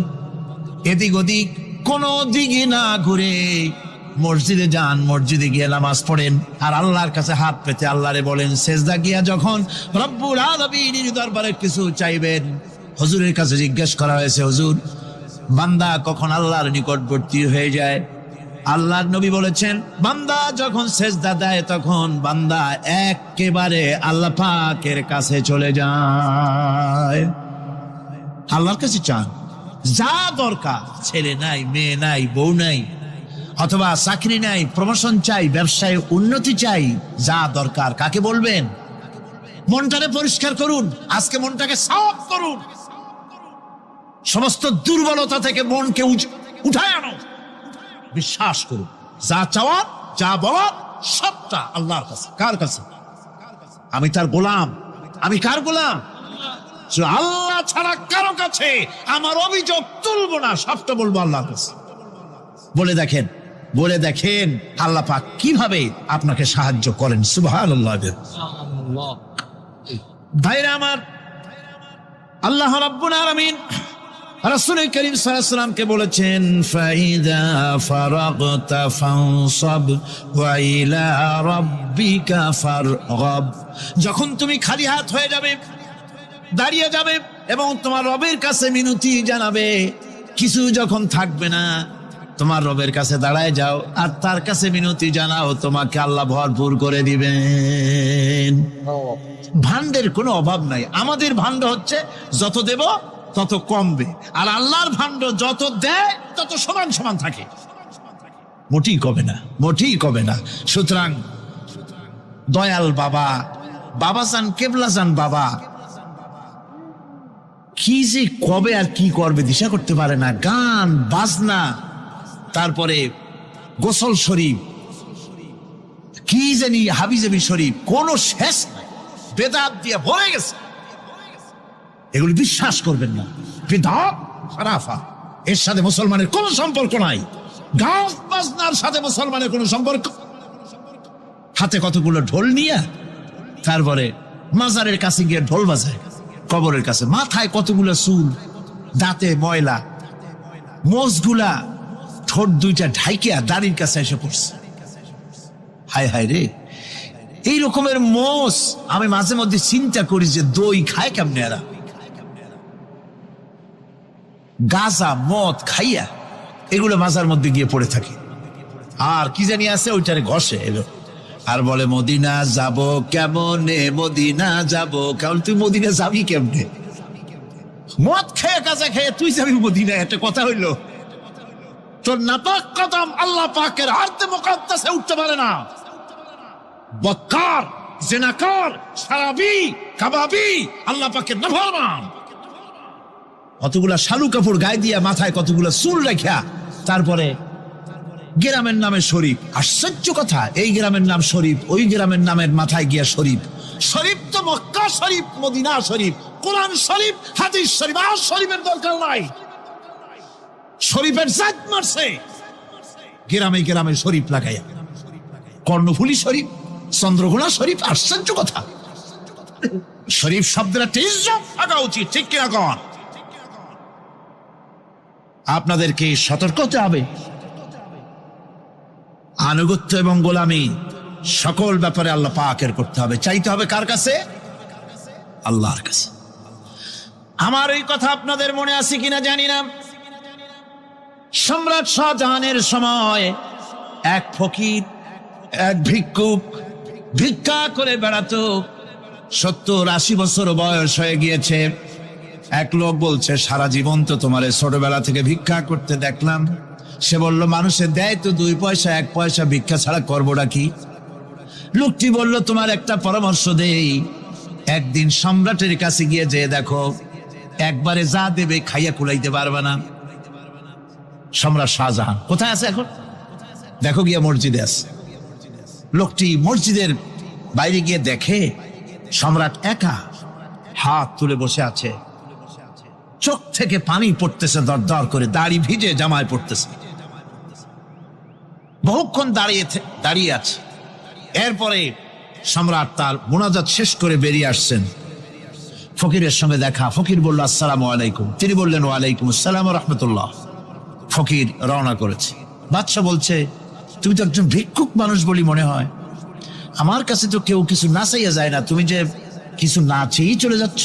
এদিক ওদিক কোনো দিকে না ঘুরে মসজিদে যান, মসজিদে গিয়ে নামাজ পড়েন, আর আল্লাহর কাছে হাত পেতে আল্লাহরে বলেন। সেজদা গিয়া যখন রব্বুল আলামিনের দরবারে কিছু চাইবেন, হুজুরের কাছে জিজ্ঞেস করা হয়েছে, হুজুর, বান্দা কখন আল্লাহর নিকটবর্তী হয়ে যায়? আল্লাহর নবী বলেছেন, বান্দা যখন সেজদা দেয় তখন বান্দা একেবারে আল্লাহ পাকের কাছে চলে যায়। আল্লাহর কাছে চান, যা দরকার, ছেলে নাই, মেয়ে নাই, বউ নাই, অথবা চাকরি নাই, প্রমোশন চাই, ব্যবসায় উন্নতি চাই, যা দরকার কাকে বলবেন? মনটাকে পরিষ্কার করুন, আজকে মনটাকে সাফ করুন, সমস্ত দুর্বলতা থেকে মনকে উঠায় আনো, বিশ্বাস করুন, যা চাওয়ার, যা বলার সবটা আল্লাহর কাছে। কার কাছে? আমি তার গোলাম। আমি কার গোলাম? আল্লাহ ছাড়া কারো কাছে আমার অভিযোগ তুলবো না, সবটা বলবো আল্লাহর কাছে। বলে দেখেন, বলে দেখেন আল্লাহ পাক কিভাবে আপনাকে সাহায্য করেন। সুবহানাল্লাহ। ভাইরা আমার, আল্লাহ রাব্বুল আলামিন রাসূল করিম সাল্লাল্লাহু আলাইহি ওয়াসাল্লামকে বলেছেন, ফাইদা ফারাগতা ফানসাব ওয়া ইলা রাব্বিকা ফারগাব। যখন তুমি খালি হাত হয়ে যাবে, দাঁড়িয়ে যাবে এবং তোমার রবের কাছে মিনতি জানাবে, কিছু যখন থাকবে না, তোমার রবের কাছে দাঁড়ায় যাও আর তার কাছে মিনতি জানাও, তোমাকে আল্লাহ ভরপুর করে দিবেন। ভান্ডের কোনো অভাব নাই। আমাদের ভান্ড হচ্ছে যত দেব তত কমবে, আর আল্লাহর ভান্ড যত দেয় তত সমান সমান থাকে। মোটেই কবে না, মোটেই কবে না। সুতরাং দয়াল বাবা, বাবাজান কেবলাজান বাবা কি যে কবে আর কি করবে দিশা করতে পারে না। গান বাজনা, তারপরে গোসল শরীফ, কি জানি হাবিজাবি শরীফ, কোন শেষ নাই, বেদাত দিয়ে ভরে গেছে। এগুলি বিশ্বাস করবেন না, বেদাত খারাফা, এর সাথে মুসলমানের কোন সম্পর্ক নাই। গান বাজনার সাথে মুসলমানের কোন সম্পর্ক। হাতে কতগুলো ঢোল নিয়ে তারপরে মাজারের কাছে গিয়ে ঢোল বাজায়, কবরের কাছে মাথায় কতগুলো চুল, দাঁতে ময়লা, মোষগুলা ঠোঁট দুইটা ঢাইকিয়া দাড়ির কাছে এসে পড়ছে। হায় হায় রে, এই রকমের মোষ আমি মাঝে মধ্যে চিন্তা করি যে দই খায় কেমনে এরা। গাঁজা মদ খাইয়া এগুলো মাজার মধ্যে গিয়ে পড়ে থাকে, আর কি জানি আছে ওইটারে ঘষে এলো আর বলে মদিনা যাব কেমনে, মদিনা যাব কেমন। তুই মদিনা যাবি কেমনে? মদ খেয়ে গাঁজা খেয়ে তুই যাবি মদিনা? একটা কথা হইলো? তোর নাপাক কদম আল্লাহ পাকের আরতে মুকাদ্দাসে উঠতে পারে না। বদকার, জিনাকার, শারাবি, কাবাবি, আল্লাহ পাকের নাফরমান। কতগুলা শালু কাপড় গায়ে দিয়া মাথায় কতগুলা চুল রাখিয়া তারপরে গ্রামের নামে শরীফ। আশ্চর্য কথা, এই গ্রামের নাম শরীফ, ওই গ্রামের নামের মাথায় গিয়া শরীফ। শরীফ তো মক্কা শরীফ, মদিনা শরীফ, কোরআন শরীফ, হাদিস শরীফ। আর শরীফের দরকার নাই। শরীফের জাত মারছে গ্রামে গ্রামে শরীফ লাগাইয়া। কর্ণফুলী শরীফ, চন্দ্রঘোনা শরীফ। আশ্চর্য কথা, শরীফ শব্দের একটা ইজ্জত থাকা উচিত, ঠিক কিনা কন? আপনাদেরকে সতর্ক হতে হবে। আনুগত্য এবং গোলামি সকল ব্যাপারে আল্লাহ পাকের করতে হবে। চাইতে হবে কার কাছে? আল্লাহর কাছে। আমার এই কথা আপনাদের মনে আছে কিনা জানি না। সম্রাট শাহজাহানের সময় এক ফকির, এক ভিক্ষুক ভিক্ষা করে বেড়াতো। 70-80 বছর বয়স হয়ে গিয়েছে। এক লোক বলছে, সারা জীবন তো তোমার ছোটবেলা থেকে ভিক্ষা করতে দেখলাম। সে বলল, মানুষে দেয় তো 2 পয়সা 1 পয়সা, ভিক্ষা ছাড়া করবোটা কি? লোকটি বলল, তোমার একটা পরামর্শ দেই, একদিন সম্রাটের কাছে গিয়ে যে দেখো, একবারে যা দেবে খাইয়া কুলাইতে পারবে না। সম্রাট শাহজাহান কোথায় আছে এখন? দেখো গিয়া মসজিদে আছে। লোকটি মসজিদের বাইরে গিয়ে দেখে সম্রাট একা হাত তুলে বসে আছে, চোখ থেকে পানি পড়তেছে দর দর করে, দাড়ি ভিজে জামায় পড়তেছে। বহুক্ষণ দাঁড়িয়ে আছে। এরপরে সম্রাট তার মুনাজাত শেষ করে বেরিয়ে আসছেন। ফকিরের সঙ্গে দেখা। ফকির বলল, আসসালামু আলাইকুম। তিনি বললেন, ওয়ালাইকুম আসসালাম ওয়া রাহমাতুল্লাহ। ফকির রওনা করেছে। বাদশা বলছে, তুমি তো একজন ভিক্ষুক মানুষ বলি মনে হয়, আমার কাছে তো কেউ কিছু না চাইয়া যায় না, তুমি যে কিছু না চেয়েই চলে যাচ্ছ।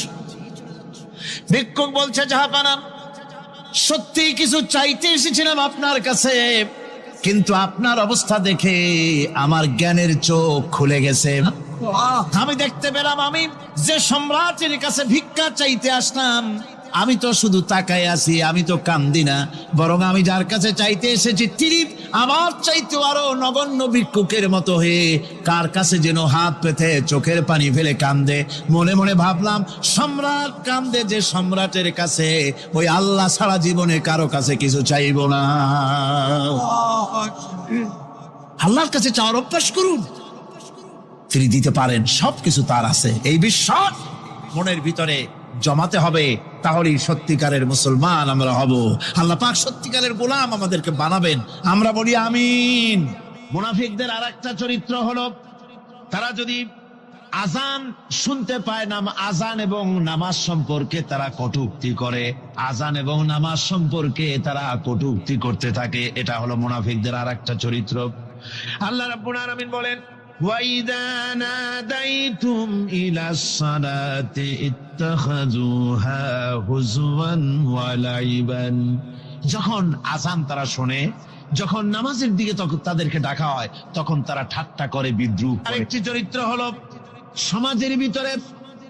ভিক্ষুক বলছে, জাহাপানা, সত্যি কিছু চাইতে এসেছিলাম আপনার কাছে, কিন্তু আপনার অবস্থা দেখে আমার জ্ঞানের চোখ খুলে গেছে। আমি দেখতে পেলাম আমি যে সম্রাটের কাছে ভিক্ষা চাইতে আসলাম, আমি তো শুধু তাকায় আছি, আমি তো কান্দি না, বরং আমি যার কাছে চাইতে এসেছি তিনি আমার চাইতে আরো নগণ্য ভিক্ষুকের মতো হয়ে কার কাছে যেন হাত পেতে চোখের পানি ফেলে কান্দে। মনে মনে ভাবলাম, সম্রাট কান্দে যে সম্রাটের কাছে, ওই আল্লাহ সারা জীবনে কারো কাছে কিছু চাইব না। আল্লাহর কাছে চাওয়ার অভ্যাস করুন, তিনি দিতে পারেন, সবকিছু তার আছে। এই বিশ্বাস মনের ভিতরে জমাতে হবে, তাহলেই সত্যিকারের মুসলমান আমরা হব। আল্লাহ পাক সত্যিকারের গোলাম আমাদেরকে বানাবেন, আমরা বলি আমিন। মুনাফিকদের আরেকটা চরিত্র হলো, তারা যদি আজান শুনতে পায় না, আজান এবং নামাজ সম্পর্কে তারা কটূক্তি করে, আজান এবং নামাজ সম্পর্কে তারা কটূক্তি করতে থাকে। এটা হলো মুনাফিকদের আরেকটা চরিত্র। আল্লাহ রাব্বুল আলামিন বলেন, وَإِذَا نَادَيْتُمْ إِلَى الصَّلَاةِ اتَّخَذُوهَا هُزُوًا وَلَعِبًا। যখন আযান তারা শোনে, যখন নামাজের দিকে তখন তাদেরকে ডাকা হয়, তখন তারা ঠাট্টা করে, বিদ্রুপ করে। আরেকটি চরিত্র হলো সমাজের ভিতরে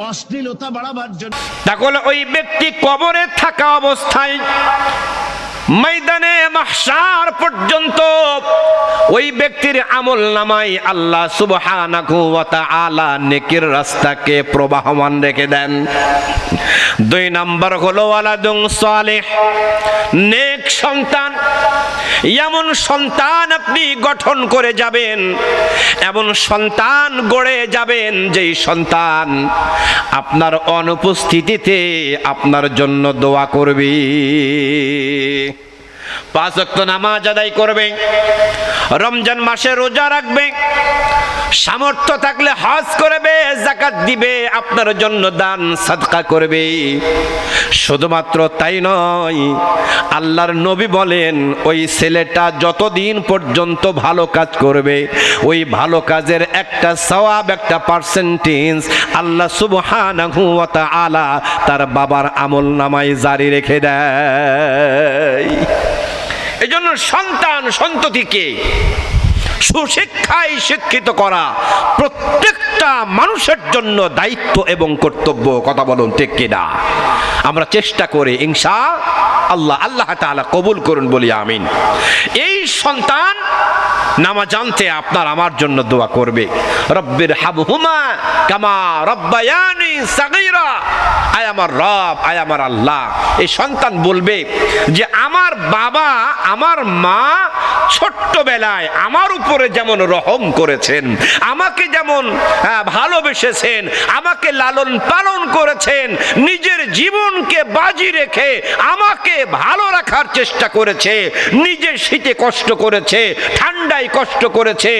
অশ্লীলতা বাড়াবার জন্য। তাহলে ওই ব্যক্তি কবরে থাকা অবস্থায় ময়দানে মাহশার পর্যন্ত ওই ব্যক্তির আমল নামায় আল্লাহ সুবহানাহু ওয়া তাআলা নেকির রাস্তাকে প্রবাহমান রেখে দেন। 2 নাম্বার হলো ওয়ালাদুন সালেহ, নেক সন্তান। এমন সন্তান আপনি গঠন করে যাবেন, এমন সন্তান গড়ে যাবেন যেই সন্তান আপনার অনুপস্থিতিতে আপনার জন্য দোয়া করবে, 5 ওয়াক্ত নামাজ আদায় করবে, রমজান মাসে রোজা রাখবে, সামর্থ্য থাকলে হজ করবে, যাকাত দিবে, আপনার জন্য দান সাদকা করবে। শুধুমাত্র তাই নয়, আল্লাহর নবী বলেন ওই ছেলেটা যতদিন পর্যন্ত ভালো কাজ করবে, ওই ভালো কাজের একটা সওয়াব, একটা পার্সেন্টেজ আল্লাহ সুবহানাহু ওয়া তাআলা তার বাবার আমল নামায় জারি রেখে দেয়। এজন্য সন্তান সন্ততিকে সুশিক্ষায় শিক্ষিত করা প্রত্যেকটা মানুষের জন্য দায়িত্ব এবং কর্তব্য। কথা বলুন ঠিক কিনা? আমরা চেষ্টা করি ইনশাআল্লাহ, আল্লাহ তাআলা কবুল করুন বলি আমিন। এই সন্তান নামাজ জানতে আপনার আমার জন্য দোয়া করবে, রব্বির হাবহুমা কামা রব্বায়ানি সাগীরা। আয় আমার রব, আয় আমার আল্লাহ। এই সন্তান বলবে যে আমার বাবা আমার মা ছোট্টবেলায় আমার উপরে যেমন রহম করেছেন, আমাকে যেমন ভালোবেসেছেন, আমাকে লালন পালন করেছেন, নিজের জীবনকে বাজি রেখে আমাকে ভালো রাখার চেষ্টা করেছে, নিজে শীতে কষ্ট করেছে, ঠান্ডায় কষ্ট করেছে,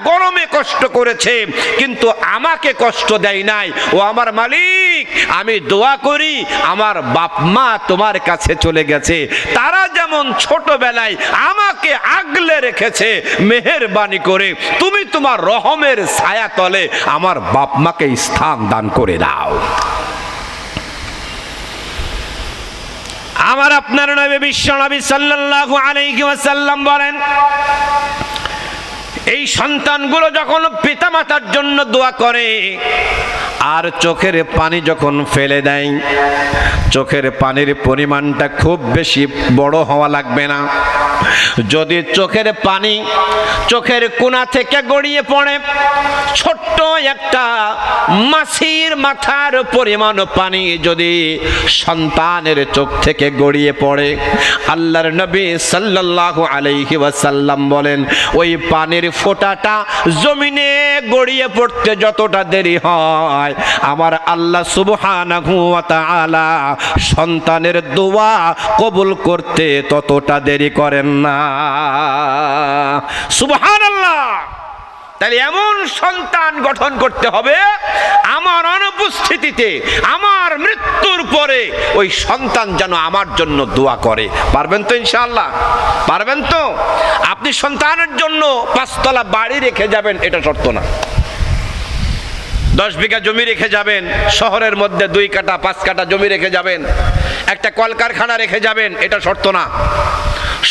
গরমে কষ্ট করেছে, কিন্তু আমাকে কষ্ট দেয় নাই। ও আমার মালিক, আমি দোয়া করি আমার বাপ মা তোমার কাছে চলে গেছে, তারা যেমন ছোটবেলায় আমাকে আগলে রেখেছে, মেহেরবানি করে তুমি তোমার রহমের ছায়া তলে আমার বাপ মাকে স্থান দান করে দাও। আমার আপনার নবী বিশ্বনবী সাল্লাল্লাহু আলাইহি ওয়াসাল্লাম বলেন, এই সন্তানগুলো যখন পিতামাতার জন্য দোয়া করে আর চোখের পানি যখন ফেলে দেয়, চোখের পানির পরিমাণটা খুব বেশি বড় হওয়া লাগবে না। যদি চোখের পানি চোখের কোণা থেকে গড়িয়ে পড়ে, ছোট্ট একটা মাছির মাথার পরিমাণ পানি যদি সন্তানের চোখ থেকে গড়িয়ে পড়ে, আল্লাহর নবী সাল্লাল্লাহু আলাইহি ওয়াসাল্লাম বলেন ওই পানির ফোঁটাটা জমিনে গড়িয়ে পড়তে যতটা দেরি হয়, আমার আল্লাহ সুবহানাহু ওয়া তাআলা সন্তানের দোয়া কবুল করতে ততটা দেরি করেন না। সুবহানাল্লাহ। তাহলে এমন সন্তান গঠন করতে হবে আমার অনুপস্থিতিতে, আমার মৃত্যুর পরে ওই সন্তান যেন আমার জন্য দোয়া করে। পারবেন তো ইনশাআল্লাহ? পারবেন তো? আপনি সন্তানের জন্য 5 তলা বাড়ি রেখে যাবেন এটা শর্ত না, 10 বিঘা জমি রেখে যাবেন, শহরের মধ্যে 2 কাঠা 5 কাঠা জমি রেখে যাবেন, একটা কলকারখানা রেখে যাবেন, এটা শর্ত না।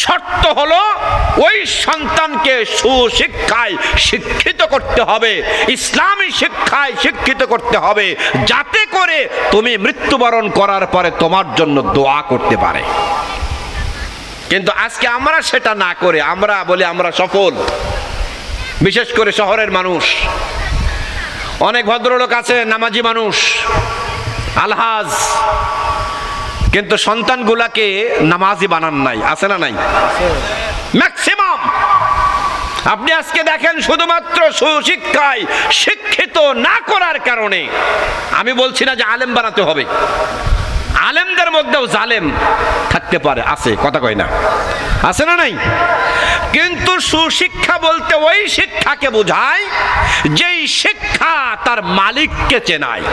শর্ত হলো ওই সন্তানকে সুশিক্ষায় শিক্ষিত করতে হবে, ইসলামী শিক্ষায় শিক্ষিত করতে হবে, যাতে করে তুমি মৃত্যুবরণ করার পরে তোমার জন্য দোয়া করতে পারে। কিন্তু আজকে আমরা সেটা না করে আমরা বলি আমরা সফল। বিশেষ করে শহরের মানুষ, অনেক ভদ্রলোক আছে, নামাজি মানুষ, আলহাজ, কিন্তু সন্তানগুলাকে নামাজি বানান নাই। আছে না নাই? ম্যাক্সিমাম। আপনি আজকে দেখেন শুধুমাত্র সুশিক্ষায় শিক্ষিত না করার কারণে, আমি বলছি না যে আলেম বানাতে হবে, আলেমদের মধ্যেও জালেম থাকতে পারে, আছে, কথা কয় না, আছে না নাই? কিন্তু সুশিক্ষা বলতে ওই শিক্ষাকে বোঝায় যেই শিক্ষা তার মালিককে চেনায়,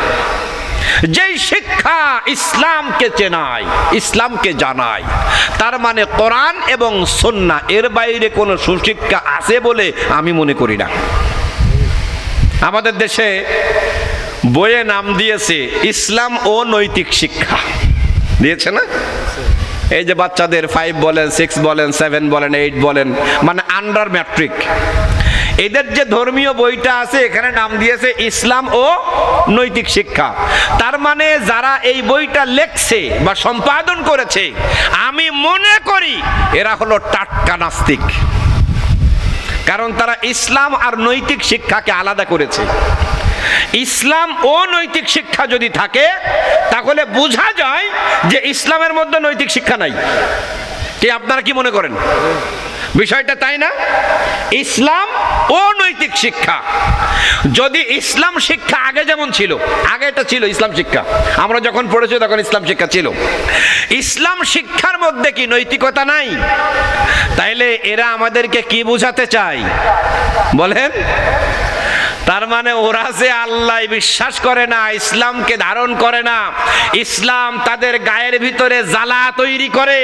যেই শিক্ষা ইসলামকে চেনায়, ইসলামকে জানায়। তার মানে কোরআন এবং সুন্নাহ, এর বাইরে কোনো সুশিক্ষা আছে বলে আমি মনে করি না। আমাদের দেশে বইয়ে নাম দিয়েছে ইসলাম ও নৈতিক শিক্ষা, দিয়েছে না? এই যে বাচ্চাদের 5 বলেন, 6 বলেন, 7 বলেন, 8 বলেন, মানে আন্ডার ম্যাট্রিক, এদের যে ধর্মীয় বইটা আছে এখানে নাম দিয়েছে ইসলাম ও নৈতিক শিক্ষা। তার মানে যারা এই বইটা লেখছে বা সম্পাদন করেছে, আমি মনে করি এরা হলো টাটকা নাস্তিক। কারণ তারা ইসলাম আর নৈতিক শিক্ষাকে আলাদা করেছে। ইসলাম ও নৈতিক শিক্ষা যদি থাকে তাহলে বোঝা যায় যে ইসলামের মধ্যে নৈতিক শিক্ষা নাই। কি আপনারা কি মনে করেন বিষয়টা, তাই না? ইসলাম ও নৈতিক শিক্ষা, যদি ইসলাম শিক্ষা আগে যেমন ছিল, আগে এটা ছিল ইসলাম শিক্ষা, আমরা যখন পড়েছি তখন ইসলাম শিক্ষা ছিল, ইসলাম শিক্ষার মধ্যে কি নৈতিকতা নাই? তাইলে এরা আমাদেরকে কি বোঝাতে চায় বলেন? তার মানে ওরা যে আল্লাহ বিশ্বাস করে না, ইসলামকে ধারণ করে না, ইসলাম তাদের গায়ের ভিতরে জ্বালা তৈরি করে,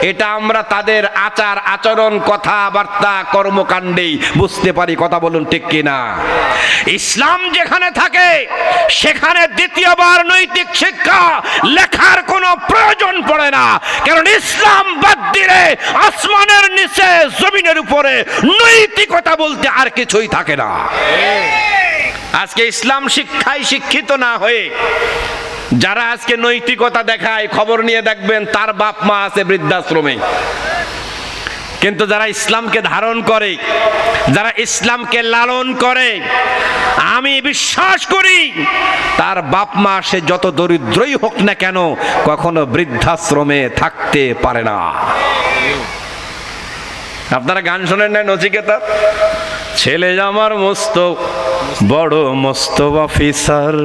এটা আমরা তাদের আচার আচরণ কথাবার্তা কর্মকাণ্ডেই বুঝতে পারি। কথা বলুন ঠিক কিনা? ইসলাম যেখানে থাকে সেখানে দ্বিতীয়বার নৈতিক শিক্ষা লেখার কোনো প্রয়োজন পড়ে না, কারণ ইসলাম বাদ দিলে আসমানের নিচে জমিনের উপরে নৈতিকতা বলতে আর কিছুই থাকে না। আজকে ইসলাম শিক্ষায় শিক্ষিত না হয়ে যারা আজকে নৈতিকতা দেখায়, খবর নিয়ে দেখবেন তার বাপ মা আছে বৃদ্ধাশ্রমে। কিন্তু যারা ইসলামকে ধারণ করে, যারা ইসলামকে লালন করে, আমি বিশ্বাস করি তার বাপ মা সে যত দরিদ্রই হোক না কেন কখনো বৃদ্ধাশ্রমে থাকতে পারে না। আপনারা গান শোনেন না নচিকেতা? ছেলে আমার মস্ত বড় মস্ত অফিসার,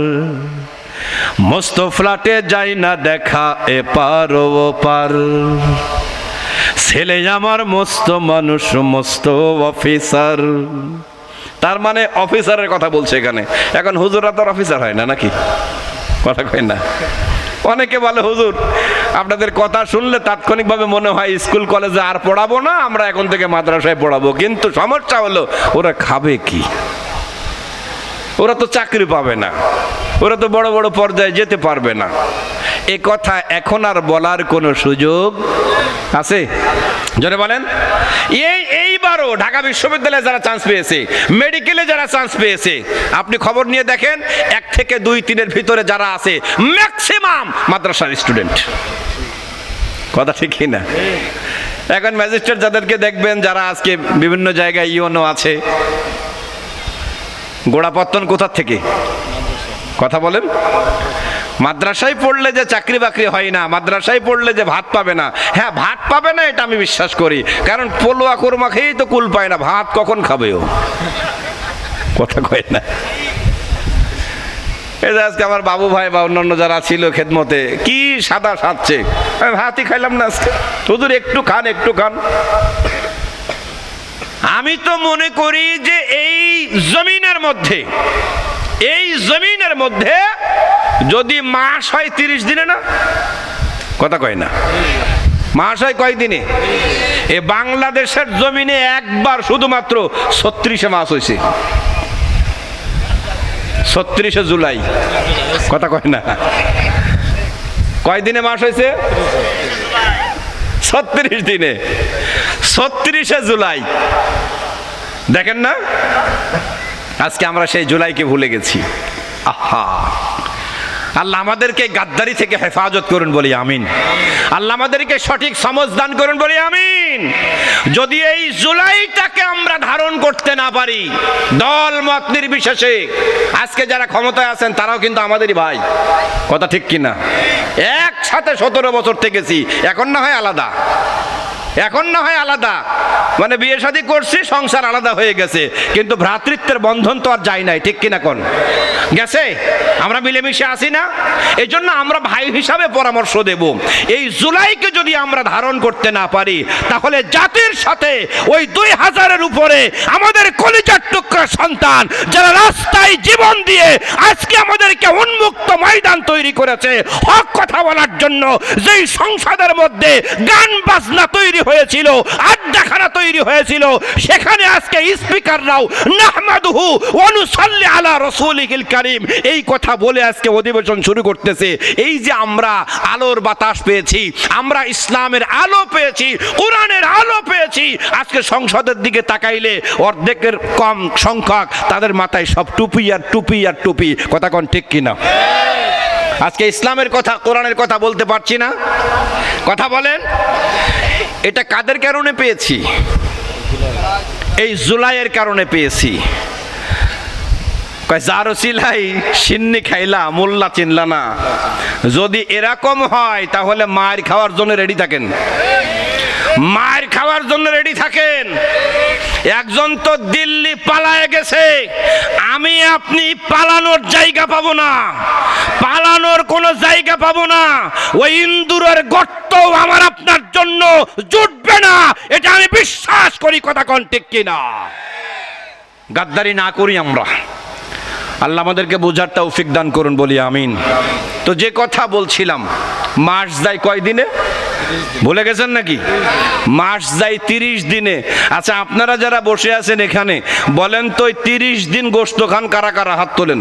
মস্ত ফ্ল্যাটে যাই না দেখা এপার ওপার, ছেলে আমার মস্ত মানুষ মস্ত অফিসার। তার মানে অফিসারের কথা বলছে এখানে। এখন হুজুররা তো অফিসার হয় না নাকি? কথা কয় না? অনেকে বলে হুজুর আপনাদের কথা শুনলে তাৎক্ষণিকভাবে মনে হয় স্কুল কলেজে আর পড়াবো না, আমরা এখন থেকে মাদ্রাসায় পড়াবো। কিন্তু সমস্যা হলো ওরা খাবে কি? ওরা তো চাকরি পাবে না, ওরা তো বড় বড় পর্যায়ে যেতে পারবে না। এ কথা এখন আর বলার কোনো সুযোগ আছে? জনে বলেন। এইবারও ঢাকা বিশ্ববিদ্যালয়ে যারা চান্স পেয়েছে, মেডিকেলে যারা চান্স পেয়েছে, আপনি খবর নিয়ে দেখেন 1 থেকে 2, 3-এর ভিতরে যারা আছে ম্যাক্সিমাম মাদ্রাসার স্টুডেন্ট। কথা ঠিক না? এখন ম্যাজিস্ট্রেট যাদেরকে দেখবেন, যারা আজকে বিভিন্ন জায়গায় ইউনো আছে, গোড়াপত্তন কোথার থেকে? কথা বলেন। মাদ্রাসায় পড়লে যে চাকরি বাকরি হয় না, মাদ্রাসায় পড়লে যে ভাত পাবে না, হ্যাঁ ভাত পাবে না এটা আমি বিশ্বাস করি, কারণ পোলোয়া কোরমা খেয়েই তো কুল পায় না, ভাত কখন খাবে ও? কথা কয় না? এই যে আজকে আমার বাবু ভাই বা অন্যান্য যারা ছিল খেদমতে, কি সাদা সাজছে, আমি ভাতই খাইলাম না আজকে। হুজুর একটু খান, একটু খান। আমি তো মনে করি যে এই জমিনের মধ্যে যদি মাস হয় 30 দিনে, না কথা কয় না, মাস হয় কয় দিনে? এ বাংলাদেশের জমিনে একবার শুধুমাত্র 36 মাস হয়েছে, 36 জুলাই। কথা কয় না? কয় দিনে মাস হয়েছে? 36 দিনে, 36 জুলাই। দেখেন না, আজকে আমরা সেই জুলাইকে ভুলে গেছি। আহা, আল্লাহ আমাদেরকে গাদ্দারি থেকে হেফাজত করুন বলি আমিন। আল্লাহ আমাদেরকে সঠিক সমঝ দান করুন বলি আমিন। যদি এই জুলাইটাকে আমরা ধারণ করতে না পারি, দল মত নির্বিশেষে, আজকে যারা ক্ষমতায় আছেন তারাও কিন্তু আমাদেরই ভাই। কথা ঠিক কিনা? একসাথে 17 বছর থেকেছি, এখন না হয় আলাদা, এখন না হয় আলাদা, মানে বিয়ে শাদী করছি, সংসার আলাদা হয়ে গেছে, কিন্তু ভ্রাতৃত্বের বন্ধন তো আর যায় নাই। ঠিক কিনা কোন? গেছে? আমরা মিলেমিশে আসি না? এই জন্য আমরা ভাই হিসাবে পরামর্শ দেব, এই জুলাইকে যদি আমরা ধারণ করতে না পারি, তাহলে জাতির সাথে ওই 2000-এর উপরে আমাদের কলিজার টুকরা সন্তান যারা রাস্তায় জীবন দিয়ে আজকে আমাদেরকে উন্মুক্ত ময়দান তৈরি করেছে হক কথা বলার জন্য, যেই সংসদের মধ্যে গান বাজনা তৈরি হয়েছিল, আড্ডাখানা তৈরি হয়েছিল, সেখানে আজকে স্পিকাররাও নাহমাদুহু ওয়া নুসাল্লি আলা রাসূলিহিল কারীম কারীম এই কথা বলে আজকে অধিবেশন শুরু করতেছে। এই যে আমরা আলোর বাতাস পেয়েছি, আমরা ইসলামের আলো পেয়েছি, কোরআনের আলো পেয়েছি, আজকে সংসদের দিকে তাকাইলে অর্ধেকের কম সংখ্যক তাদের মাথায় সব টুপি আর টুপি আর টুপি। কথা কোন ঠিক কিনা? আজকে ইসলামের কথা, কোরআনের কথা বলতে পারছি না। কথা বলেন, এটা কাদের কারণে পেয়েছি? এই জুলাইয়ের কারণে পেয়েছি। জারসিলাই সিন্নি খাইলা মোল্লা চিনলা না। যদি এরকম হয় তাহলে মার খাওয়ার জন্য রেডি থাকেন, মার খাওয়ার জন্য রেডি থাকেন। একজন তো দিল্লি পালায়ে গেছে, আমি আপনি পালানোর জায়গা পাবো না, পালানোর কোনো জায়গা পাবো না। ওই ইন্দুরের গর্ত আমার আপনার জন্য জুটবে না, এটা আমি বিশ্বাস করি। কথা কোন ঠিক কিনা? গাদ্দারি না করি আমরা। আল্লাহ আমাদেরকে বোঝার তৌফিক দান করুন, বলি আমিন। তো যে কথা বলছিলাম, মাস যায় কয় দিনে? ভুলে গেছেন নাকি? মাস যায় 30 দিনে। আচ্ছা, আপনারা যারা বসে আছেন এখানে বলেন তো 30 দিন গোশত খান কারা কারা? হাত তোলেন।